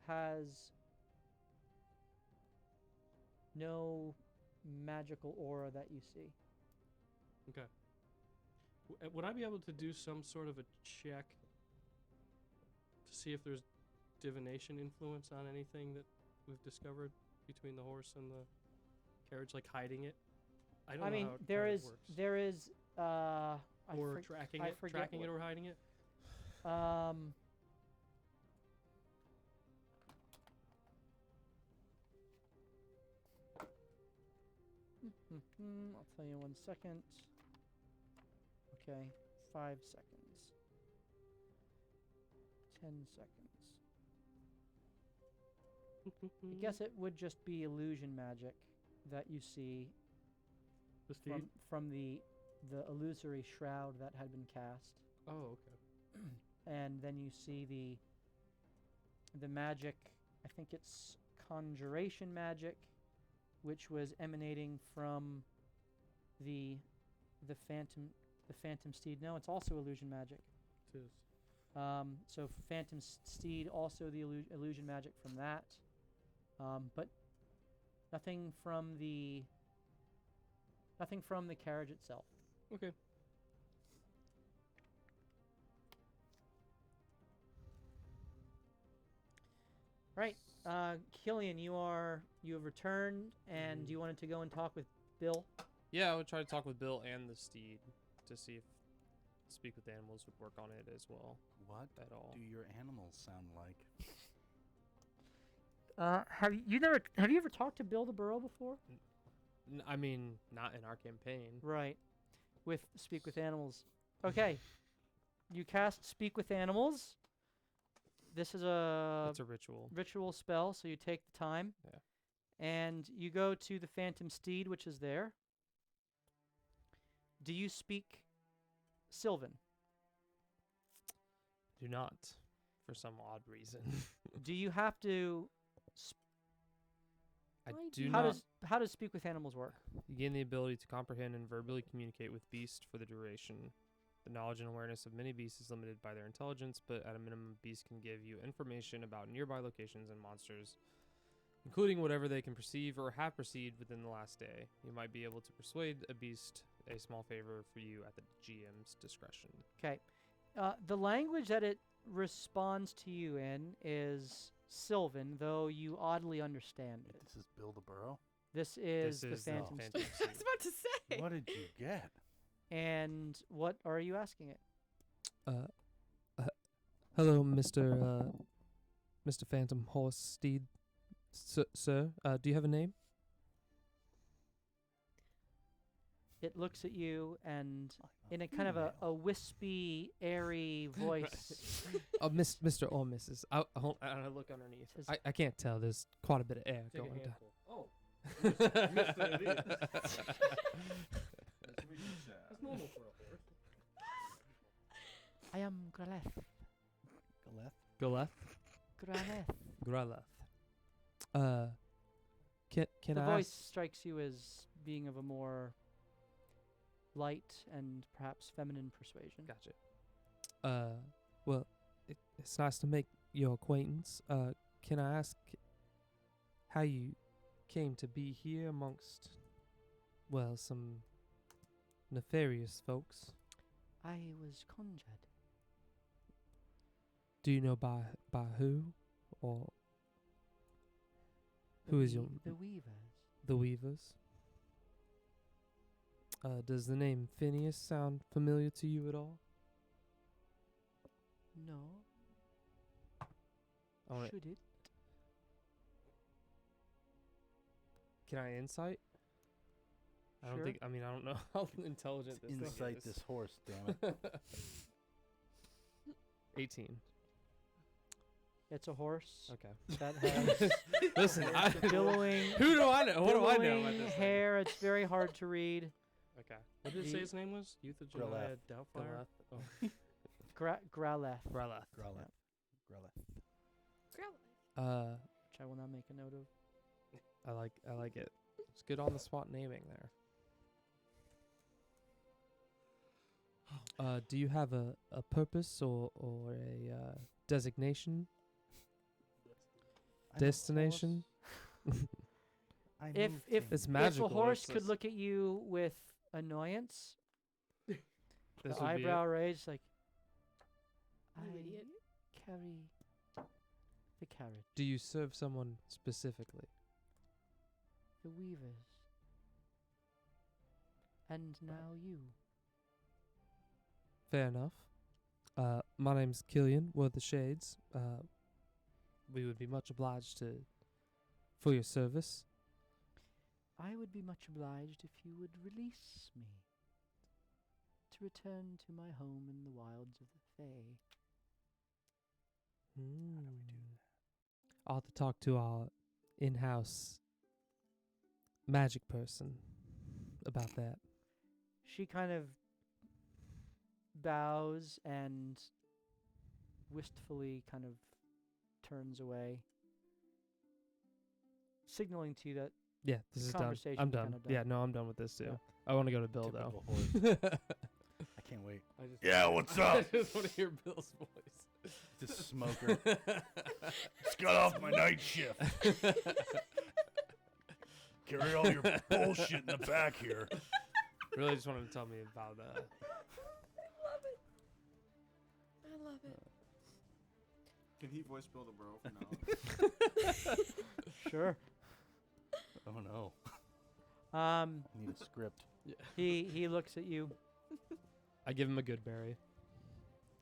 has no magical aura that you see. Okay. Would I be able to do some sort of a check to see if there's divination influence on anything that we've discovered between the horse and the carriage, like hiding it? I don't know mean, how it there kinda is or tracking I it, forget tracking it what- or hiding it. I'll tell you 1 second. Okay, 5 seconds. 10 seconds. I guess it would just be illusion magic that you see The steed. from the illusory shroud that had been cast. Oh, okay. And then you see the magic, I think it's conjuration magic, which was emanating from the phantom steed. No, it's also illusion magic. It is. So phantom steed, also the illusion magic from that, but nothing from the carriage itself. Okay. Right, Killian, you have returned, and you wanted to go and talk with Bill. Yeah, I would try to talk with Bill and the steed to see if speak with animals would work on it as well. What At all. do your animals sound like? Have you ever talked to Bill the Burrow before? I mean, not in our campaign. Right, with speak with animals. Okay, you cast speak with animals. This is a It's a ritual. ritual spell, so you take the time. Yeah. And you go to the phantom steed, which is there. Do you speak Sylvan? Do not, for some odd reason. Do you have to? I Why do How not. how does speak with animals work? You gain the ability to comprehend and verbally communicate with beasts for the duration. The knowledge and awareness of many beasts is limited by their intelligence, but at a minimum, beasts can give you information about nearby locations and monsters, including whatever they can perceive or have perceived within the last day. You might be able to persuade a beast a small favor for you at the GM's discretion. Okay. The language that it responds to you in is Sylvan, though you oddly understand it. This is Bill the Burrow. This is This the is phantom Phantom steed. I was about to say. What did you get? And what are you asking it? Hello, Mr. Phantom Horse Steed, sir. Do you have a name? It looks at you and in a kind of a wispy, airy voice. Oh, Mr. or Mrs. I look underneath. Says- I can't tell. There's quite a bit of air Take a going down. handful. Oh. Mr. It is. That's normal for a horse. I am Graleth. Galeth? Galeth. Graleth. Graleth. Can The I voice ask? strikes you as being of a more light and perhaps feminine persuasion. Gotcha. Well, it's nice to make your acquaintance. Can I ask how you came to be here amongst, well, some nefarious folks? I was conjured. Do you know by who, or who is your The Weavers? the Weavers? Does the name Phineas sound familiar to you at all? No. I wanna, Should it? can I insight? I don't Sure. think. I mean, I don't know how intelligent this thing Insight is. this horse, damn it. 18. It's a horse Okay. that has Listen, I, billowing, who do I know? What do I know about billowing this thing? hair. It's very hard to read. Okay. What did it The- say his name was? Euthygenia Doubtfire? Oh. Growleth, Growleth. Growleth. Growleth. Uh, which I will now make a note of. I like it. It's good on the spot naming there. Do you have a purpose or a designation? I'm a Destination? horse. I If move if things. It's magical. if a horse it's could just- look at you with annoyance, This the would be eyebrow raised, like You I idiot. carry the carrot, Do you serve someone specifically? the weavers, and now you. Fair enough. My name's Killian. We're the Shades. We would be much obliged for your service. I would be much obliged if you would release me to return to my home in the wilds of the Fae. I'll have to talk to our in-house magic person about that. She kind of bows and wistfully kind of turns away, signaling to you that Yeah, this is done. conversation I'm kinda done. done. Yeah, no, I'm done with this too. Yeah. I want to go to Bill Typical though. horse. I can't wait. I just Yeah, what's I up? just want to hear Bill's voice. This smoker. Just got off my night shift. Carry all your bullshit in the back here. Really just wanted to tell me about I love it. I love it. Can he voice build a bro for now? sure. Oh no. I I need a script. he looks at you. I give him a good berry.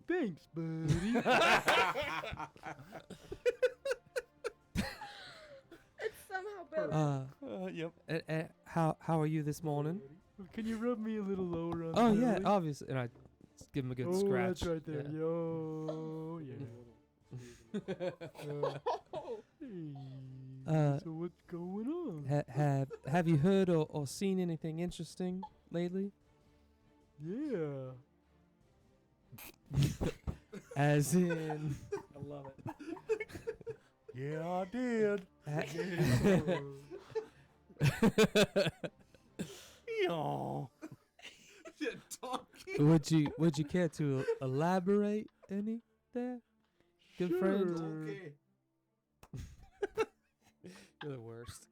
Thanks, buddy. It's somehow better. Yep. How are you this morning? Can you rub me a little lower on Oh the yeah, belly? obviously. And I give him a good scratch. That's right there. Yeah. Yo, yeah. Uh, So what's going on? Have you heard or seen anything interesting lately? Yeah. As in, I love it. Yeah, I did. Yo. would you care to elaborate any there, good friend? Okay. You're the worst.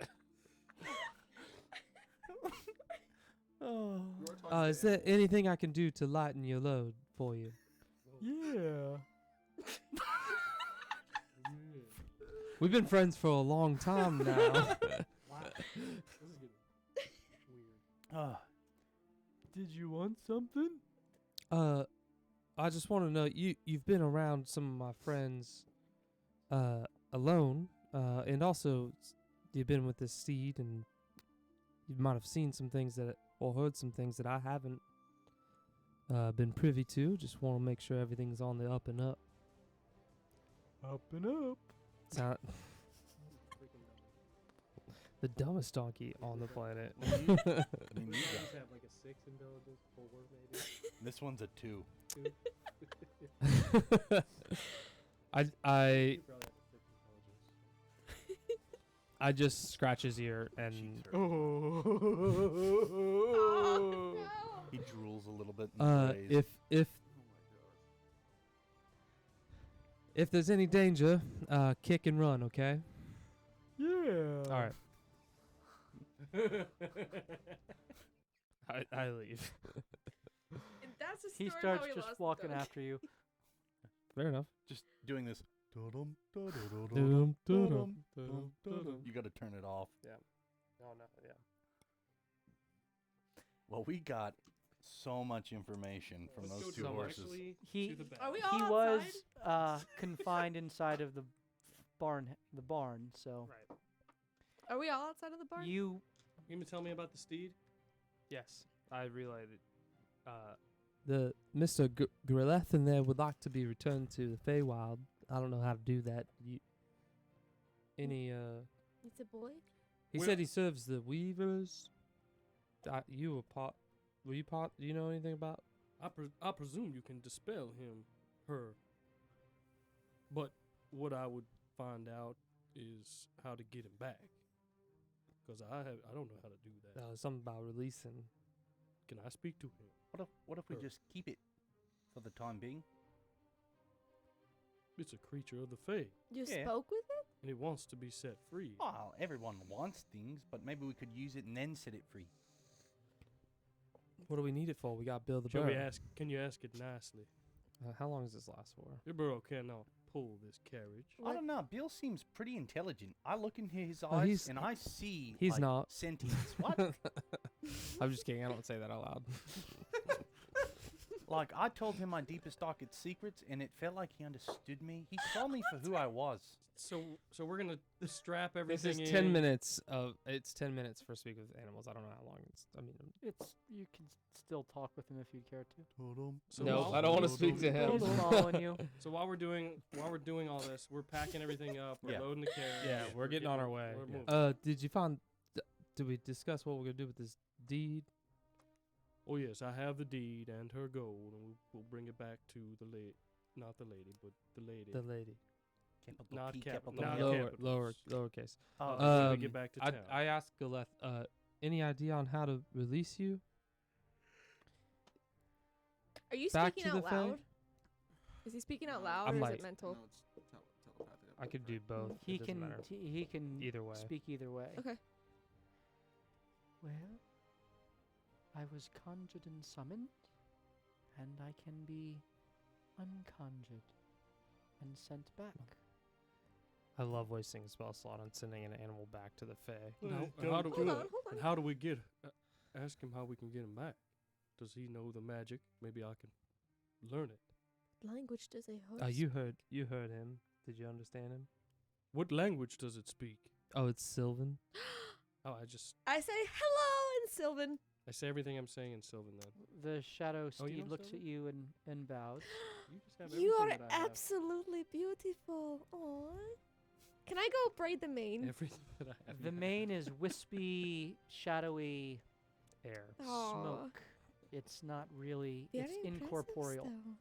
Oh. Is there anything I can do to lighten your load for you? Yeah. We've been friends for a long time now. Did you want something? I just want to know you've been around some of my friends alone, and also you've been with this seed, and you might have seen some things or heard some things that I haven't been privy to. Just want to make sure everything's on the up and up. Up and up. Sound the dumbest donkey on the planet. I mean, you got- have like a 6 intelligence, 4 maybe. this one's a 2. I You probably have a 6 intelligence. I just scratch his ear and She's hurt. Oh. Oh, no. He drools a little bit. In the graze. if there's any danger, kick and run, okay? Yeah. All right. I leave. And that's the story He how starts we just lost walking the dog. after you. Fair enough. Just doing this. Dum, da-da-da-da-dum, Dum, dum, dum, dum, dum, dum. dum. You got to turn it off. No, yeah. Well, we got so much information from Let's those go two to horses. actually He- to the back. Are we He all was outside? confined inside of the the barn. So Right. Are we all outside of the barn? you You gonna tell me about the steed? Yes, I relayed it. The Mr. Grilleth in there would like to be returned to the Feywild. I don't know how to do that. It's a boy. He said he serves the weavers. You were part. Were you part? Do you know anything about? I presume you can dispel him, her. But what I would find out is how to get him back. Because I don't know how to do that. Something about releasing. Can I speak to him? What if we Sure. just keep it for the time being? It's a creature of the Fae, You Yeah. spoke with it? and it wants to be set free. Well, everyone wants things, but maybe we could use it and then set it free. What do we need it for? We got to build the Shall burrow. we ask? Can you ask it nicely? How long does this last for? Your burrow cannot pull this carriage. I don't know. Bill seems pretty intelligent. I look into his Oh, eyes he's- and I see he's like, not. sentience. What? I'm just kidding. I don't say that out loud. Like, I told him my deepest, darkest secrets, and it felt like he understood me. He saw me for who I was. So we're gonna strap This everything is in. 10 minutes of. It's 10 minutes for speak with animals. I don't know how long it's. I mean, you can still talk with him if you care to. So no, while- I don't want to speak to him. He's following you. So while we're doing all this, we're packing everything up. We're Yeah. loading the carriage. Yeah, we're getting on our way. We're moving. Did you find? Did we discuss what we're gonna do with this deed? Oh yes, I have the deed and her gold, and we'll bring it back to the lady, not the lady, but the lady. The lady. Capital Not P, capital- capital not L. Lower, capitals. lowercase. Oh, when we Um, get back to town. I asked Galeth, any idea on how to release you? Are you Back speaking to out the Fae? loud? Is he speaking out loud I'm or like- is it mental? No, it's telepathic. I could do both. He it doesn't can matter. he can Either way. speak either way. Okay. Well, I was conjured and summoned, and I can be unconjured and sent back. I love wasting a spell slot on sending an animal back to the Fae. And Hold on, hold on. and how do we get? Ask him how we can get him back. Does he know the magic? Maybe I can learn it. Language does a host. You heard him. Did you understand him? What language does it speak? Oh, it's Sylvan. Oh, I say hello in Sylvan. I say everything I'm saying in Sylvan then. The shadow Oh, you steed know looks at Sylvan? you and bows. You just have You are everything that I have. absolutely beautiful. Aww. Can I go braid the mane? Everything that I have. The you have. mane is wispy, shadowy Air. Aw. smoke. It's not really. Very it's impressive incorporeal. still.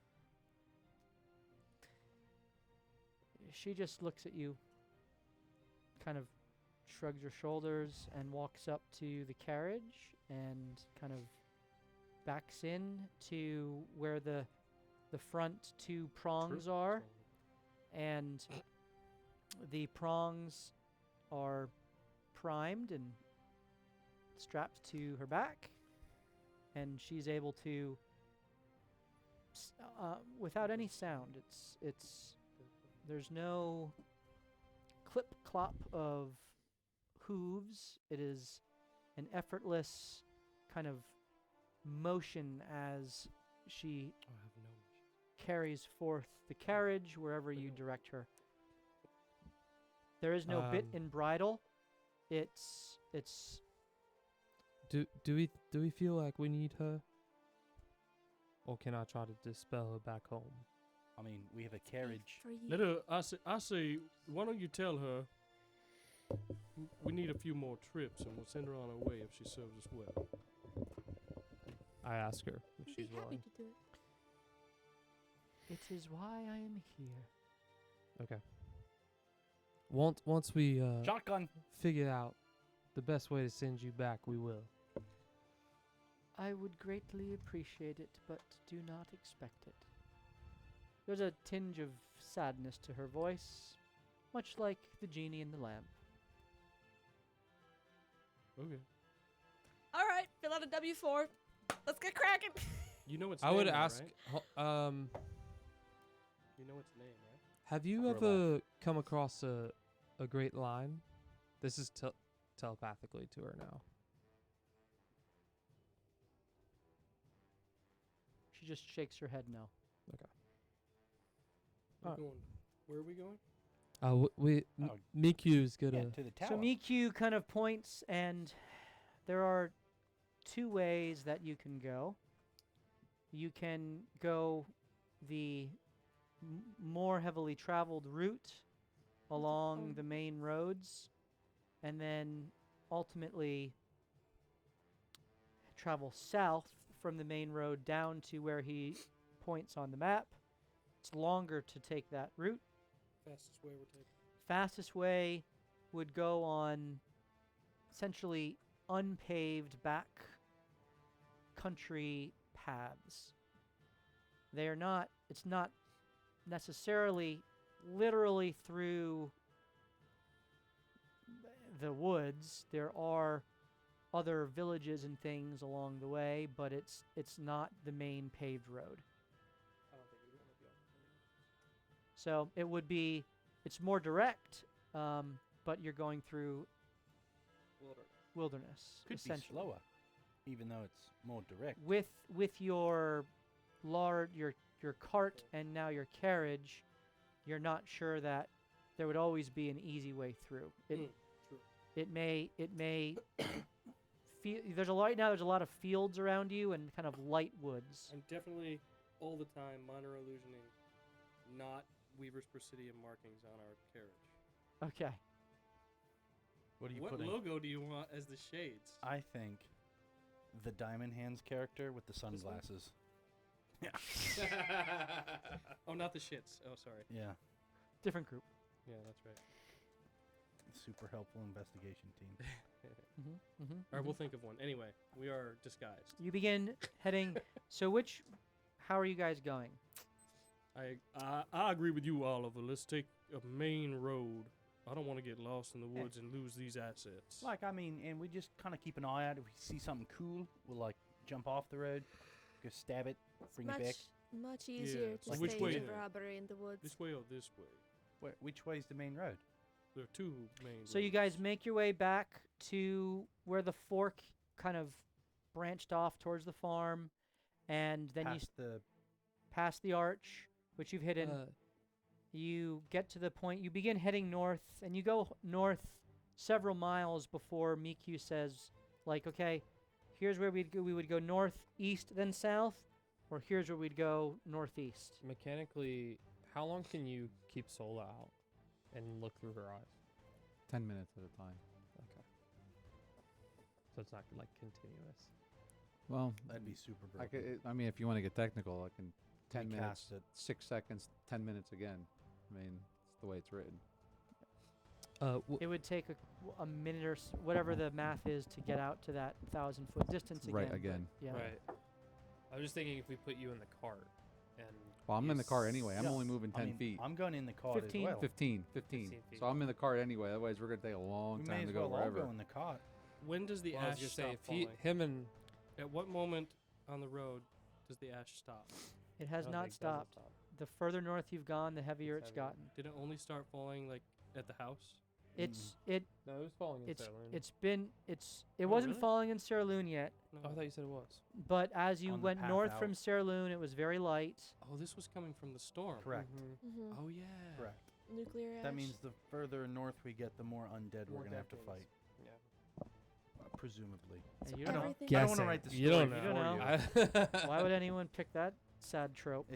She just looks at you, kind of shrugs her shoulders, and walks up to the carriage and kind of backs in to where the front two prongs True. are, and the prongs are primed and strapped to her back, and she's able to, without any sound, there's no clip clop of hooves. It is an effortless kind of motion as she Oh, I have no issue. carries forth the carriage wherever you direct her. There is no bit Um, in bridle. It's Do we feel like we need her? Or can I try to dispel her back home? I mean, we have a carriage. For you. Let her. I say. Why don't you tell her? We need a few more trips, and we'll send her on her way if she serves us well. I ask her if I'd be she's happy willing. to do it. it is why I am here. Okay. Once we Shotgun. figure out the best way to send you back, we will. I would greatly appreciate it, but do not expect it. There's a tinge of sadness to her voice, much like the genie in the lamp. Okay. All right, fill out a W4. Let's get cracking. You know its I name, would though, ask. Right? You know its name, right? Have you Warlock. ever come across a great line? This is telepathically to her now. She just shakes her head no. We're Alright. going. Where are we going? Mikyu's gonna. Yeah, to the tower. So Mikyu kind of points, and there are two ways that you can go. You can go the more heavily traveled route along the main roads, and then ultimately travel south from the main road down to where he points on the map. It's longer to take that route. Fastest way we're taking. Fastest way would go on essentially unpaved back country paths. They are not, it's not necessarily literally through the woods. There are other villages and things along the way, but it's not the main paved road. I don't think we want to be on. So it would be, it's more direct, but you're going through wilderness, Could be essentially. slower, even though it's more direct. With your your cart and now your carriage, you're not sure that there would always be an easy way through. True. It may feel there's a lot of fields around you and kind of light woods. I'm definitely all the time minor illusioning, not Weaver's Presidium markings on our carriage. Okay. What are you What putting? logo do you want as the shades? I think the Diamond Hands character with the one? sunglasses. Oh, not the shits. Oh, sorry. Yeah. Different group. Yeah, that's right. Super helpful investigation team. Mm-hmm, All right, we'll think of one. Anyway, we are disguised. You begin heading. So how are you guys going? I agree with you, Oliver. Let's take a main road. I don't want to get lost in the woods and lose these assets. Like, I mean, and we just kind of keep an eye out. If we see something cool, we'll, like, jump off the road, go stab it, bring it back. Much easier it's to like which stage way a then? robbery in the woods. This way or this way? Which way's the main road? There are two main So you guys roads. make your way back to where the fork kind of branched off towards the farm, and then you Past the... pass the arch, which you've hidden. You get to the point, you begin heading north, and you go north several miles before Mikyu says, like, okay, here's where we would go north, east, then south, or here's where we'd go northeast. Mechanically, how long can you keep Sola out and look through her eyes? 10 minutes at a time. Okay. So it's not like continuous. Well, That'd be super I, broken. I mean, if you want to get technical, I can 10 minutes, Recast it. 6 seconds, 10 minutes again. I mean, it's the way it's written. It would take a minute or whatever the math is to get out to that 1,000-foot distance again. Right, but again. Yeah. Right. I was just thinking if we put you in the cart and. Well, I'm in the car anyway. I'm Yeah. only moving 10 I mean, feet. I'm going in the cart 15. as well. 15. 15 feet. So I'm in the cart anyway. Otherwise, we're going to take a long We time may to as go well all wherever. go in the cart. When does the Well, I was ash gonna stop say, if falling? him and At what moment on the road does the ash stop? It has I don't not think it doesn't stopped. stop. The further north you've gone, the heavier It's it's heavier. gotten. Did it only start falling like at the house? It's Mm. it No, it was falling in it's Sailor. it Oh, wasn't really? falling in Sierra yet, No. Oh, I thought you said it was. but as you On the went path north out. from Sierra it was very light. Oh, this was coming from the storm. Correct. Mm-hmm. Oh yeah. Correct. Nuclear ash. That means the further north we get, the more undead More we're going to have to dead fight. things. Yeah. Presumably. And you I don't know. Everything- I don't want to write the story You don't You for don't know. you. Why would anyone pick that sad trope?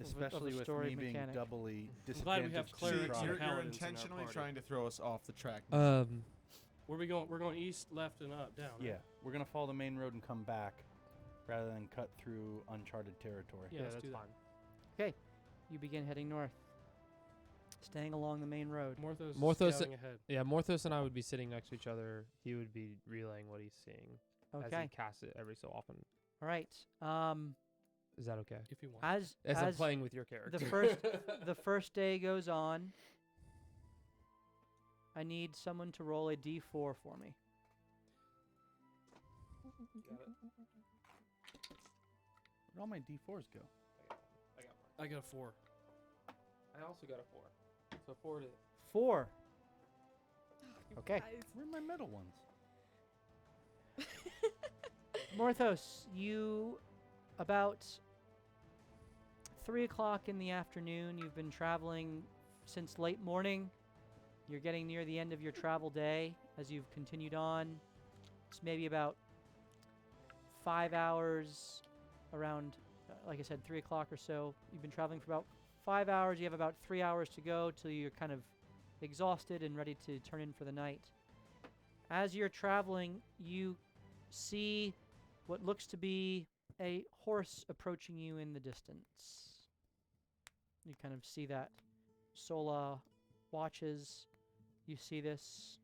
Especially with story me being mechanic. doubly I'm glad we have disadvantaged to clerics try. and you're paladins in our intentionally party. trying to throw us off the track. Where we going? We're going east, left, and up, down. right? Yeah, we're going to follow the main road and come back rather than cut through uncharted territory. Yeah, Yeah, let's that's do that. fine. You begin heading north, staying along the main road. Morthos, Morthos- is scouting ahead. Yeah, Morthos and I would be sitting next to each other. He would be relaying what he's seeing as Okay. he casts it every so often. All right. Is that okay? If you want. As I'm as playing with your character. the first day goes on, I need someone to roll a d4 for me. Got it. Where'd all my D4s go? I got a 4. I also got a 4. So 4 to 4. You Okay. guys. Where are my middle ones? Morthos, you about 3 o'clock in the afternoon. You've been traveling since late morning. You're getting near the end of your travel day as you've continued on. It's maybe about 5 hours, around, like I said, 3 o'clock or so. You've been traveling for about 5 hours. You have about 3 hours to go till you're kind of exhausted and ready to turn in for the night. As you're traveling, you see what looks to be a horse approaching you in the distance. You kind of see that. Sola watches. You see this.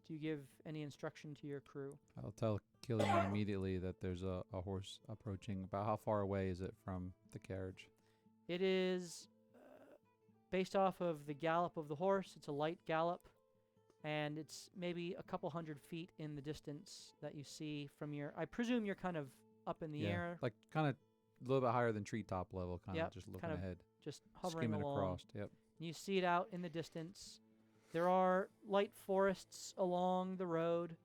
Do you give any instruction to your crew? I'll tell Killian immediately that there's a horse approaching. About how far away is it from the carriage? It is based off of the gallop of the horse. It's a light gallop, and it's maybe a couple 100 feet in the distance that you see from your... I presume you're kind of up in the air. Like kind of a little bit higher than treetop level, kind of Yep, just looking kind of ahead. Just hovering Skimming along. across, yep. You see it out in the distance. There are light forests along the road,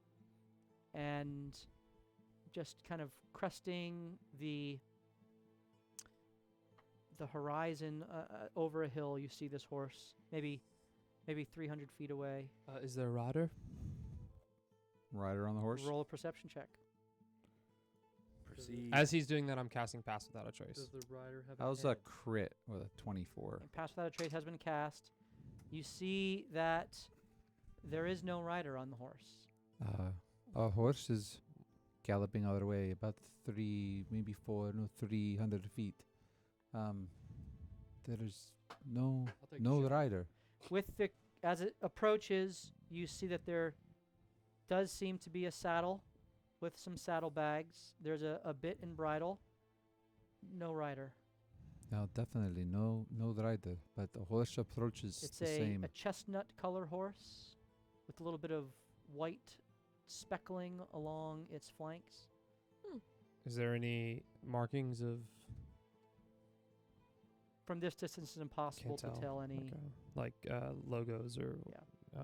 and just kind of cresting the horizon over a hill, you see this horse, maybe 300 feet away. Is there a rider? Rider on the horse? Roll a perception check. Proceed. As he's doing that, I'm casting Pass Without a Trace. Does the rider have That was a a head? crit with a 24. And Pass Without a Trace has been cast. You see that there is no rider on the horse. Our horse is galloping our way about 300 feet. There's no I'll take a shot. rider. As it approaches, you see that there does seem to be a saddle with some saddlebags. There's a bit and bridle. No rider. No, definitely no rider. But the horse approaches It's the same. a chestnut color horse with a little bit of white speckling along its flanks. Is there any markings of... From this distance, it's impossible Can't to tell any. Okay. Like logos or... Yeah.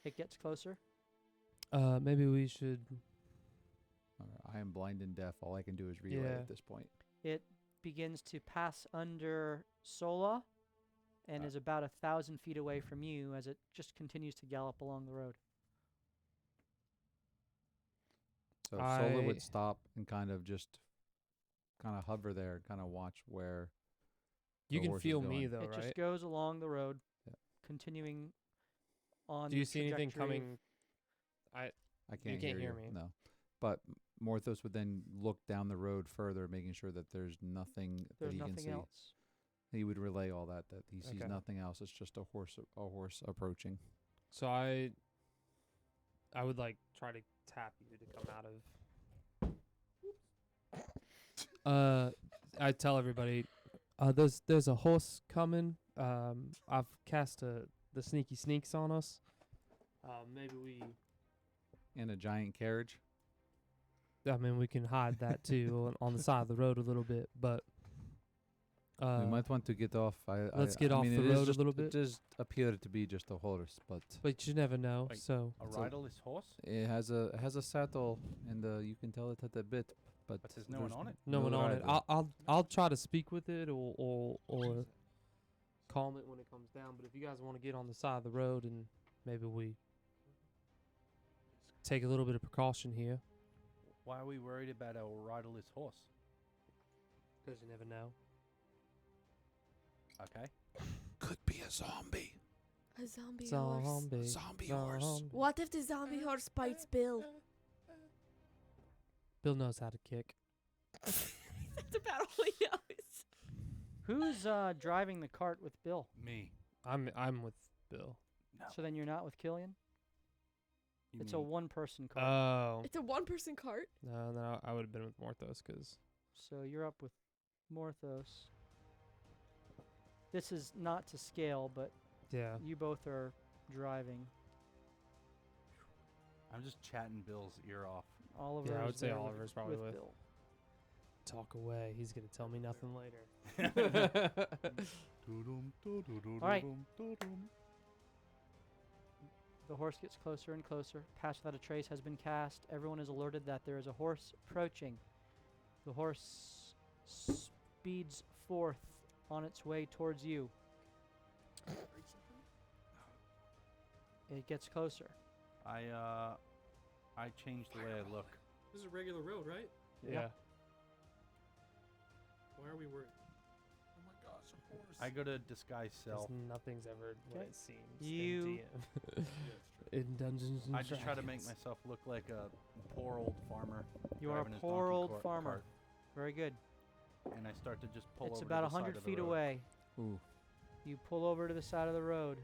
It gets closer. Maybe we should... I am blind and deaf. All I can do is relay Yeah. at this point. It begins to pass under Sola and is about 1,000 feet away from you as it just continues to gallop along the road. So Sola I- would stop and kind of hover there and kind of watch where You the can horse is feel me, going. though, It right? just goes along the road, Yeah. continuing on. Do you the see anything trajectory of- coming... I can't, can't hear you. me. No. But Morthos would then look down the road further, making sure that there's nothing There's that he can nothing see. else. He would relay all that he sees Okay. nothing else. It's just a horse approaching. So I would like try to tap you to come out of... I tell everybody, there's a horse coming. I've cast the sneaky sneaks on us. Maybe we... In a giant carriage. I mean, we can hide that too on the side of the road a little bit, but We might want to get off. let's get off mean, the it is road a just- little bit. It does appear to be just a horse, but you never know. Like So A It's a- riderless horse? it has a saddle, and you can tell it at a bit. But But there's no one on it? no one on it. rider. I'll try to speak with it or calm it when it comes down. But if you guys want to get on the side of the road and maybe we take a little bit of precaution here, Why are we worried about a riderless horse? because you never know. Okay. Could be a zombie. A zombie horse. Zombie. Zombie horse. What if the zombie horse bites Bill? Bill knows how to kick. That's about all he knows. Who's driving the cart with Bill? Me. I'm with Bill. No. So then you're not with Killian? You It's a mean- one-person cart. Oh. It's a one-person cart. No, then I would have been with Morthos because So you're up with Morthos. This is not to scale, but yeah. you both are driving. I'm just chatting Bill's ear off. Oliver. I would is say there with- Oliver's probably with. Bill. Talk away. He's gonna tell me nothing later. All right. The horse gets closer and closer. Pass Without a Trace has been cast. Everyone is alerted that there is a horse approaching. The horse speeds forth on its way towards you. It gets closer. I change the way I look. This is a regular road, right? Yeah. Why are we worried? Oh my gosh, a horse. I go to disguise 'Cause self. nothing's ever what Okay. it seems. You- in Dungeons and I just try to make Dragons. myself look like a poor old farmer. You are driving a his poor donkey old farmer. cart, Very good. and I start to just pull It's over about to the side 100 of the feet road. away. Ooh. You pull over to the side of the road.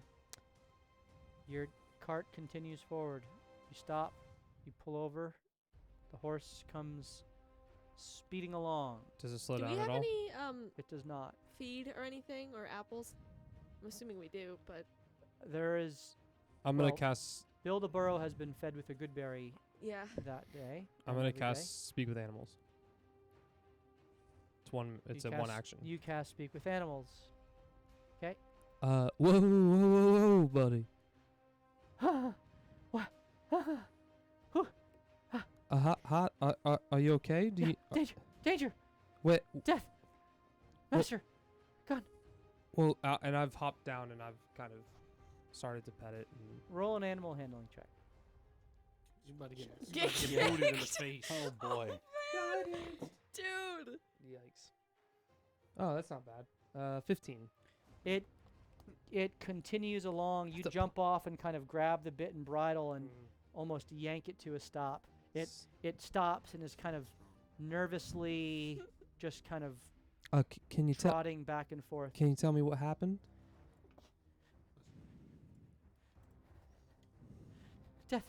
Your cart continues forward. You stop. You pull over. The horse comes speeding along. Does it slow Do down we at have all? any It does not. feed or anything or apples? I'm assuming we do, but There is. I'm well, gonna cast. Build-A-Burrow has been fed with a good berry yeah. that day. I'm and gonna every day. cast Speak with Animals. It's one. It's You a one cast- action. You cast Speak with Animals. Whoa, whoa, whoa, whoa, buddy. What? Hot. Are you okay? Do you? Danger! Danger! Wait. Death! Master! Well, and I've hopped down and I've kind of started to pet it. And Roll an animal handling check. You about to get, Get you about to get booted in the face. Oh boy. Dude. yikes. Oh, that's not bad. 15. It continues along. You The- jump off and kind of grab the bit and bridle and almost yank it to a stop. It stops and is kind of nervously just kind of Can you tell? trotting back and forth. Can you tell me what happened? Death.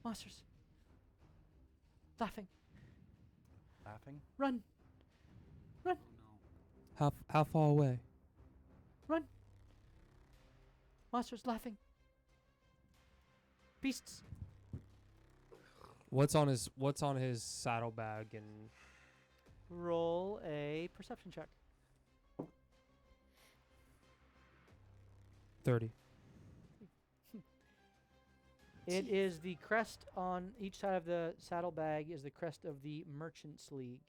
Monsters. Laughing. Laughing? Run. How far away? Run. Monsters laughing. Beasts. What's on his saddlebag and Roll a perception check. 30? It is the crest on each side of the saddlebag is the crest of the Merchants League,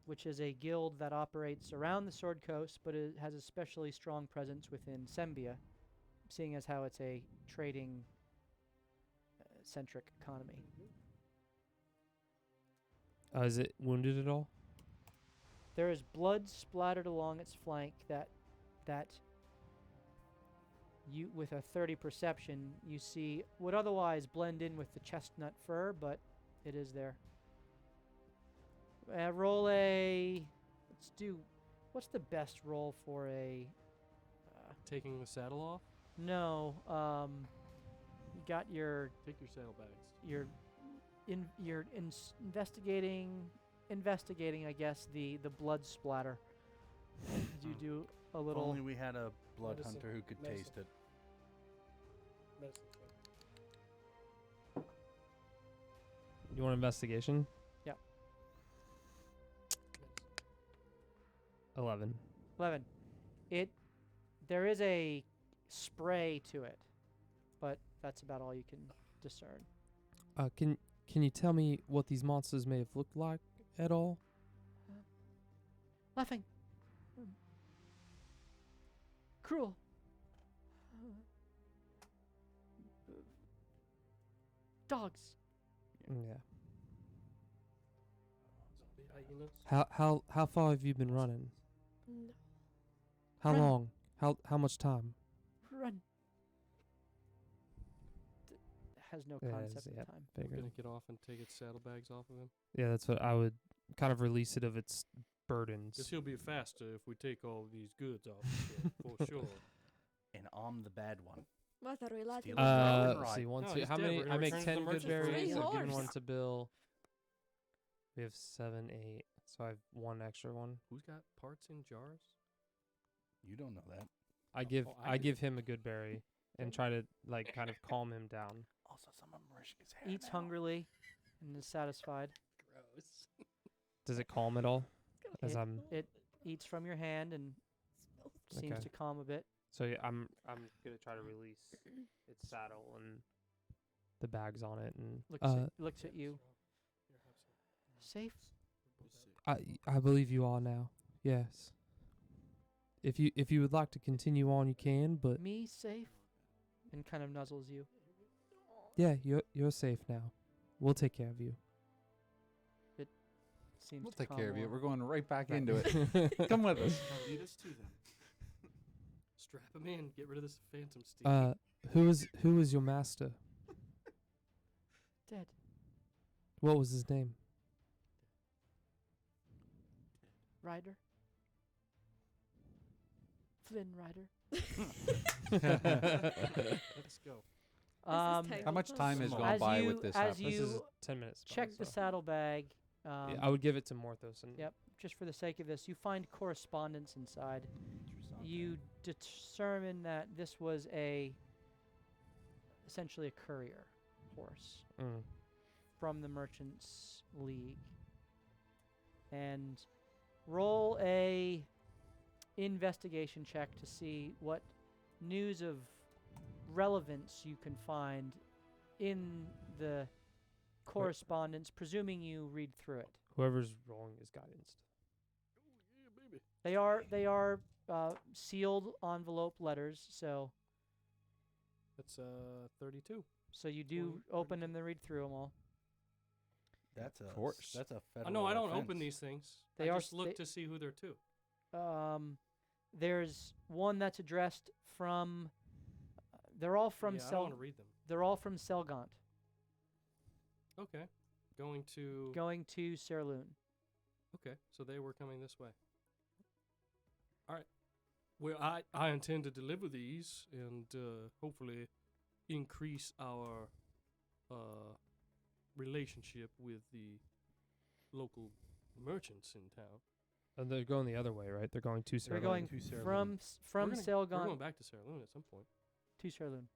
which is a guild that operates around the Sword Coast, but it has a especially strong presence within Sembia, seeing as how it's a trading centric economy. Is it wounded at all? There is blood splattered along its flank that you, with a 30 perception, you see would otherwise blend in with the chestnut fur, but it is there. Roll a. Let's do. What's the best roll for a? Taking the saddle off? No. You got your Take your saddlebags. investigating. I guess the blood splatter. You do a If little. only we had a blood Medicine. hunter who could Medicine. taste it. Medicine check. You want investigation? Yep. 11. 11. There is a spray to it, but that's about all you can discern. Can you tell me what these monsters may have looked like at all? Laughing. Cruel. Dogs. Yeah. Zombie hyenas? How far have you been running? No. How Run. long? How much time? Run. Has no Yeah, concept yeah. of time. We're Figured. gonna get off and take its saddlebags off of him. Yeah, that's what I would kind of release it of its burdens. Because he'll be faster if we take all these goods off of him, for sure. And I'm the bad one. What are we letting Steal him it. go? Right. See, one, No, two. he's How dead. many? We're gonna I make return to the 10 good merchant's berries. Free I've given horse. one to Bill. We have 7, 8. So I have one extra one. Who's got parts in jars? You don't know that. I give oh, I I do. give him a good berry and try to like kind of calm him down. Also, some of them risk his hair Eats now. hungrily and is satisfied. Gross. Does it calm at all? As It- I'm It eats from your hand and seems Okay. to calm a bit. so yeah, I'm gonna try to release its saddle and the bags on it and Looks at you. Safe? I believe you are now. Yes. If you would like to continue on, you can. But Me safe? And kind of nuzzles you. yeah, you're safe now. We'll take care of you. Seems We'll to take calm care of you. Warlock. We're going right back Right. into it. Come with us. Now lead us to them. Strap him in. Get rid of this phantom steed. Who was your master? Dead. What was his name? Ryder. Flynn Ryder. Let's go. How much time has Small. gone As by you- with this? as happening? This is you 10 minutes. check the so. saddlebag. Yeah, I would give it to Morthos. And Yep. Just for the sake of this, you find correspondence inside. You determine that this was essentially a courier horse Mm. from the Merchants League. And roll a investigation check to see what news of relevance you can find in the correspondence, presuming you read through it. Whoever's rolling is guidance. Yeah, baby. They are sealed envelope letters, so That's 32. you do open them and read through them all. That's a course. That's a federal I know I don't offense. open these things. They I are just look they- to see who they're to. There's one that's addressed from. They're all from yeah, I don't Sel. want to read them. They're all from Selgant, Okay. Going to. going to Serloon. Okay, so they were coming this way. All right. Well, I intend to deliver these and hopefully increase our relationship with the local merchants in town. And they're going the other way, right? They're going to They're Serloon. going to Serloon. from We're Selgant going back to Sarah Loon at some point. to Serloon.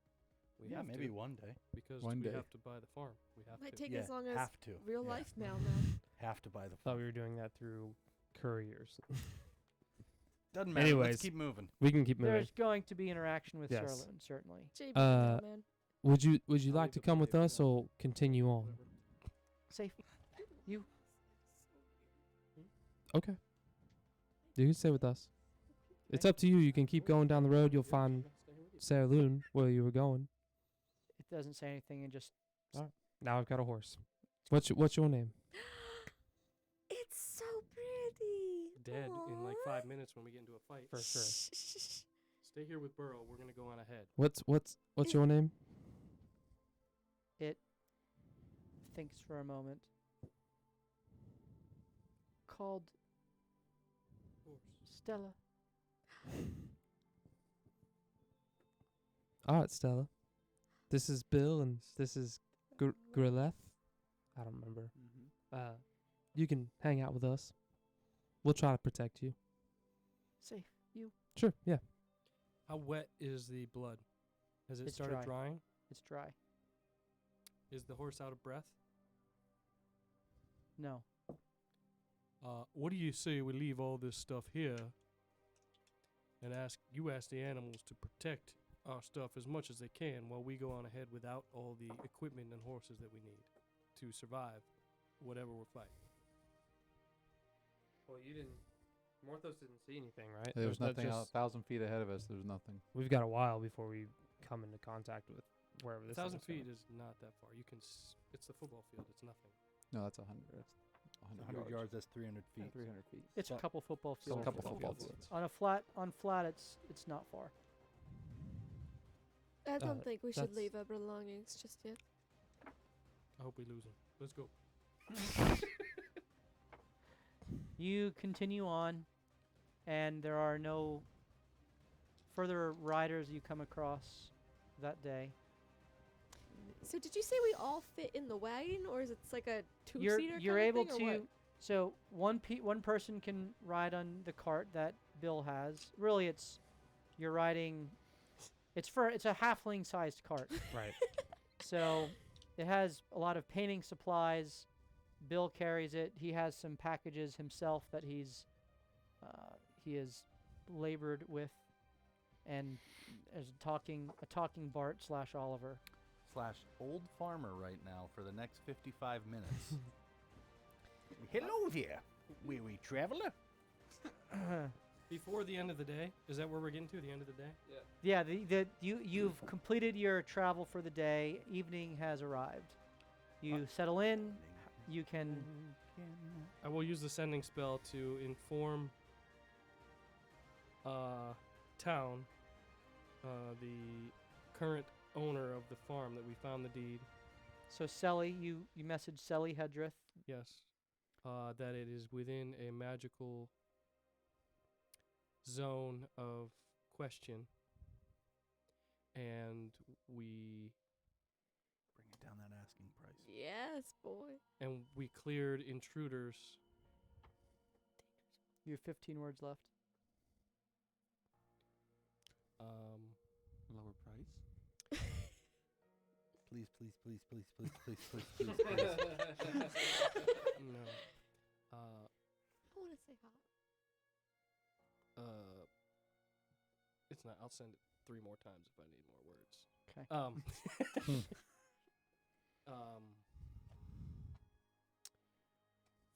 We Yeah, have maybe to, one day. because One we day. have to buy the farm. We have Might to. take Yeah, as long as have to. real Yeah. life mailman. Have to buy the. Thought we were doing that through couriers. Doesn't matter. Anyways. Let's keep moving. We can keep moving. There's going to be interaction with Yes. Serloon, certainly. JB Uh, mailman. Would you I'll like leave to the come with party if us you or want. continue on? Whatever. Safe. Okay. You can stay with us. It's up to you. You can keep going down the road. You'll find Serloon where you were going. It doesn't say anything and just Now I've got a horse. What's your name? It's so pretty. Dead in like Aw. 5 minutes when we get into a fight. For sure. Stay here with Burrow. We're gonna go on ahead. What's your name? it thinks for a moment. Called Stella. All right, Stella. This is Bill, and this is Grilleth. I don't remember. You can hang out with us. We'll try to protect you. Safe. You. Sure. Yeah. How wet is the blood? Has it It's started dry. drying? It's dry. Is the horse out of breath? No. What do you say we leave all this stuff here and ask the animals to protect our stuff as much as they can while we go on ahead without all the equipment and horses that we need to survive whatever we're fighting? Well, you didn't. Morthos didn't see anything, right? There was That nothing just- 1,000 feet ahead of us. There was nothing. We've got a while before we come into contact with wherever this 1,000 thing is feet is not that far. You can. It's the football field. It's nothing. No, that's 100. That's 100 yards. That's 300 feet. 300 feet. It's a So- couple football fields. A couple football football fields. fields. On flat, it's not far. I don't think we should that's- leave our belongings just yet. I hope we lose them. Let's go. You continue on, and there are no further riders you come across that day. So did you say we all fit in the wagon, or is it like a You're two-seater? you're kind of able thing, or to. what? So one person can ride on the cart that Bill has. Really, you're riding. It's a halfling-sized cart. Right. So it has a lot of painting supplies. Bill carries it. He has some packages himself that he has labored with, and as a talking Bart / Oliver. / old farmer right now for the next 55 minutes. Hello there, weary traveler. Before the end of the day? Is that where we're getting to? The end of the day? Yeah, you've completed your travel for the day. Evening has arrived. You settle in. You can. I will use the sending spell to inform town, the current owner of the farm that we found the deed. So Selly, you message Selly Hedrith. Yes. That it is within a magical zone of question. And we Bring it down that asking price. Yes, boy. cleared intruders. You have 15 words left. Lower price. Please, please, please, please, please, please, please, please, please. No. I want to say hot. It's not. I'll send it 3 more times if I need more words. Okay.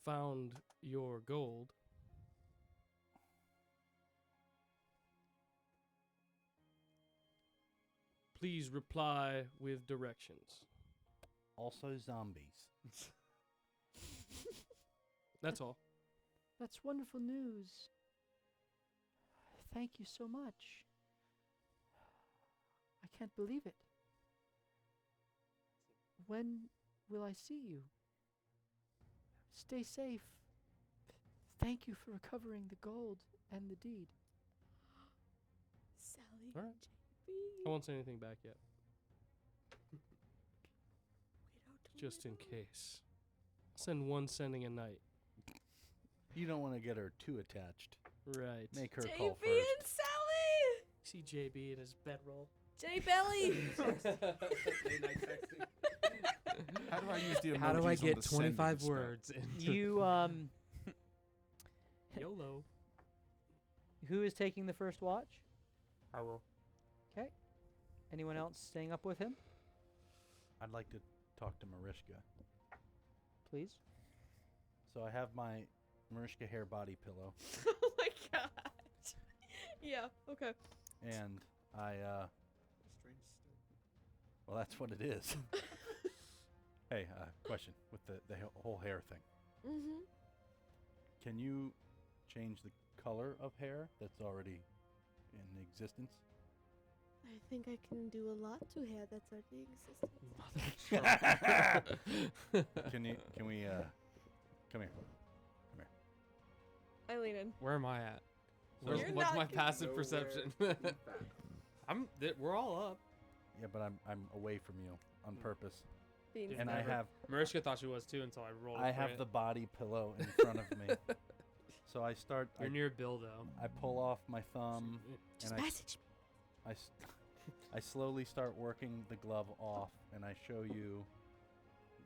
Found your gold. Please reply with directions. Also zombies. That's all. That's wonderful news. Thank you so much. I can't believe it. When will I see you? Stay safe. Thank you for recovering the gold and the deed. Sally. All right. JB. I won't say anything back yet, Widow just in tomato. case. I'll send one sending a night. You don't want to get her too attached. Right. Make her JB call and first. Sally. See JB in his bedroll. J Belly. How do I use the emojis How do I on get the sending 25 spell? words into You YOLO. who is taking the first watch? I will. Okay. Anyone else staying up with him? I'd like to talk to Marishka. Please. So I have my Marishka hair body pillow, Oh my gosh. Yeah. Okay. and I, well, that's what it is. Hey, question with the whole hair thing. Mhm. Can you change the color of hair that's already in existence? I think I can do a lot to hair that's already existent. Can we, come here. I lean in. Where am I at? So- Where's, You're what's not my gonna passive Nowhere. perception? We're all up. Yeah, but I'm away from you on purpose. Beans And I never. have Mariska thought she was too until I rolled. I for have it. the body pillow in front of me. So I start You're near Bill though. I pull off my thumb Just and message me. I slowly start working the glove off, and I show you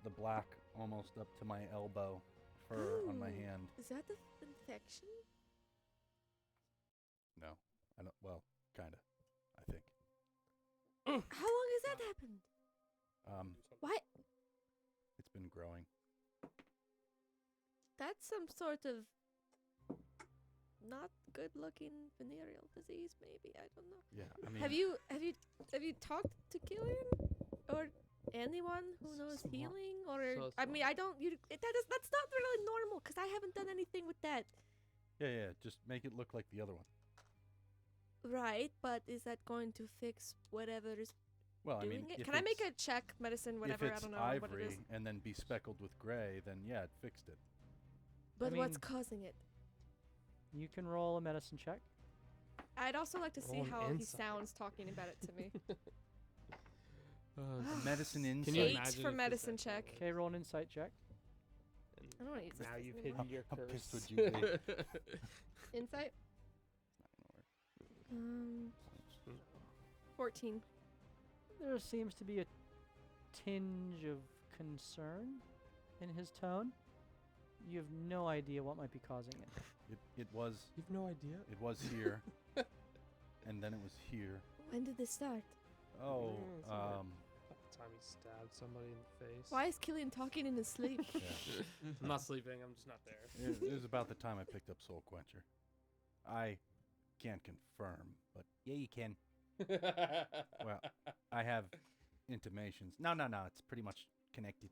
the black almost up to my elbow fur on my Ooh. hand. Is that the infection? No, I don't. Well, kinda. I think. How long has that happened? What? It's been growing. That's some sort of not good looking venereal disease, maybe. I don't know. Yeah, I mean. Have you talked to Killian or anyone who knows Some healing or so I mean I don't that's not really normal because I haven't done anything with that. Yeah. Just make it look like the other one. Right, but is that going to fix whatever is Well, I doing mean, it? if Can I make it's- a check, medicine, whatever? If I it's don't know what it ivory is. and then be speckled with gray, then yeah, it fixed it. But what's mean- causing it? You can roll a medicine check. I'd also like to see Roll an how he insight. sounds talking about it to me. Medicine insight. Can you 8 imagine for if this medicine actually check. worked? Okay, roll an insight check. I don't want to use this Now face you've anymore. hidden your How curse. pissed would you be? Insight? 14. There seems to be a tinge of concern in his tone. You have no idea what might be causing it. It was You've no idea. here, and then it was here. When did this start? Oh, it's alright. About the time he stabbed somebody in the face. Why is Killian talking in his sleep? yeah. I'm not sleeping. I'm just not there. It was about the time I picked up Soul Quencher. I can't confirm, but yeah, you can. Well, I have intimations. No, it's pretty much connected.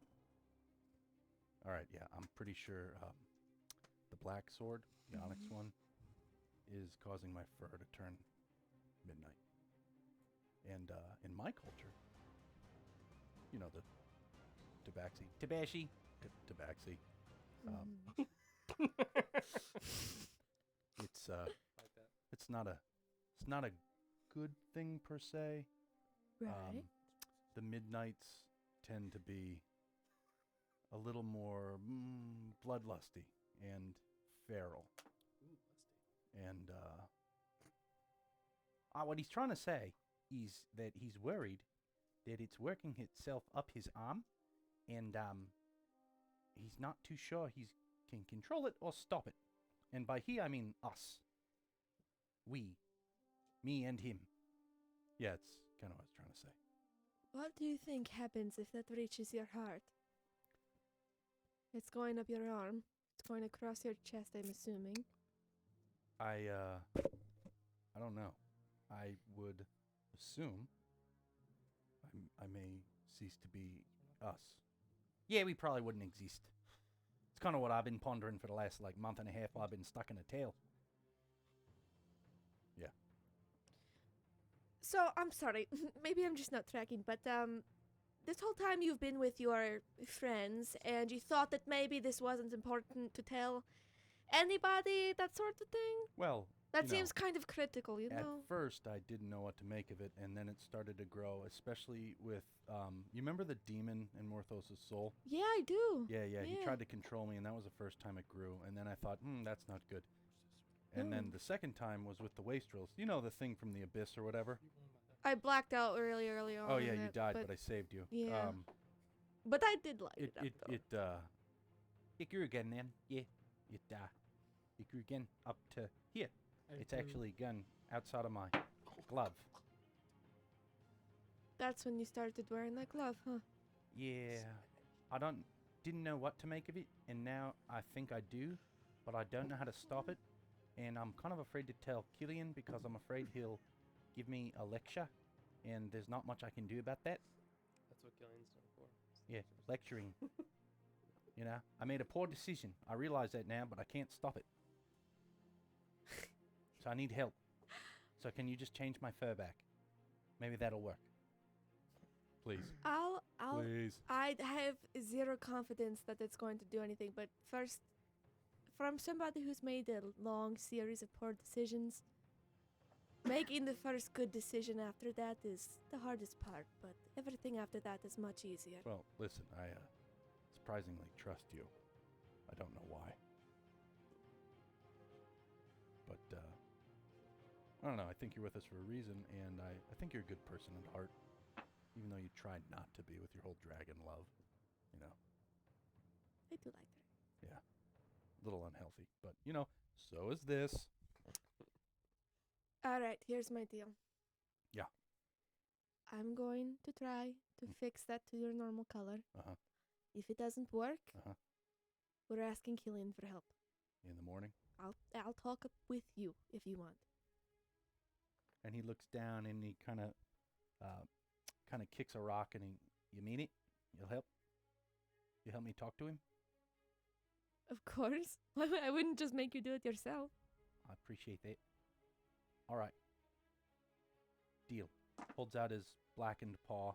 All right, yeah, I'm pretty sure the black sword, the onyx one, is causing my fur to turn midnight. And in my culture, you know, the tabaxi. It's not a good thing per se. Right. The midnights tend to be a little more bloodlusty and feral. And what he's trying to say is that he's worried that it's working itself up his arm, and he's not too sure he can control it or stop it. And by he, I mean us. We. Me and him. Yeah, it's kind of what I was trying to say. What do you think happens if that reaches your heart? It's going up your arm. It's going across your chest, I'm assuming. I don't know. I would assume I may cease to be us. Yeah, we probably wouldn't exist. It's kind of what I've been pondering for the last, month and a half while I've been stuck in a tail. Yeah. So, I'm sorry. Maybe I'm just not tracking, but, this whole time you've been with your friends, and you thought that maybe this wasn't important to tell anybody, that sort of thing? Well, That seems kind of critical, you at know? first I didn't know what to make of it, and then it started to grow, especially with, you remember the demon in Morthos' soul? Yeah, I do. Yeah, he Yeah. tried to control me, and that was the first time it grew, and then I thought, that's not good. And then the second time was with the wastrels. You know, the thing from the abyss or whatever? I blacked out really early on. Oh, yeah, in you it, died, but I saved you. Yeah. But I did light it up, though. It grew again then. Yeah, it grew again up to here. It's actually gone outside of my glove. That's when you started wearing that glove, huh? Yeah, I didn't know what to make of it, and now I think I do, but I don't know how to stop it, and I'm kind of afraid to tell Killian because I'm afraid he'll give me a lecture, and there's not much I can do about that. That's what Killian's done for. Yeah, lecturing. You know, I made a poor decision. I realize that now, but I can't stop it. So I need help. So can you just change my fur back? Maybe that'll work. Please. Please. I have zero confidence that it's going to do anything, but first, from somebody who's made a long series of poor decisions, making the first good decision after that is the hardest part, but everything after that is much easier. Well, listen, I surprisingly trust you. I don't know why. But, I don't know, I think you're with us for a reason, and I think you're a good person at heart, even though you tried not to be with your whole dragon love, you know. I do like that. Yeah. A little unhealthy, but, so is this. Alright, here's my deal. Yeah. I'm going to try to fix that to your normal color. Uh-huh. If it doesn't work, Uh-huh. we're asking Killian for help. In the morning. I'll talk with you if you want. And he looks down and he kind of kicks a rock and you mean it? You'll help? You help me talk to him? Of course. I wouldn't just make you do it yourself. I appreciate that. All right. Deal. Holds out his blackened paw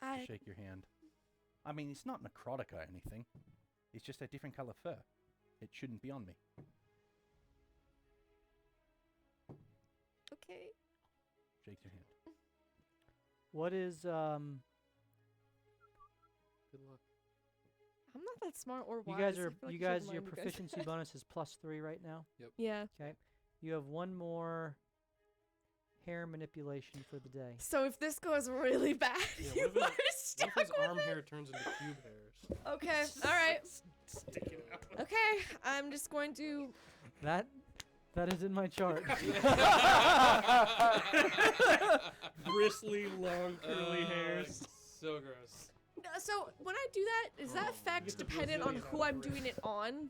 to shake your hand. I mean, it's not necrotic or anything. It's just a different color fur. It shouldn't be on me. Okay. Shakes your hand. What is Good luck. I'm not that smart or wise. you guys I are feel like you should guys remind your me, proficiency bonus is +3 right now. Yeah. Okay. You have one more hair manipulation for the day. So if this goes really bad, Yeah, you what are if stuck What if his with arm it. hair turns into cube hairs? Okay. All right. Sticking out. Okay. I'm just going to. That is in my chart. Bristly, long, curly hairs. So gross. So when I do that, is that effect get the dependent on Brazilian who I'm afterwards. doing it on?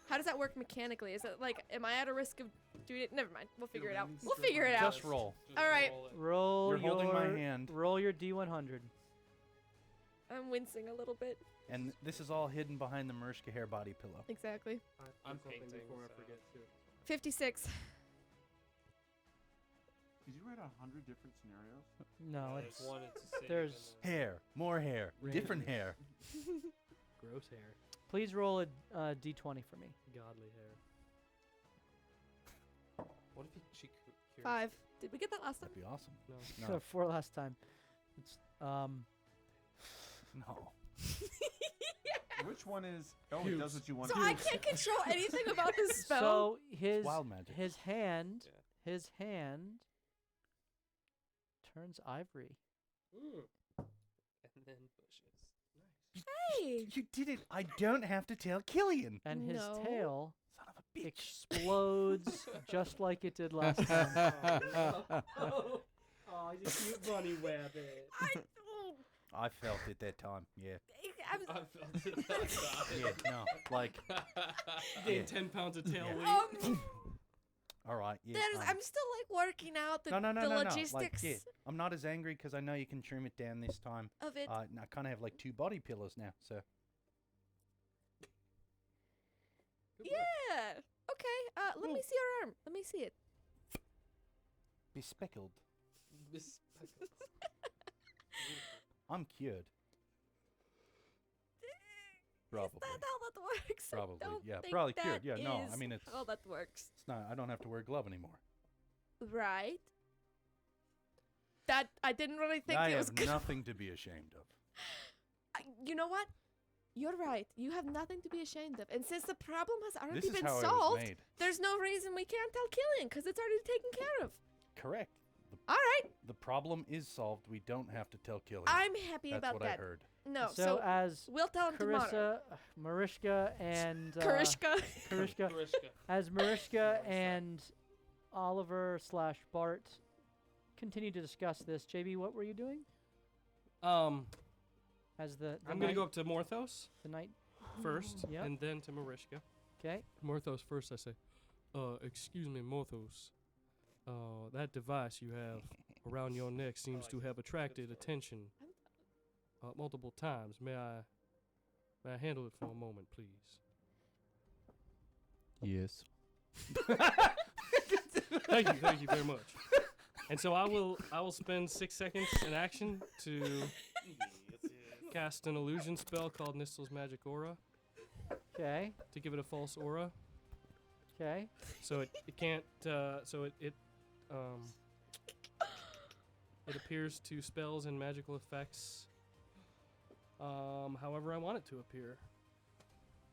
How does that work mechanically? Is it like, am I at a risk of Do we? Never mind. We'll figure it out. remaining We'll skill figure it point. out. Just roll. All right. Roll You're your holding my hand. Roll your D100. I'm wincing a little bit. And this is all hidden behind the Mariska hair body pillow. Exactly. I'm something painting, before I so- forget too. 56. Did you write 100 different scenarios? No, I it's just wanted to save there's- and then- Hair, more hair, different hair. Gross hair. please roll a D20 for me. Godly hair. What if she cures? 5. Did we get that last time? That'd be awesome. No. No, 4 last time. It's no. Which one is? Oh, it does what you want. So I can't control anything about this spell. so his Wild magic. his hand Yeah. his hand turns ivory. And then bushes. hey. You did it. I don't have to tell Killian. And his No. tail Son of a bitch. explodes just like it did last time. Oh, he's a cute bunny rabbit. I felt it that time. Yeah. I'm, I felt it that time. Yeah. No. Like. Gain 10 pounds of tail weight. All right. Yeah. I'm still like working out the, no. the Like, logistics yeah. I'm not as angry because I know you can trim it down this time. of it. And I kind of have like 2 body pillows now. So. Yeah. Okay. Let me see your arm. Let me see it. Bespeckled. Bespeckled. I'm cured. Probably. Is that how that works? I Probably, don't yeah, think probably that cured, yeah, no, I is mean, it's- how that works. It's not. I don't have to wear a glove anymore. Right. That I didn't really think I it was have good. nothing to be ashamed of. You know what? You're right. You have nothing to be ashamed of. And since the problem has already This is been how it was solved, made. there's no reason we can't tell Killian because it's already taken care of. Correct. All right. The problem is solved. We don't have to tell Killian. I'm happy That's about what that. I heard. No, So as we'll tell him tomorrow. Carissa, Mariska, and Karishka. Karishka, Karishka. as Mariska and Oliver / Bart continue to discuss this, JB, what were you doing? As the I'm night, gonna go up to Morthos the night. first, Yep. and then to Mariska. Okay. Morthos first, I say. Excuse me, Morthos. That device you have around your neck seems to have attracted attention multiple times. May I handle it for a moment, please? Yes. Thank you very much. And so I will spend 6 seconds in action to cast an illusion spell called Nistel's Magic Aura Okay. to give it a false aura. Okay. So it can't. So it appears to spells and magical effects. However I want it to appear.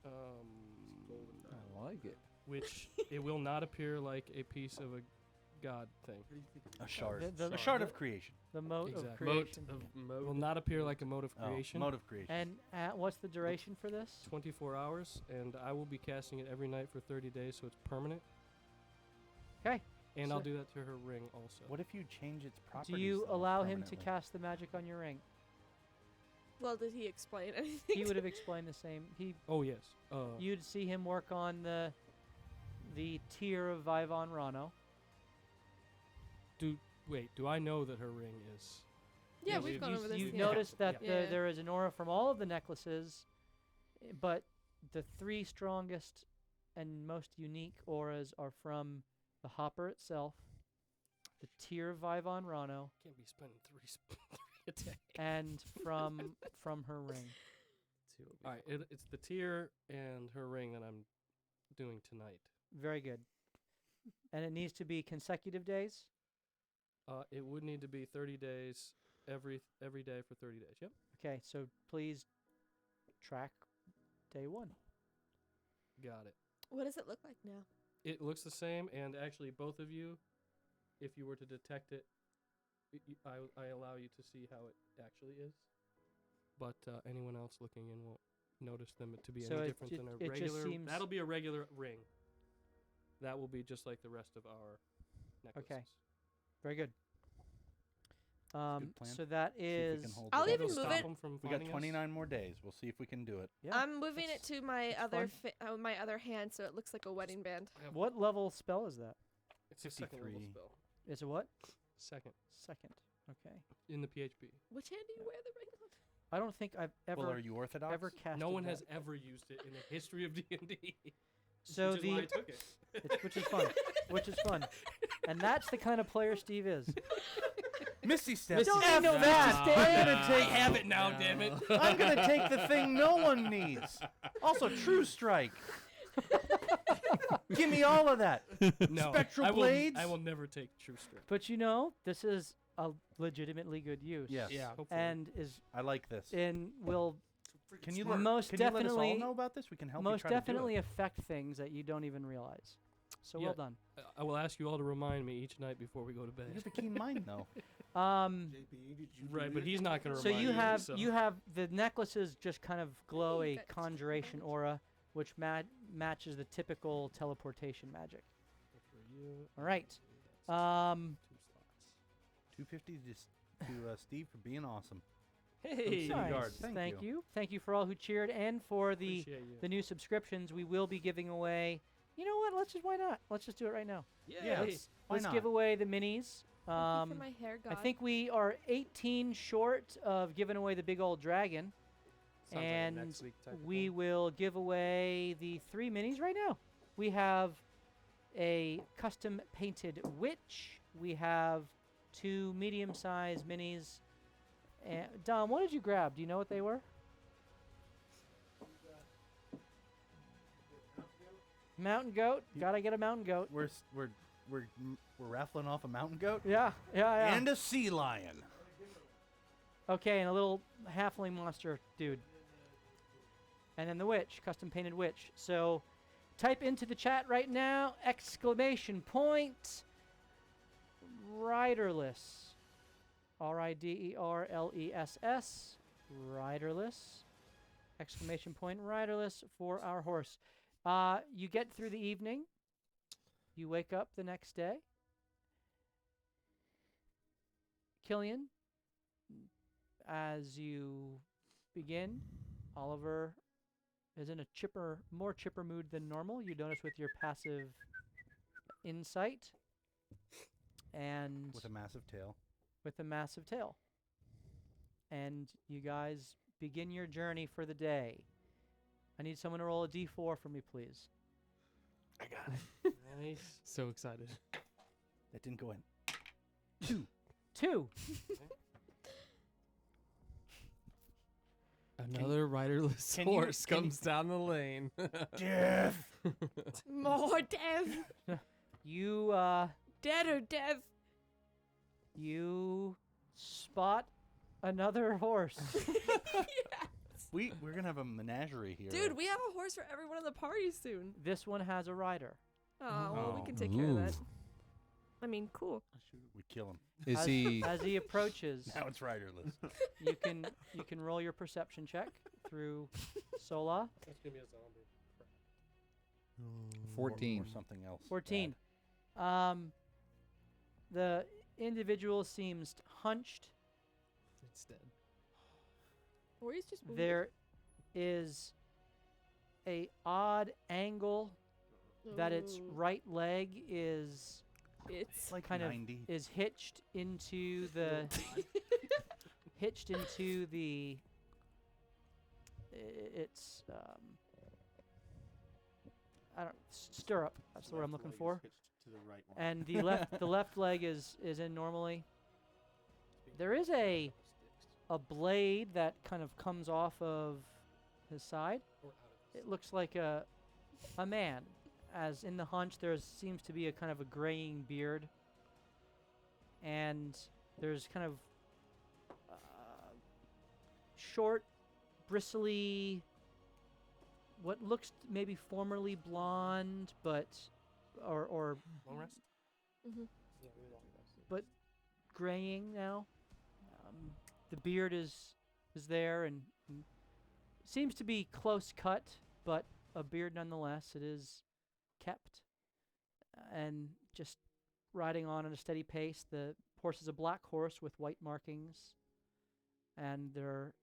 I like it. Which it will not appear like a piece of a god thing. A shard. The- A shard of creation. The moat Exactly. of creation. It will not appear like a mode of creation. Mode of creation. And what's the duration for this? 24 hours, and I will be casting it every night for 30 days, so it's permanent. Okay. And So- I'll do that to her ring also. What if you change its properties? Do you though, allow him to permanently? cast the magic on your ring? Well, did he explain anything? He would have explained the same. Oh yes. You'd see him work on the tier of Vivon Rano. Do I know that her ring is? Yeah, Yeah, we've gone you, over this. you yeah. noticed that Yeah. there is an aura from all of the necklaces, but the 3 strongest and most unique auras are from the hopper itself, the tier of Vivon Rano, Can't be spending three a day. and from her ring. All right, it's the tier and her ring that I'm doing tonight. Very good. And it needs to be consecutive days. It would need to be 30 days every day for 30 days. Yep. Okay, so please track day 1. Got it. What does it look like now? It looks the same, and actually, both of you, if you were to detect it, I allow you to see how it actually is. But anyone else looking in won't notice them to be So any it different than a it just regular. seems- That'll be a regular ring. That will be just like the rest of our necklaces. Very good. Good plan. So that See if we is can hold I'll it up. even It'll move stop it. 'em from We got finding us. 29 more days. We'll see if we can do it. yeah. I'm moving it that's- to my that's other fine. my other hand so it looks like a wedding band. What level spell is that? It's a second level 53. spell. It's a what? Second. Second. Okay. In the PHP. Which hand do you wear the ring on? I don't think I've ever Well, are you Orthodox? ever casted No one that. has ever used it in the history of D&D. So which is why I the took it. which is fun. Which is fun. And that's the kind of player Steve is. Misty Step. Don't F know that. that. I'm gonna I take. have it now, damn it. I'm gonna take the thing no one needs. Also, True Strike. Give me all of that. No, Spectral I will, blades? I will never take True Strike. But this is a legitimately good use. Yes. Yeah. Hopefully. And is I like this. and will Can you most can you let us definitely- all know about this? We can help you most try to do definitely it. affect things that you don't even realize. So Yeah. well done. I will ask you all to remind me each night before we go to You have bed. a keen mind, though. Right, but he's not going to So remind you me. have so. you have the necklaces just kind of glow a Perfect. conjuration aura, which matches the typical teleportation magic. All right. Um, 250 to Steve for being awesome. Hey, City nice. Guard, thank you. Thank you for all who cheered and for the appreciate you. new subscriptions. We will be giving away. You know what? Why not? Let's just do it right now. Yeah, Yay. Why Let's not? give away the minis. Thank you for my hair, God. I think we are 18 short of giving away the big old dragon. Sounds like a And next week type of we thing. will give away the 3 minis right now. We have a custom painted witch. We have 2 medium-sized minis. And Dom, what did you grab? Do you know what they were? Mountain goat. Gotta get a mountain goat. We're raffling off a mountain goat Yeah. and a sea lion. Okay, and a little halfling monster dude. And then the witch, custom painted witch. So type into the chat right now, ! Riderless. Riderless. Riderless. ! Riderless for our horse. You get through the evening. You wake up the next day. Killian, as you begin, Oliver is in a more chipper mood than normal. You notice with your passive insight and With a massive tail. with a massive tail. And you guys begin your journey for the day. I need someone to roll a d4 for me, please. I got it. Nice. So excited. That didn't go in. 2. Another riderless can you- horse can you- comes down the lane. Death. More death. You Dead or death. you spot another horse. We're gonna have a menagerie here. Dude, we have a horse for everyone in the party soon. This one has a rider. Oh, well, we Oh. can take care of that. Ooh. I mean, cool. We kill him. Is as, he? as he approaches, Now it's riderless. you can roll your perception check through Sola. That's going to be a zombie. 14. Or something else. 14. bad. The individual seems hunched. It's dead. Or he's just wounded. There is a odd angle that its Ooh, right leg is It's Like kind of 90. is hitched into the it's I don't stirrup. That's the word I'm looking for. To the right one. And the left leg is in normally. There is a blade that kind of comes off of his side. It looks like a man. As in the hunch, there seems to be a kind of a graying beard, and there's kind of short, bristly, what looks maybe formerly blonde, but or Long rest? Mhm. Yeah, we long rest. but graying now. The beard is there and seems to be close cut, but a beard nonetheless. It is kept, and just riding on at a steady pace. The horse is a black horse with white markings, and there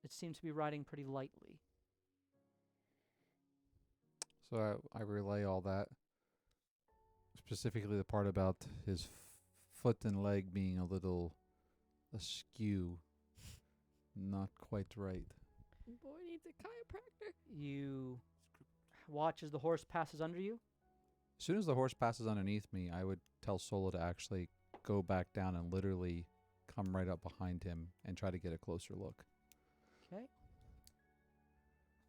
it seems to be riding pretty lightly. So I relay all that. specifically the part about his foot and leg being a little askew. Not quite right. Boy needs a chiropractor. You watch as the horse passes under you. As soon as the horse passes underneath me, I would tell Solo to actually go back down and literally come right up behind him and try to get a closer look. Okay.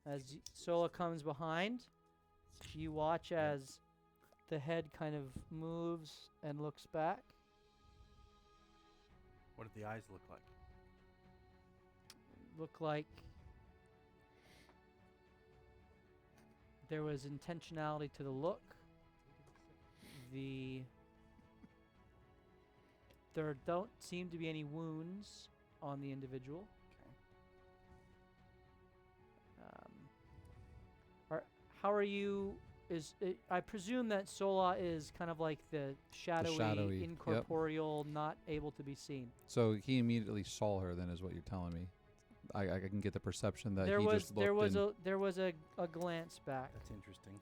As Sola comes behind, you watch as the head kind of moves and looks back. What did the eyes look like? Look like there was intentionality to the look. There don't seem to be any wounds on the individual. How are you? I presume that Sola is kind of like the shadowy, yep. incorporeal, not able to be seen. So he immediately saw her. Then is what you're telling me. I can get the perception that there he was just looked there was a glance back. That's interesting.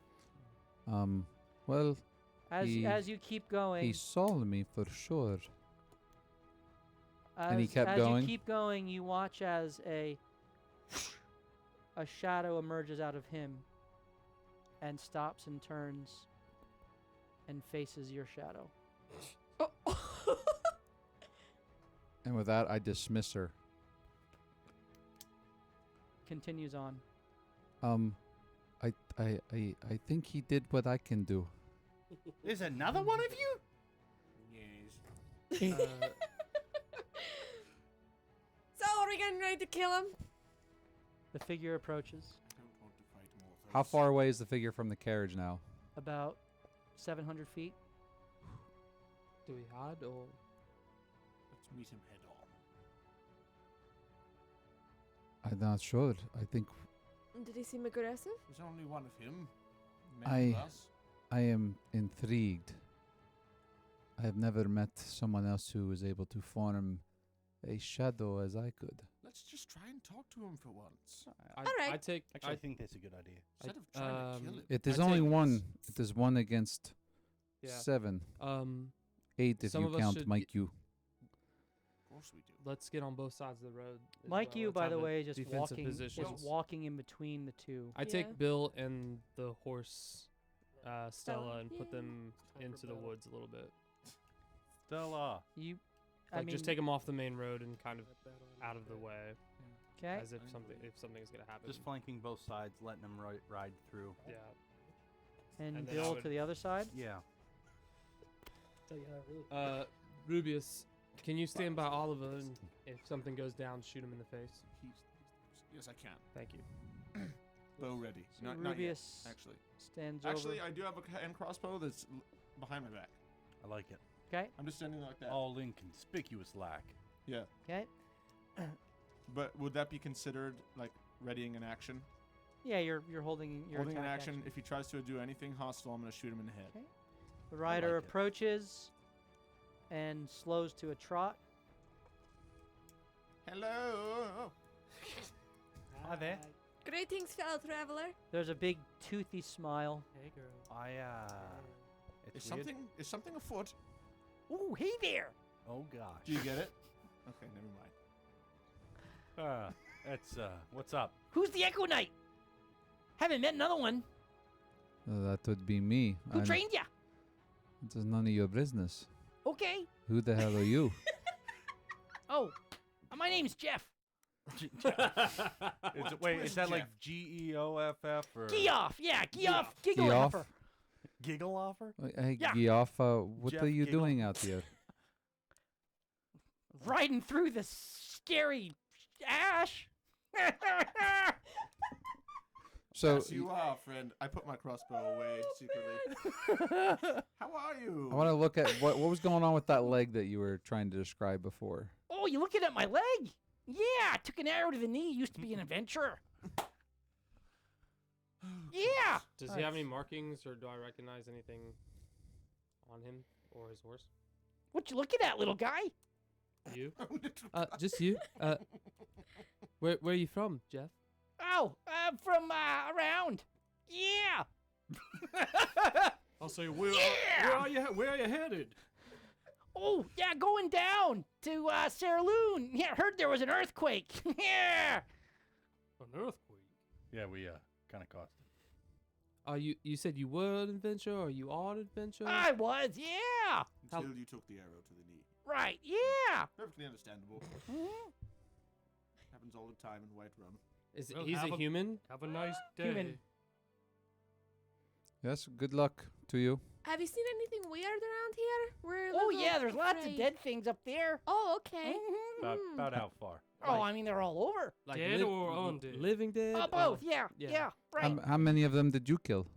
Well, As you keep going, he saw me for sure. as, and he kept as going? you keep going, you watch as a shadow emerges out of him and stops and turns and faces your shadow. And with that, I dismiss her. Continues on. I think he did what I can do. There's another one of you? Yes. So are we getting ready to kill him? The figure approaches I don't want to fight more. How far away is the figure from the carriage now? about 700 feet. Do we hide or? Let's meet him head on. I'm not sure. I think Did he seem aggressive? There's only one of him. Many of us. I am intrigued. I have never met someone else who was able to form a shadow as I could. Let's just try and talk to him for once. Alright. I take. Actually, I think that's a good idea. Instead of trying to kill him. It is I only take one. It is one against Yeah. 7. 8 if Some you of us count should Mike you. Of course we do. Let's get on both sides of the road. as Mike, well. you Let's by have the a way, just defensive walking position. is walking in between the two. I Yeah. take Bill and the horse, Stella, and put Yeah. them Time for into the battle. woods a little bit. Stella. You, Like I mean, just take them off the main road and kind of out of the way, okay. as if something's gonna happen. Just flanking both sides, letting them ride through. Yeah. And and then I Bill would- to the other side. Yeah. Rubius, can you stand by Oliver and if something goes down, shoot him in the face? Yes, I can. Thank you. Bow ready. So Not yet, Rubius actually. stands Actually, over. I do have a hand crossbow that's behind my back. I like it. Okay. I'm just standing like that. All inconspicuous lack. Yeah. Okay. But would that be considered like readying an action? Yeah, you're holding your Holding an attack action. If he tries to do anything hostile, I'm going to shoot him in the head. Okay. The rider like it. approaches and slows to a trot. Hello. Hi there. Greetings, fellow traveler. There's a big toothy smile. Hey, girl. It's Is weird. something afoot? Ooh, hey there! Oh gosh. Do you get it? Okay, never mind. That's what's up? Who's the Echo Knight? Haven't met another one. That would be me. Who and trained ya? It is none of your business. Okay. Who the hell are you? Oh, my name's Jeff. Wait, is that like Jeff? Geoff or Geoff. Yeah, Geoff. Geoff? Gigglehopper. Giggle offer? Hey, Yeah. Geoff, what Jeff are you Giggle. doing out here? Riding through the scary ash. So, Yes, you are, friend. I put my crossbow away secretly. How are you? I want to look at what was going on with that leg that you were trying to describe before. Oh, you looking at my leg? Yeah, I took an arrow to the knee. Used to be an adventurer. Yeah. Does he have any markings, or do I recognize anything on him or his horse? What you looking at, little guy? You? Just you. Where are you from, Jeff? Oh, I'm from around. Yeah. I'll say, where are you headed? Oh, yeah, going down to Sarah Loon. Yeah, heard there was an earthquake. Yeah. An earthquake? Yeah, we kind of caused it. You said you were an adventure, or you are an adventure? I was, yeah. Until you took the arrow to the knee. Right, yeah. Perfectly understandable. Mhm. Happens all the time in Whiterun. Well, He's a human? Have a nice day. Human. Yes, good luck to you. Have you seen anything weird around here? We're a Oh, little yeah, there's lots of afraid. dead things up there. Oh, okay. Mhm. About how far? Oh, I mean, they're all over. Like Dead or undead? Living dead? Both, yeah, yeah. yeah, right. How many of them did you kill?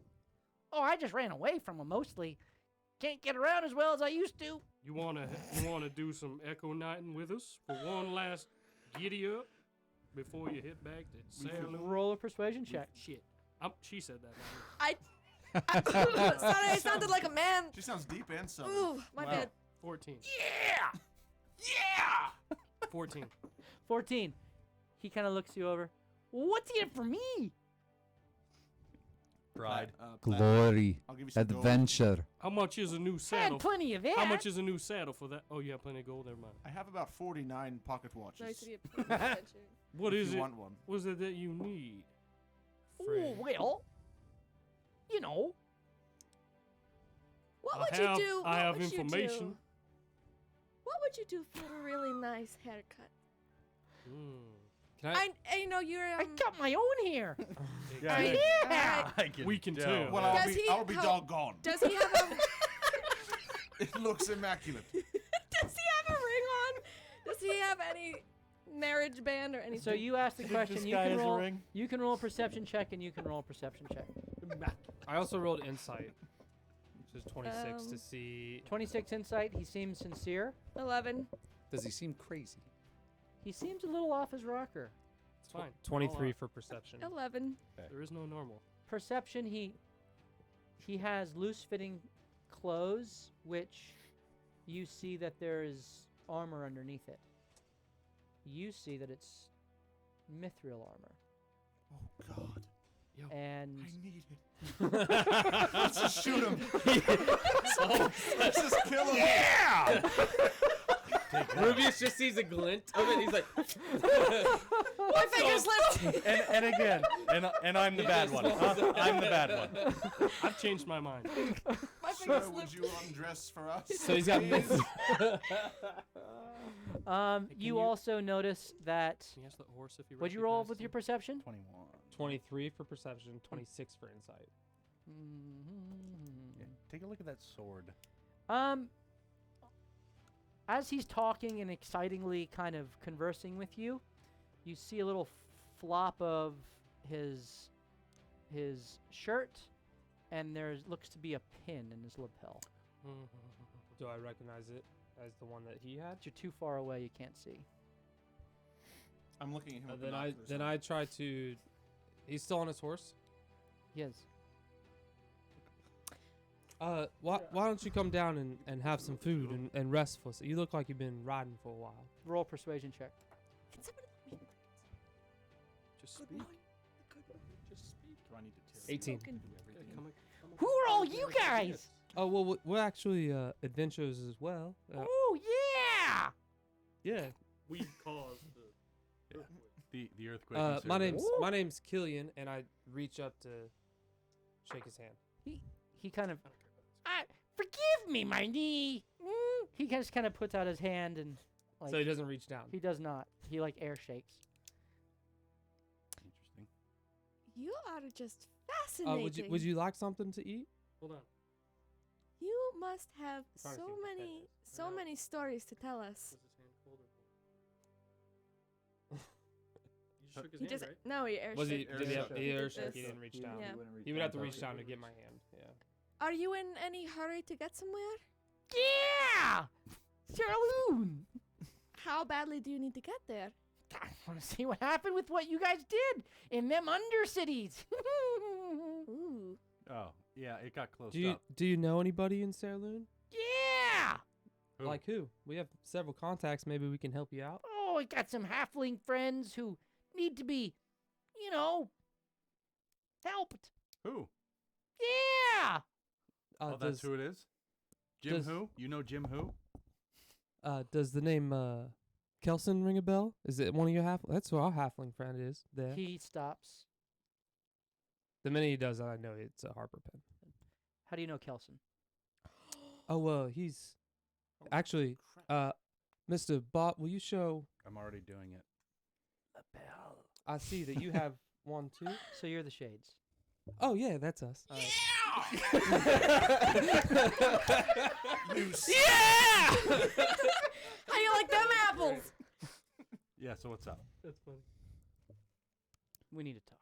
Oh, I just ran away from them mostly. Can't get around as well as I used to. You wanna do some echo nighting with us for one last giddy up before you hit back to Sarah Loon? Roll a persuasion check. Shit. She said that. Not me. Sorry, I sounded like a man. She sounds deep and southern. Ooh, my Wow. bad. 14. Yeah! Yeah! 14. 14. He kind of looks you over. What's in it for me? Pride. Glory, I'll give you some gold. adventure. How much is a new Had saddle? plenty of that. How much is a new saddle for that? Oh, you have plenty of gold. Never mind. I have about 49 pocket watches. Nice to be a adventure. What if is you it? want one. What is it that you need? Oh, Fred? well, you know. What I would have- you do? I what have would you information. do? What would you do for a really nice haircut? Can I? I know you're. I got my own here. Yeah, Yeah. Alright. I can We can tell. Well, Does he- I'll be how- doggone. Does he have a? It looks immaculate. Does he have a ring on? Does he have any marriage band or anything? So you ask the question. This You guy can has a roll. ring? You can roll a perception check, and you can roll a perception check. I also rolled insight, which is 26 to Um, see. 26 insight. He seems sincere. 11. Does he seem crazy? He seems a little off his rocker. It's fine. 23 for perception. 11. There is no normal. Perception. He has loose-fitting clothes, which you see that there is armor underneath it. You see that it's mithril armor, Oh, God. and I need it. Let's just shoot him. Let's just kill him. Yeah! Rubius just sees a glint of it. He's like, My fingers slipped. and again, and I'm the bad one. Huh? I'm the bad one. I've changed my mind. My fingers Sir, would slipped. you undress for us? so he's got. please? you you- also notice that. Can you ask the horse if he What'd you roll recognized with him? your perception? 21. 23 for perception, 26 for insight. Yeah, take a look at that sword. As he's talking and excitingly kind of conversing with you, you see a little flop of his shirt, and there looks to be a pin in his lapel. Do I recognize it as the one that he had? But you're too far away; you can't see. I'm looking at him. with Then binoculars on. I try to. He's still on his horse. Yes. Why don't you come down and have some food and rest for us? You look like you've been riding for a while. Roll persuasion check. Can somebody let me Just Good speak. night. Just speak. Do I need to tear 18. smoking? Who are all you guys? Oh well, we're actually adventurers as well. Oh yeah! Yeah. We caused the earthquake. the earthquake? My name's Killian, and I reach up to shake his hand. He kind of. Forgive me, my knee. He just kind of puts out his hand and. Like, So he doesn't reach down. he does not. He like air shakes. Interesting. You are just fascinating. Would you like something to eat? Hold on. You must have Trying to so see what the many, pet is. so many stories to tell us. Was his hand cold or cold? You shook his He hand, just right? no, he air Was he? shaked. Did he have shook. he He air did shake? He this. didn't reach down. Yeah. He would have to reach down to get my hand. Yeah. Are you in any hurry to get somewhere? Yeah! Sherloon! How badly do you need to get there? I want to see what happened with what you guys did in them Undercities. Ooh. Oh, yeah, it got closed Do up. you know anybody in Sarloon? Yeah! Who? Like who? We have several contacts. Maybe we can help you out. Oh, I got some halfling friends who need to be, helped. Who? Yeah! Oh, that's who it is? Jim does- who? You know Jim who? Does the name Kelson ring a bell? Is it one of your That's who our halfling friend is. There. He stops. The minute he does, I know it's a Harper pen. How do you know Kelson? Oh, he's actually Mr. Bob. Will you show? I'm already doing it. A bell. I see that you have one too. So you're the Shades. Oh yeah, that's us. You Yeah! How you like them apples? Yeah, so what's up? That's funny. We need to talk.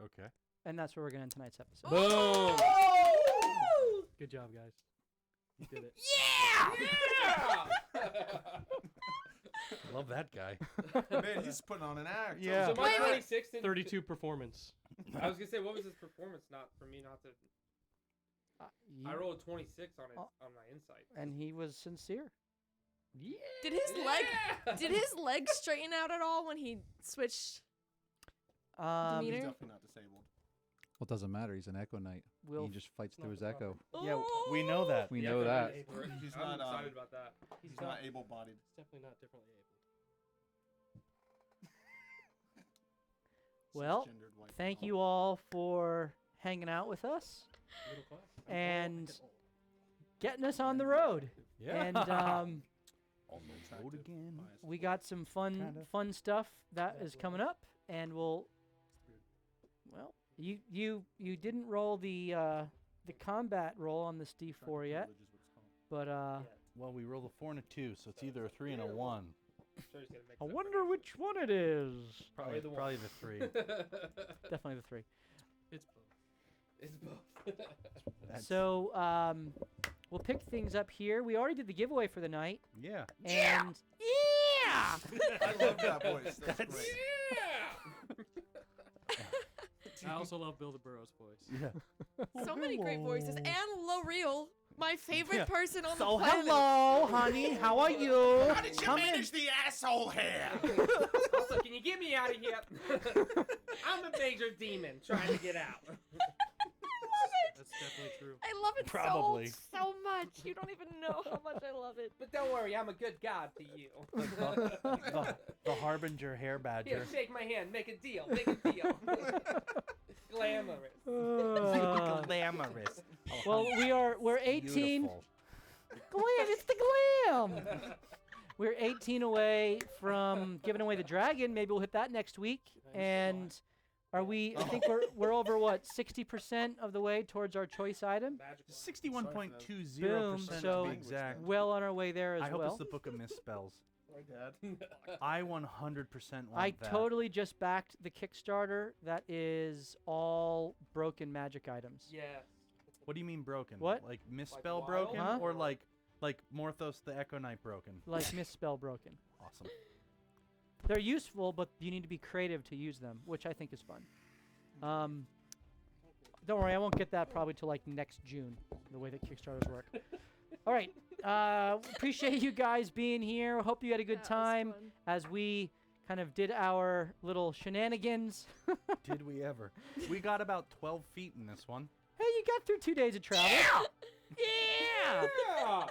Okay. And that's where we're going to end tonight's episode. Boom. Good job, guys. You did it. Love that guy. Man, he's putting on an act. Yeah. So my Wait, wait. 26 didn't- 32 performance. I was gonna say, what was his performance? Not for me, not to. I rolled 26 on it Oh. on my insight. And he was sincere. Yeah. Did his leg straighten out at all when he switched? He's Demeanor? definitely not disabled. Well, it doesn't matter. He's an Echo Knight. We'll He just fights It's through not his the echo. Yeah, we know that. We know that. He's I'm not, excited about that. He's not able-bodied. It's definitely not differently abled. Well, Cisgendered white thank male. you all for hanging out with us Middle class. and getting us on the road. Yeah. And On the road again. we got some fun stuff that is coming up, and well, you didn't roll the combat roll on this D4 yet, but Well, we rolled a 4 and a 2, so it's either a 3 and a 1. I wonder which one it is. Probably the one. probably the 3. Definitely the 3. It's both. It's both. That's- So we'll pick things up here. We already did the giveaway for the night, yeah. and Yeah! I love that voice. That's That's- great. I also love Bill the Burrows' voice. Yeah. So many great voices. And L'Oreal, my favorite Yeah. person on so the planet. hello, honey. How are you? How did you Come in. manage the asshole hair? Also, can you get me out of here? I'm a major demon trying to get out. That's definitely true. I love it Probably. so much. You don't even know how much I love it. But don't worry, I'm a good god to you. The Harbinger hair badger. Here, shake my hand. Make a deal. Make a deal. Glamorous. Glamorous. Well, we're 18. Beautiful. Glam, it's the glam. We're 18 away from giving away the dragon. Maybe we'll hit that next week. And are we? I think we're over what 60% of the way towards our choice item. 61.20% Boom, to so- be exact. Well on our way there as I hope well. it's the Book of Misspells. Dad. I 100% want I that. totally just backed the Kickstarter. That is all broken magic items. Yeah. What do you mean broken? What? Like misspell wild? broken, Huh? or like Morthos the Echo Knight broken? Like misspell broken. Awesome. They're useful, but you need to be creative to use them, which I think is fun. Don't worry, I won't get that probably till like next June, the way that Kickstarters work. All right. Appreciate you guys being here. Hope you had a good That was time fun. as we kind of did our little shenanigans. Did we ever? We got about 12 feet in this one. Hey, you got through 2 days of travel. Yeah! Yeah.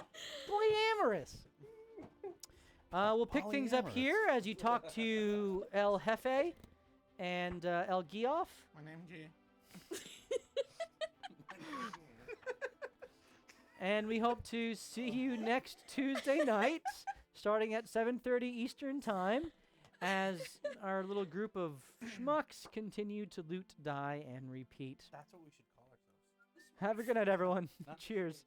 Glamorous. We'll pick things up Polyamorous. here as you talk to El Jefe and El Gioff. My name G. And we hope to see you next Tuesday night, starting at 7:30 Eastern Time, as our little group of schmucks continue to loot, die, and repeat. That's what we should call ourselves. Have a good night, everyone. Cheers.